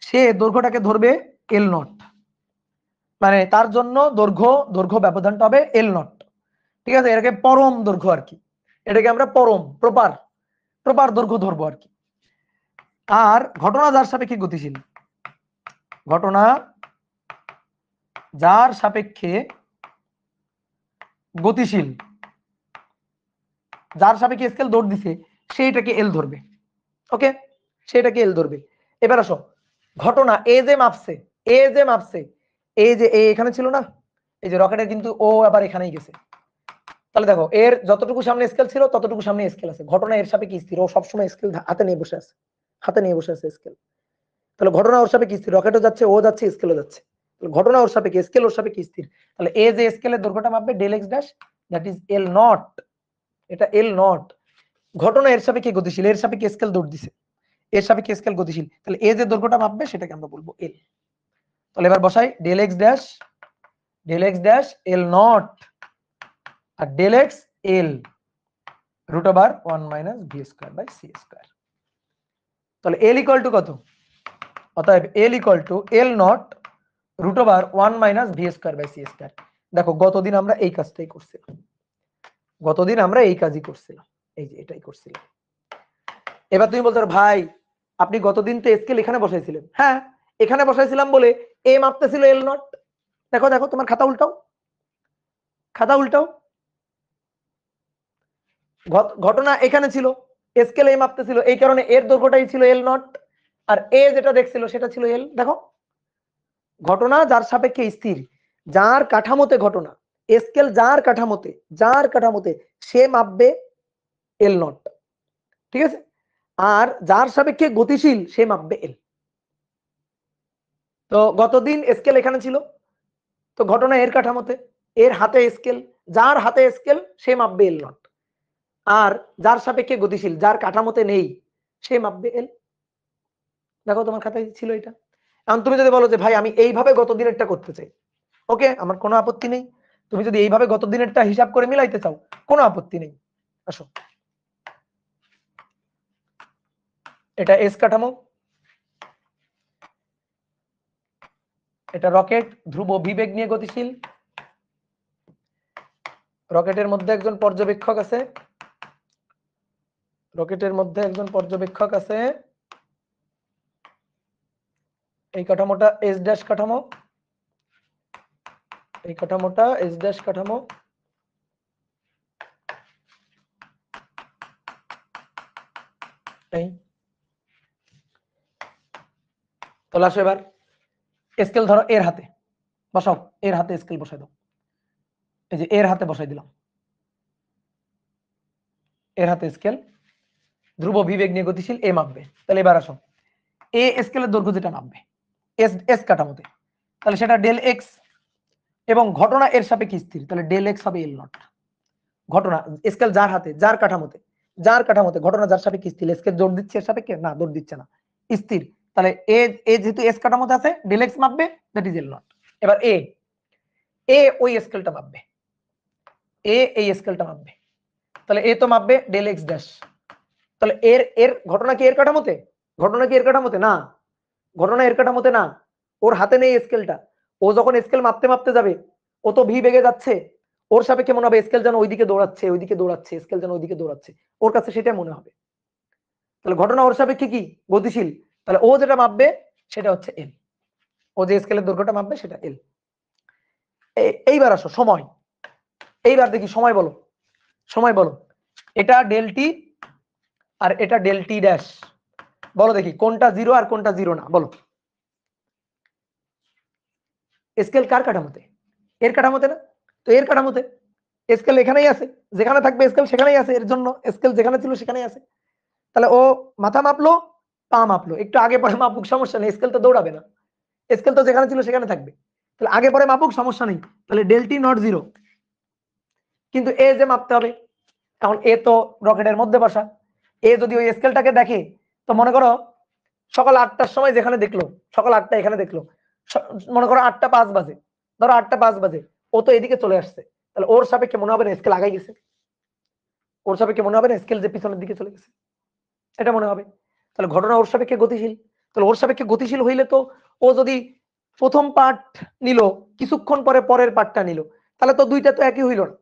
S1: সে দৈর্ঘ্যটাকে ধরবে এল নট, মানে তার জন্য দৈর্ঘ্য ব্যবধানটা হবে এল নট। ঠিক আছে, এটাকে পরম দৈর্ঘ্য আর কি, এটাকে আমরা পরম প্রপার দৈর্ঘ্য ধরবো আর কি। আর ঘটনা যার সাপেক্ষে গতিশীল, ঘটনা যার সাপেক্ষে গতিশীল, যার সাপেক্ষে স্কেল দৌড় দিছে সেইটাকে এল ধরবে। ওকে, সেটাকে এল ধরবে। এবার আসো, ঘটনা এ যে মাপছে, এই যে এখানে ছিল না, এই যে রকেটের কিন্তু ও আবার এখানেই গেছে, তাহলে দেখো এর যতটুকু সামনে স্কেল ছিল ততটুকু সামনে স্কেল আছে, ঘটনা এর সাপেক্ষে স্থির, ও সবসময় স্কেল হাতে নিয়ে বসে আছে, স্কেল। তাহলে ঘটনা ওর সাপেক্ষে স্থির, রকেটও যাচ্ছে, ও যাচ্ছে, স্কেলও যাচ্ছে, ঘটনা ওর সাপেক্ষে, স্কেল ওর সাপেক্ষে স্থির। তাহলে এ যে স্কেলের দৈর্ঘ্যটা মাপবে del x dash, that is L nought, এটা এল নট। ঘটনা এর সাপেক্ষে গতিশীল, এর সাপেক্ষে স্কেল দৌড় দিছে, এর সাপেক্ষে স্কেল গতিশীল, তাহলে এ যে দৈর্ঘ্যটা মাপবে সেটাকে আমরা বলবো এল। তাহলে এবার বসাই del x dash L nought আর del x L root over 1 minus V square by C square. তাহলে এল ইকুয়াল টু কত? অতএব L equal to L not root over 1 minus V square by C square. দেখো গতদিন আমরা এই কাজটাই করছিলাম, এই যে এটাই করছিলাম। এবার তুমি বলছো ভাই আপনি গতদিন তো স্কেল এখানে বসাইছিলেন, হ্যাঁ এখানে বসাইছিলাম বলে এ মাপতেছিল এল নট। দেখো তোমার খাতা উল্টাও, ঘটনা এখানে ছিল, স্কেল এ মাপতেছিল, এই কারণে এর দৈর্ঘ্যটাই ছিল এল নট, আর এ যেটা দেখছিল সেটা ছিল এল। দেখো ঘটনা যার সাপেক্ষে স্থির, যার কাঠামোতে ঘটনা, স্কেল যার কাঠামোতে সে মাপবে এল নট, ঠিক আছে, আর যার সাপেক্ষে গতিশীল সে মাপবে এল। তো গতদিন স্কেল এখানে ছিল, তো ঘটনা এর কাঠামোতে, এর হাতে স্কেল, যার হাতে স্কেল সে মাপবে এল নট, আর যার সাপেক্ষে গতিশীল যার কাঠামোতে নেই সে মাপবে এল। দেখো তোমার খাতায় ছিল এটা। এখন তুমি যদি বলো যে ভাই আমি এইভাবে গত দিনেরটা করতে চাই, ওকে আমার কোনো আপত্তি নেই, তুমি যদি এইভাবে গত দিনেরটা হিসাব করে মিলাইতে চাও কোনো আপত্তি নেই। আসো, এটা এস কাঠামো, এটা রকেট ধ্রুব বিবেগ নিয়ে গতিশীল, রকেটের মধ্যে একজন পর্যবেক্ষক আছে, এই কাঠামোটা এস ড্যাশ কাঠামো, এই কাঠামোটা এস ড্যাশ কাঠামো, এই তাহলে আসো এবার স্কেল ধরো এর হাতে বসাও, এর হাতে স্কেল বসাই দাও, এই যে এর হাতে বসাই দিলাম, এর হাতে স্কেল, ধ্রুব বিবেগ নিয়ে গতিশীল এ মাপবে। তাহলে এবার আসো এ স্কেলের দৈর্ঘ্য যেটা মাপবে এস কাঠামোতে, তাহলে সেটা ডেল এক্স, এবং ঘটনা এর সাপেক্ষে স্থির, তাহলে ডেল এক্স হবে এল নট। ঘটনা স্কেল যার হাতে, যার কাঠামোতে ঘটনা যার সাপেক্ষে স্থির, স্কেল জোর দিচ্ছে এর সাপেক্ষে না, দৌড় দিচ্ছে না, স্থির, তাহলে এ যেহেতু এস কাঠামোতে আছে ডেল এক্স মাপবে, দ্যাট ইজ এল নট। এবার এ ওই স্কেলটা মাপবে, এই স্কেলটা মাপবে, তাহলে এ তো মাপবে ডেল এক্স ড্যাশ, তাহলে এর ঘটনা কি এর কাঠামোতে, না, ঘটনা এর কাঠামোতে না, ওর হাতে নেই স্কেলটা, ও যখন স্কেল মাপতে যাবে ও তো ভি বেগে যাচ্ছে, ওর সাপেক্ষে মনে হবে স্কেল যেন ওইদিকে দৌড়াচ্ছে, স্কেল যেন ওইদিকে দৌড়াচ্ছে, ওর কাছে সেটা মনে হবে। তাহলে ঘটনা ওর সাপেক্ষে কি গতিশীল, তাহলে ও যেটা মাপবে সেটা হচ্ছে এল, ও যে স্কেলের দৈর্ঘ্যটা মাপবে সেটা এল। এইবার আসো সময়, এইবার দেখি সময় বলো, এটা ডেল টি আর এটা ডেল টি ড্যাশ, বলো দেখি কোনটা জিরো আর কোনটা জিরো না, বলো। স্কেল কার কাঠামোতে, এর কাঠামোতে না, তো এর কাঠামোতে স্কেল এখানেই আছে, যেখানে থাকবে স্কেল সেখানেই আছে, এর জন্য স্কেল যেখানে ছিল সেখানেই আছে। তাহলে ও মাথা মাপলো, পা মাপলো, একটু আগে পরে মাপুক সমস্যা নেই, স্কেল তো দৌড়াবে না, স্কেল তো যেখানে ছিল সেখানে থাকবে, তাহলে আগে পরে মাপুক সমস্যা নেই, তাহলে ডেল টি নট জিরো। কিন্তু এ যে মাপতে হবে, এখন এ তো রকেটের মধ্যে বসা, এ যদি ওই স্কেলটাকে দেখে তো মনে করো সকাল 8টার সময় যেখানে দেখলো, সকাল 8টা এখানে দেখলো, মনে করো 8টা 5 বাজে, ধরো 8টা 5 বাজে, ও তো এদিকে চলে আসছে, তাহলে ওর সাপেক্ষে মনে হবে না স্কেল আগাই গেছে, ওর সাপেক্ষে মনে হবে না স্কেল যে পিছনের দিকে চলে গেছে, এটা মনে হবে। তাহলে ঘটনা ওর সাপেক্ষে গতিশীল, তাহলে ওর সাপেক্ষে গতিশীল হইলে তো ও যদি প্রথম পার্ট নিল, কিছুক্ষণ পরে পরের পার্টটা নিল, তাহলে তো দুইটা তো একই হইল না,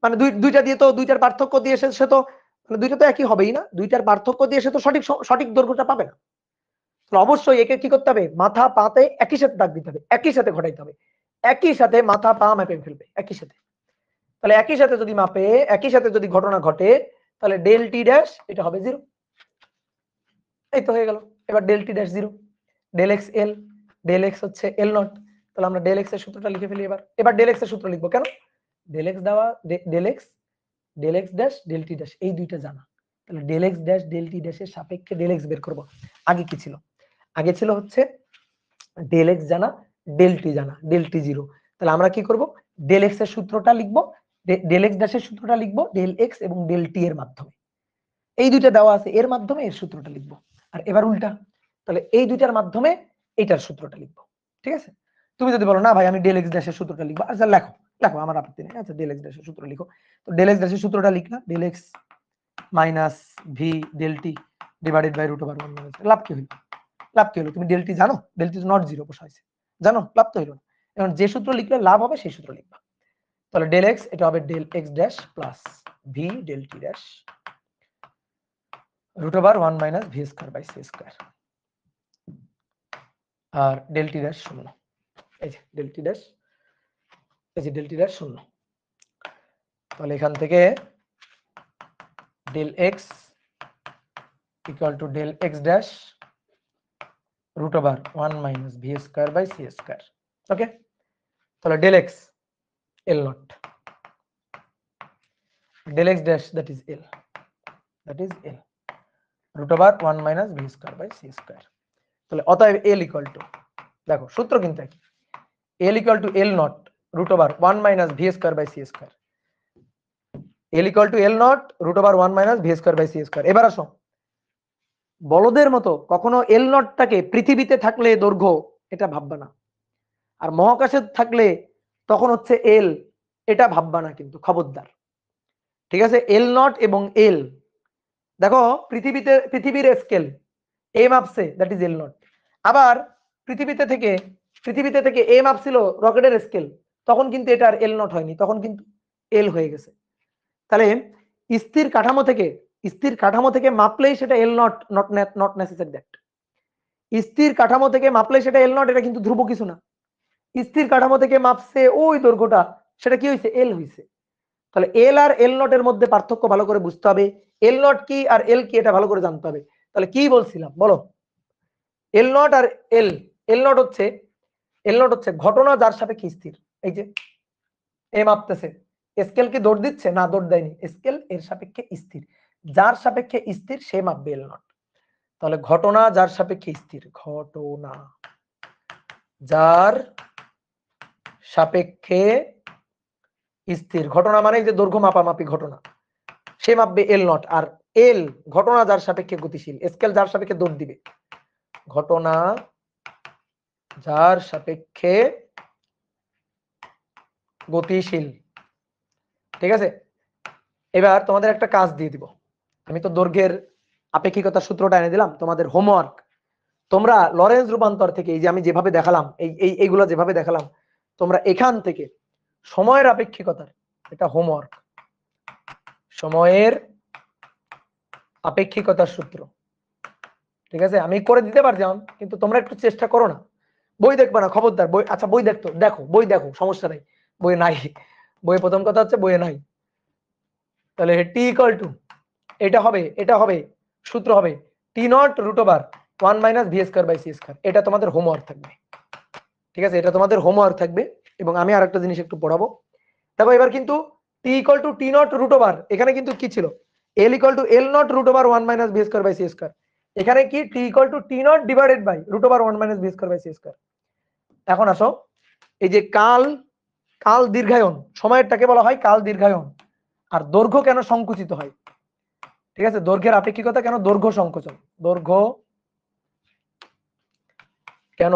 S1: মানে দুইটা দিয়ে তো দুইটার পার্থক্য দিয়ে সে তো মানে দুইটা তো একই হবেই না, দুইটার পার্থক্য দিয়ে সে তো সঠিক দৈর্ঘ্যটা পাবে না। তাহলে অবশ্যই একে কি করতে হবে, মাথা পাতে একই সাথে দাগ দিতে হবে, একই সাথে ঘটাইতে হবে, একই সাথে মাথা পা মেপে ফেলবে একই সাথে। তাহলে একই সাথে যদি মাপে, একই সাথে যদি ঘটনা ঘটে, তাহলে ডেল টি ড্যাশ এটা হবে 0। এই তো হয়ে গেল। এবার ডেল টি dash 0, del x L, del x হচ্ছে এল নট। তাহলে আমরা ডেল এক্স এর সূত্রটা লিখে ফেলি। এবার ডেল এক্স এর সূত্র লিখবো কেন, ডেল এক্স দেওয়া, ডেল এক্স ড্যাশ ডেল টি ড্যাশ এই দুইটা জানা। তাহলে del x dash del t ড্যাশের সাপেক্ষে ডেল এক্স বের করব। আগে কি ছিল, আগে ছিল হচ্ছে ডেল এক্স জানা, ডেল টি জানা, ডেল টি 0। তাহলে আমরা কি করব, ডেল এক্স এর সূত্রটা লিখবো, ডেল এক্স ড্যাশের সূত্রটা লিখবো ডেল এক্স এবং ডেল টি এর মাধ্যমে, এই দুইটা দেওয়া আছে এর মাধ্যমে এর সূত্রটা লিখবো। আর এবার উল্টা, তাহলে এই দুইটার মাধ্যমে এইটার সূত্রটা লিখবো। ঠিক আছে, তুমি যদি বলো না ভাই আমি ডেল এক্স ড্যাশের সূত্রটা লিখবো, আচ্ছা লেখো লেখো, আমার আপত্তি নেই। আচ্ছা ডেল এক্স ড্যাশের সূত্র লিখো। তো ডেল এক্স ড্যাশের সূত্রটা লিখলা, del x minus V del T divided by root over 1 minus, লাভ কি হলো, লাভ কি হলো, তুমি ডেল টি জানো, ডেল টি নট 0 বসা হয়েছে, জানো, লাভ তো হলো না। এখন যে সূত্র লিখলে লাভ হবে সেই সূত্র লিখবা। তাহলে ডেল এক্স এটা হবে del x dash plus V del T dash root over 1 minus V square by C square, আর ডেল টি ড্যাশ 0, এই যে ডেল টি ড্যাশ, এই যে ডেল টি ড্যাশ 0। তাহলে এখান থেকে del X equal to del x dash root over 1 minus V square by C square. Okay, তাহলে del x L nought, del x dash that is L, that is L root over 1 minus V square by C square. তাহলে অতএব L equal to, দেখো সূত্র কিন্তু একই, L equal to L not root over 1 minus V square by C square, L equal to L not root over 1 minus V square by C square. এবার আসো, বলদের মতো কখনো এল নটটাকে পৃথিবীতে থাকলে দৈর্ঘ্য এটা ভাববা না, আর মহাকাশে থাকলে তখন হচ্ছে এল, এটা ভাববা না কিন্তু, খবরদার। ঠিক আছে, এল নট এবং এল, দেখো পৃথিবীর স্কেল এ মাপছে, দ্যাট ইজ এল নট। আবার পৃথিবীতে থেকে এ মাপছিল রকেটের স্কেল, তখন কিন্তু এটা আর এল নট হয়নি, তখন কিন্তু এল হয়ে গেছে। তাহলে স্থির কাঠামো থেকে মাপলেই সেটা এল নট, নট নেসেসারি দ্যাট। স্থির কাঠামো থেকে মাপলেই সেটা এল নট, এটা কিন্তু ধ্রুব কিছু না। স্থির কাঠামো থেকে মাপছে ওই দৈর্ঘ্যটা, সেটা কি হয়েছে, এল হয়েছে। তাহলে এল আর এল নট এর মধ্যে পার্থক্য ভালো করে বুঝতে হবে, এল নট কি আর এল কি এটা ভালো করে জানতে হবে। তাহলে কি বলছিলাম বলো, এল nought R L, L not হচ্ছে ঘটনা যার সাপেক্ষে স্থির। এই যে এ মাপতেছে, স্কেল কি দৌড় দিচ্ছে, না দৌড় দেয়নি, স্কেল এর সাপেক্ষে স্থির, যার সাপেক্ষে স্থির সে মাপবে এল নট। তাহলে ঘটনা যার সাপেক্ষে স্থির, ঘটনা যার সাপেক্ষে স্থির, ঘটনা মানে যে দৈর্ঘ্য মাপামাপি ঘটনা, সে মাপবে এল নট। আর এল ঘটনা যার সাপেক্ষে গতিশীল, স্কেল যার সাপেক্ষে দৌড় দিবে, ঘটনা যার সাপেক্ষে গতিশীল। ঠিক আছে, এবার তোমাদের একটা কাজ দিয়ে দিব, আমি তো দৈর্ঘ্যের আপেক্ষিকতার সূত্রটা এনে দিলাম, তোমাদের হোমওয়ার্ক, তোমরা লরেন্স রূপান্তর থেকে এই যে আমি যেভাবে দেখালাম, এইগুলো যেভাবে দেখালাম, তোমরা এখান থেকে সময়ের আপেক্ষিকতার, এটা হোমওয়ার্ক, সময়ের আপেক্ষিকতার সূত্র, ঠিক আছে, আমি করে দিতে পারতাম কিন্তু তোমরা একটু চেষ্টা করো না, বই দেখবা না খবরদার, বই, আচ্ছা বই দেখো বই দেখো, সমস্যা নাই, বই নাই, বইয়ে প্রথম কথা হচ্ছে বইয়ে নাই। তাহলে টি ইকুয়াল টু এটা হবে সূত্র হবে T nought root over 1 minus V square by C square. এটা তোমাদের হোমওয়ার্ক থাকবে, ঠিক আছে, এটা তোমাদের হোমওয়ার্ক থাকবে। এবং আমি আরেকটা জিনিস একটু পড়াবো, দেখো এবার কিন্তু T equal to T nought root over, এখানে কিন্তু কি ছিল, L equal to L not root over 1 minus V square by C square, এখানে কি T equal to T nought divided by root over 1 minus V square by C square. এখন আসো, এই যে কাল দীর্ঘায়ন, সময়েরটাকে বলা হয় কাল দীর্ঘায়ন। আর দৈর্ঘ্য কেন সংকুচিত হয়, ঠিক আছে, দৈর্ঘ্যের আপেক্ষিকতা কেন, দৈর্ঘ্য সংকোচন, দৈর্ঘ্য কেন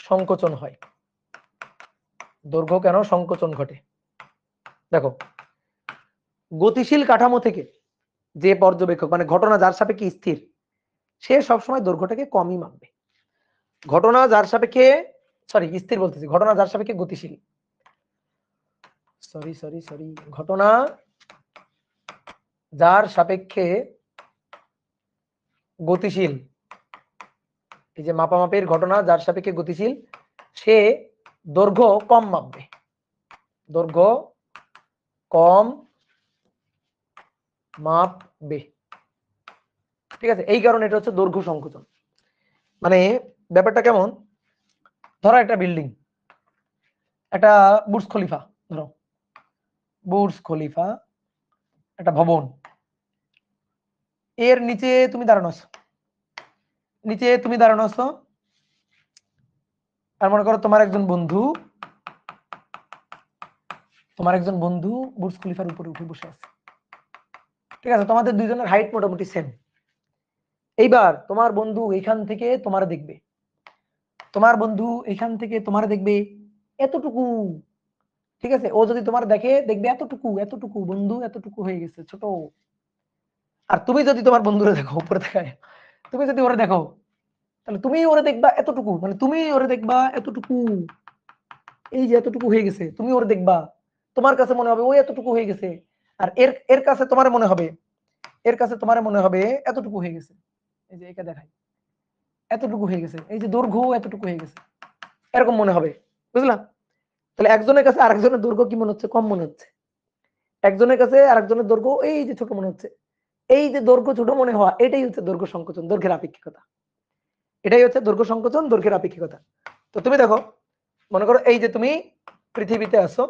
S1: সংকোচন হয়, দৈর্ঘ্য কেন সংকোচন ঘটে। দেখো, গতিশীল কাঠামো থেকে যে পর্যবেক্ষক মানে ঘটনা যার সাপেক্ষে স্থির, সে সবসময় দৈর্ঘ্যটাকে কমই মাপবে। ঘটনা যার সাপেক্ষে স্থির বলতেছি, ঘটনা যার সাপেক্ষে গতিশীল, ঘটনা যার সাপেক্ষে গতিশীল, এই যে মাপামাপির ঘটনা যার সাপেক্ষে গতিশীল, সে দৈর্ঘ্য কম মাপবে, দৈর্ঘ্য কম মাপবে। ঠিক আছে, এই কারণে এটা হচ্ছে দৈর্ঘ্য সংকোচন। মানে ব্যাপারটা কেমন, ধরো একটা বিল্ডিং, একটা বুর্জ খলিফা, ধরো বুর্জ খলিফা একটা ভবন, এর নিচে তুমি দাঁড়ানো আছো, আর মনে করো তোমার একজন বন্ধু বুর্জ খলিফার উপরে উঠে বসে আছে। ঠিক আছে, তোমাদের দুইজনের হাইট মোটামুটি সেম। এইবার তোমার বন্ধু এখান থেকে তোমার দেখবে, এতটুকু। ঠিক আছে, ও যদি তোমার দেখবে এতটুকু বন্ধু এতটুকু হয়ে গেছে, ছোট। আর তুমি যদি তোমার বন্ধুরে দেখো উপরে দেখায়, তুমি যদি ওরে দেখো, তাহলে তুমি ওরে দেখবা এতটুকু, মানে তুমি ওরে দেখবা এতটুকু, এই যে এতটুকু হয়ে গেছে, তুমি ওরে দেখবা, তোমার কাছে মনে হবে ওই এতটুকু হয়ে গেছে। আর এর কাছে তোমার মনে হবে, এতটুকু হয়ে গেছে। এই যে একে দেখাই, এতটুকু হয়ে গেছে, এই যে দৈর্ঘ্য এতটুকু হয়ে গেছে, এরকম মনে হবে। বুঝলা? তাহলে একজনের কাছে আরেকজনের দৈর্ঘ্য কি মনে হচ্ছে, কম মনে হচ্ছে। একজনের কাছে আরেকজনের দৈর্ঘ্য এই যে ছোট মনে হচ্ছে। এই যে দৈর্ঘ্য ছোট মনে হওয়া, এটাই হচ্ছে দৈর্ঘ্য সংকোচন, দৈর্ঘ্যের আপেক্ষিকতা। এটাই হচ্ছে দৈর্ঘ্য সংকোচন, দৈর্ঘ্যের আপেক্ষিকতা। তো তুমি দেখো, মনে করো এই যে তুমি পৃথিবীতে আসো,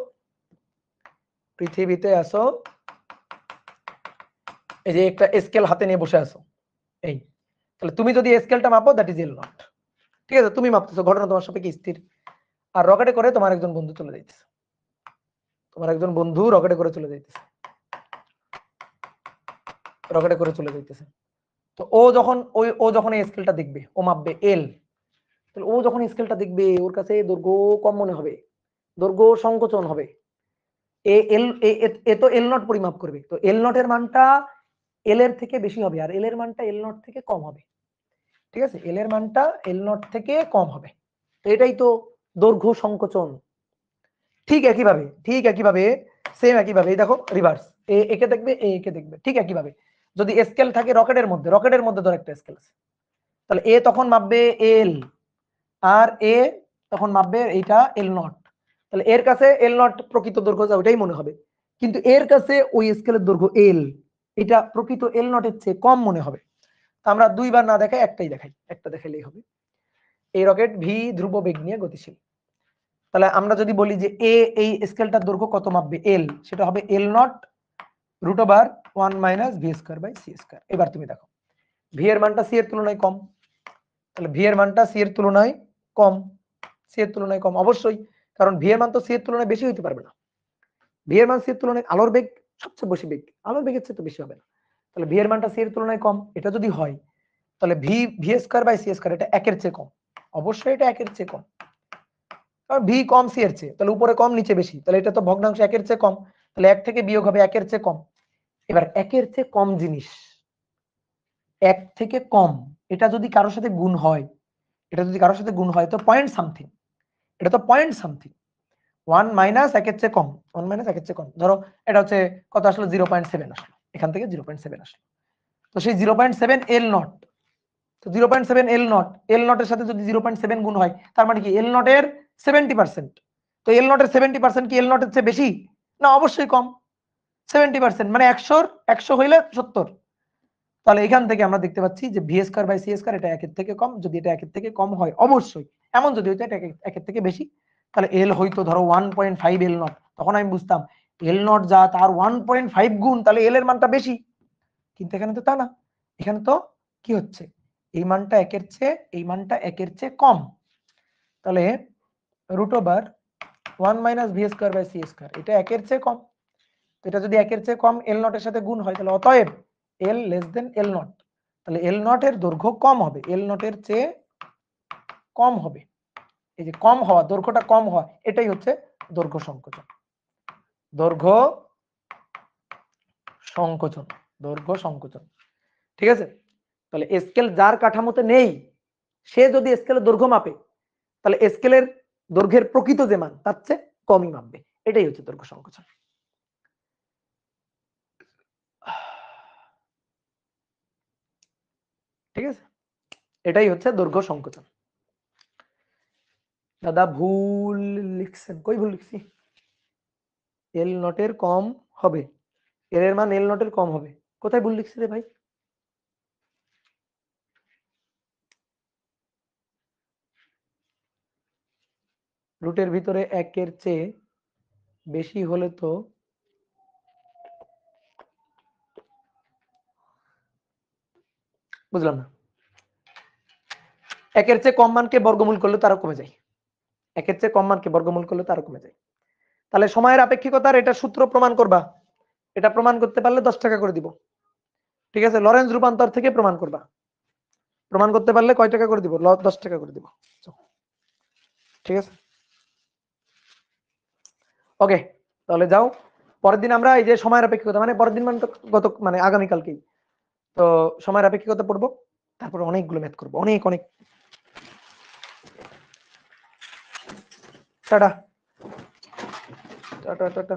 S1: এই যে একটা স্কেল হাতে নিয়ে বসে আছো, এই, তাহলে তুমি যদি স্কেলটা মাপো, দ্যাট ইজ এল নট। ঠিক আছে, তুমি মাপতেছো, ঘটনা তোমার সাপেক্ষে স্থির। আর রকেটে করে তোমার একজন বন্ধু চলে যাইতেছে, তো ও যখন এই স্কেলটা দেখবে, ও মাপবে এল, তাহলে ও যখন স্কেলটা দেখবে, ওর কাছে দৈর্ঘ্য কম মনে হবে, দৈর্ঘ্য সংকোচন হবে। এ তো এল নট পরিমাপ করবে, তো এল নট এর মানটা এল এর থেকে বেশি হবে, আর এল এর মানটা এল নট থেকে কম হবে। ঠিক আছে, এল এর মানটা এল নট থেকে কম হবে, তো এটাই তো দৈর্ঘ্য সংকোচন। ঠিক একইভাবে সেম একইভাবে দেখো রিভার্স, একে দেখবে, একে দেখবে, ঠিক একইভাবে যদি স্কেল থাকে রকেটের মধ্যে ধর একটা স্কেল আছে, তাহলে এ তখন মাপবে এল, আর এ তখন মাপবে এইটা এল নট। তাহলে এর কাছে এল নট প্রকৃত দৈর্ঘ্য যা ওইটাই মনে হবে, কিন্তু এর কাছে ওই স্কেলের দৈর্ঘ্য এল, এটা প্রকৃত এল নটের চেয়ে কম মনে হবে। আমরা দুইবার না দেখাই, একটা দেখাইলেই হবে। এই রকেট ভি ধ্রুব বেগ নিয়ে গতিশীল। তাহলে আমরা যদি বলি যে এই স্কেলটার দৈর্ঘ্য কত মাপবে, এল, সেটা হবে L not root over 1 minus V square by C square. এবার তুমি দেখো, ভি এর মানটা সি এর তুলনায় কম, তাহলে ভি এর মানটা সি এর তুলনায় কম, অবশ্যই, কারণ ভি এর মান তো সি এর তুলনায় বেশি হইতে পারবে না। ভি এর মান সি এর তুলনায়, আলোর বেগ সবচেয়ে বেশি বেগ, আলোর বেগের চেয়ে তো বেশি হবে না, তাহলে ভি এর মানটা সি এর তুলনায় কম। এটা যদি হয়, তাহলে v square by C square, এটা 1 এর চেয়ে কম, অবশ্যই এটা 1 এর চেয়ে কম, কারণ ভি কম সি এর চেয়ে, তাহলে উপরে কম নিচে বেশি, তাহলে এটা তো ভগ্নাংশ 1 এর চেয়ে কম, তাহলে 1 থেকে বিয়োগ হবে 1 এর চেয়ে কম। এবার 1 এর চেয়ে কম জিনিস, 1 থেকে কম, এটা যদি কারোর সাথে গুণ হয়, তো পয়েন্ট সামথিং, এটা তো পয়েন্ট সামথিং। 1 মাইনাস 1 এর চেয়ে কম, ধরো এটা হচ্ছে কত আসলো, 0.7 আসলো, এখান থেকে 0.7 আসলো, তো সেই 0.7 এল নট, তো 0.7 এল নটের সাথে যদি 0.7 গুণ হয়, তার মানে কি এল নটের 70%, তো এল নটের 70% কি এল নটের চেয়ে বেশি? না, অবশ্যই কম। 70% মানে 100 হইলে 70। তাহলে এখান থেকে আমরা দেখতে পাচ্ছি যে v square by C square, এটা 1 এর থেকে কম। যদি এটা 1 এর থেকে কম হয়, অবশ্যই, এমন যদি হইতো এটা 1 এর থেকে বেশি, তাহলে এল হইতো ধরো 1.5 এল নট, তখন আমি বুঝতাম এল নট যা তার 1.5 গুণ, তাহলে এল এর মানটা বেশি। কিন্তু এখানে তো তা না, এখানে তো কি হচ্ছে, এই মানটা 1 এর চেয়ে, এই মানটা 1 এর চেয়ে কম, তাহলে root over 1 minus V square by C square, এটা 1 এর চেয়ে কম। তো এটা যদি 1 এর চেয়ে কম এল নটের সাথে গুণ হয়, তাহলে অতএব L less than L not, তাহলে এল নট এর দৈর্ঘ্য কম হবে, এল নটের চেয়ে কম হবে, এই যে কম হওয়া, দৈর্ঘ্যটা কম হওয়া, এটাই হচ্ছে দৈর্ঘ্য সংকোচন। দৈর্ঘ্য সংকোচন, দৈর্ঘ্য সংকোচন। ঠিক আছে, তাহলে স্কেল যার কাঠামোতে নেই সে যদি স্কেলের দৈর্ঘ্য মাপে তাহলে স্কেলের দৈর্ঘ্যের প্রকৃত যে মান তার চেয়ে কমই মাপবে, এটাই হচ্ছে দৈর্ঘ্য সংকোচন। ঠিক আছে, এটাই হচ্ছে দৈর্ঘ্য সংকোচন। দাদা ভুল লিখছেন, কই ভুল লিখছি? এল নটের কম হবে, এল এর মান এল নটের কম হবে, কোথায় ভুল লিখছি রে ভাই? রুটের ভিতরে একের চেয়ে বেশি হলে তো বুঝলাম না। একের চেয়ে কম মানকে বর্গমূল করলে তারও কমে যায়, একের চেয়ে কম মানকে বর্গমূল করলে তারও কমে যায়। তাহলে সময়ের আপেক্ষিকতার এটা সূত্র প্রমাণ করবা, এটা প্রমাণ করতে পারলে 10 টাকা করে দিব। ঠিক আছে, লরেন্স রূপান্তর থেকে প্রমাণ করবা, প্রমাণ করতে পারলে কয় টাকা করে দিব? 10 টাকা করে দিব। ঠিক আছে, ওকে, তাহলে যাও। পরের দিন আমরা এই যে সময়ের আপেক্ষিকতা, মানে পরের দিন মানে তো গত মানে আগামীকালকেই তো সময়ের আপেক্ষিকতা পড়বো, তারপর অনেকগুলো ম্যাথ করবো, অনেক অনেক। Tata tata tata.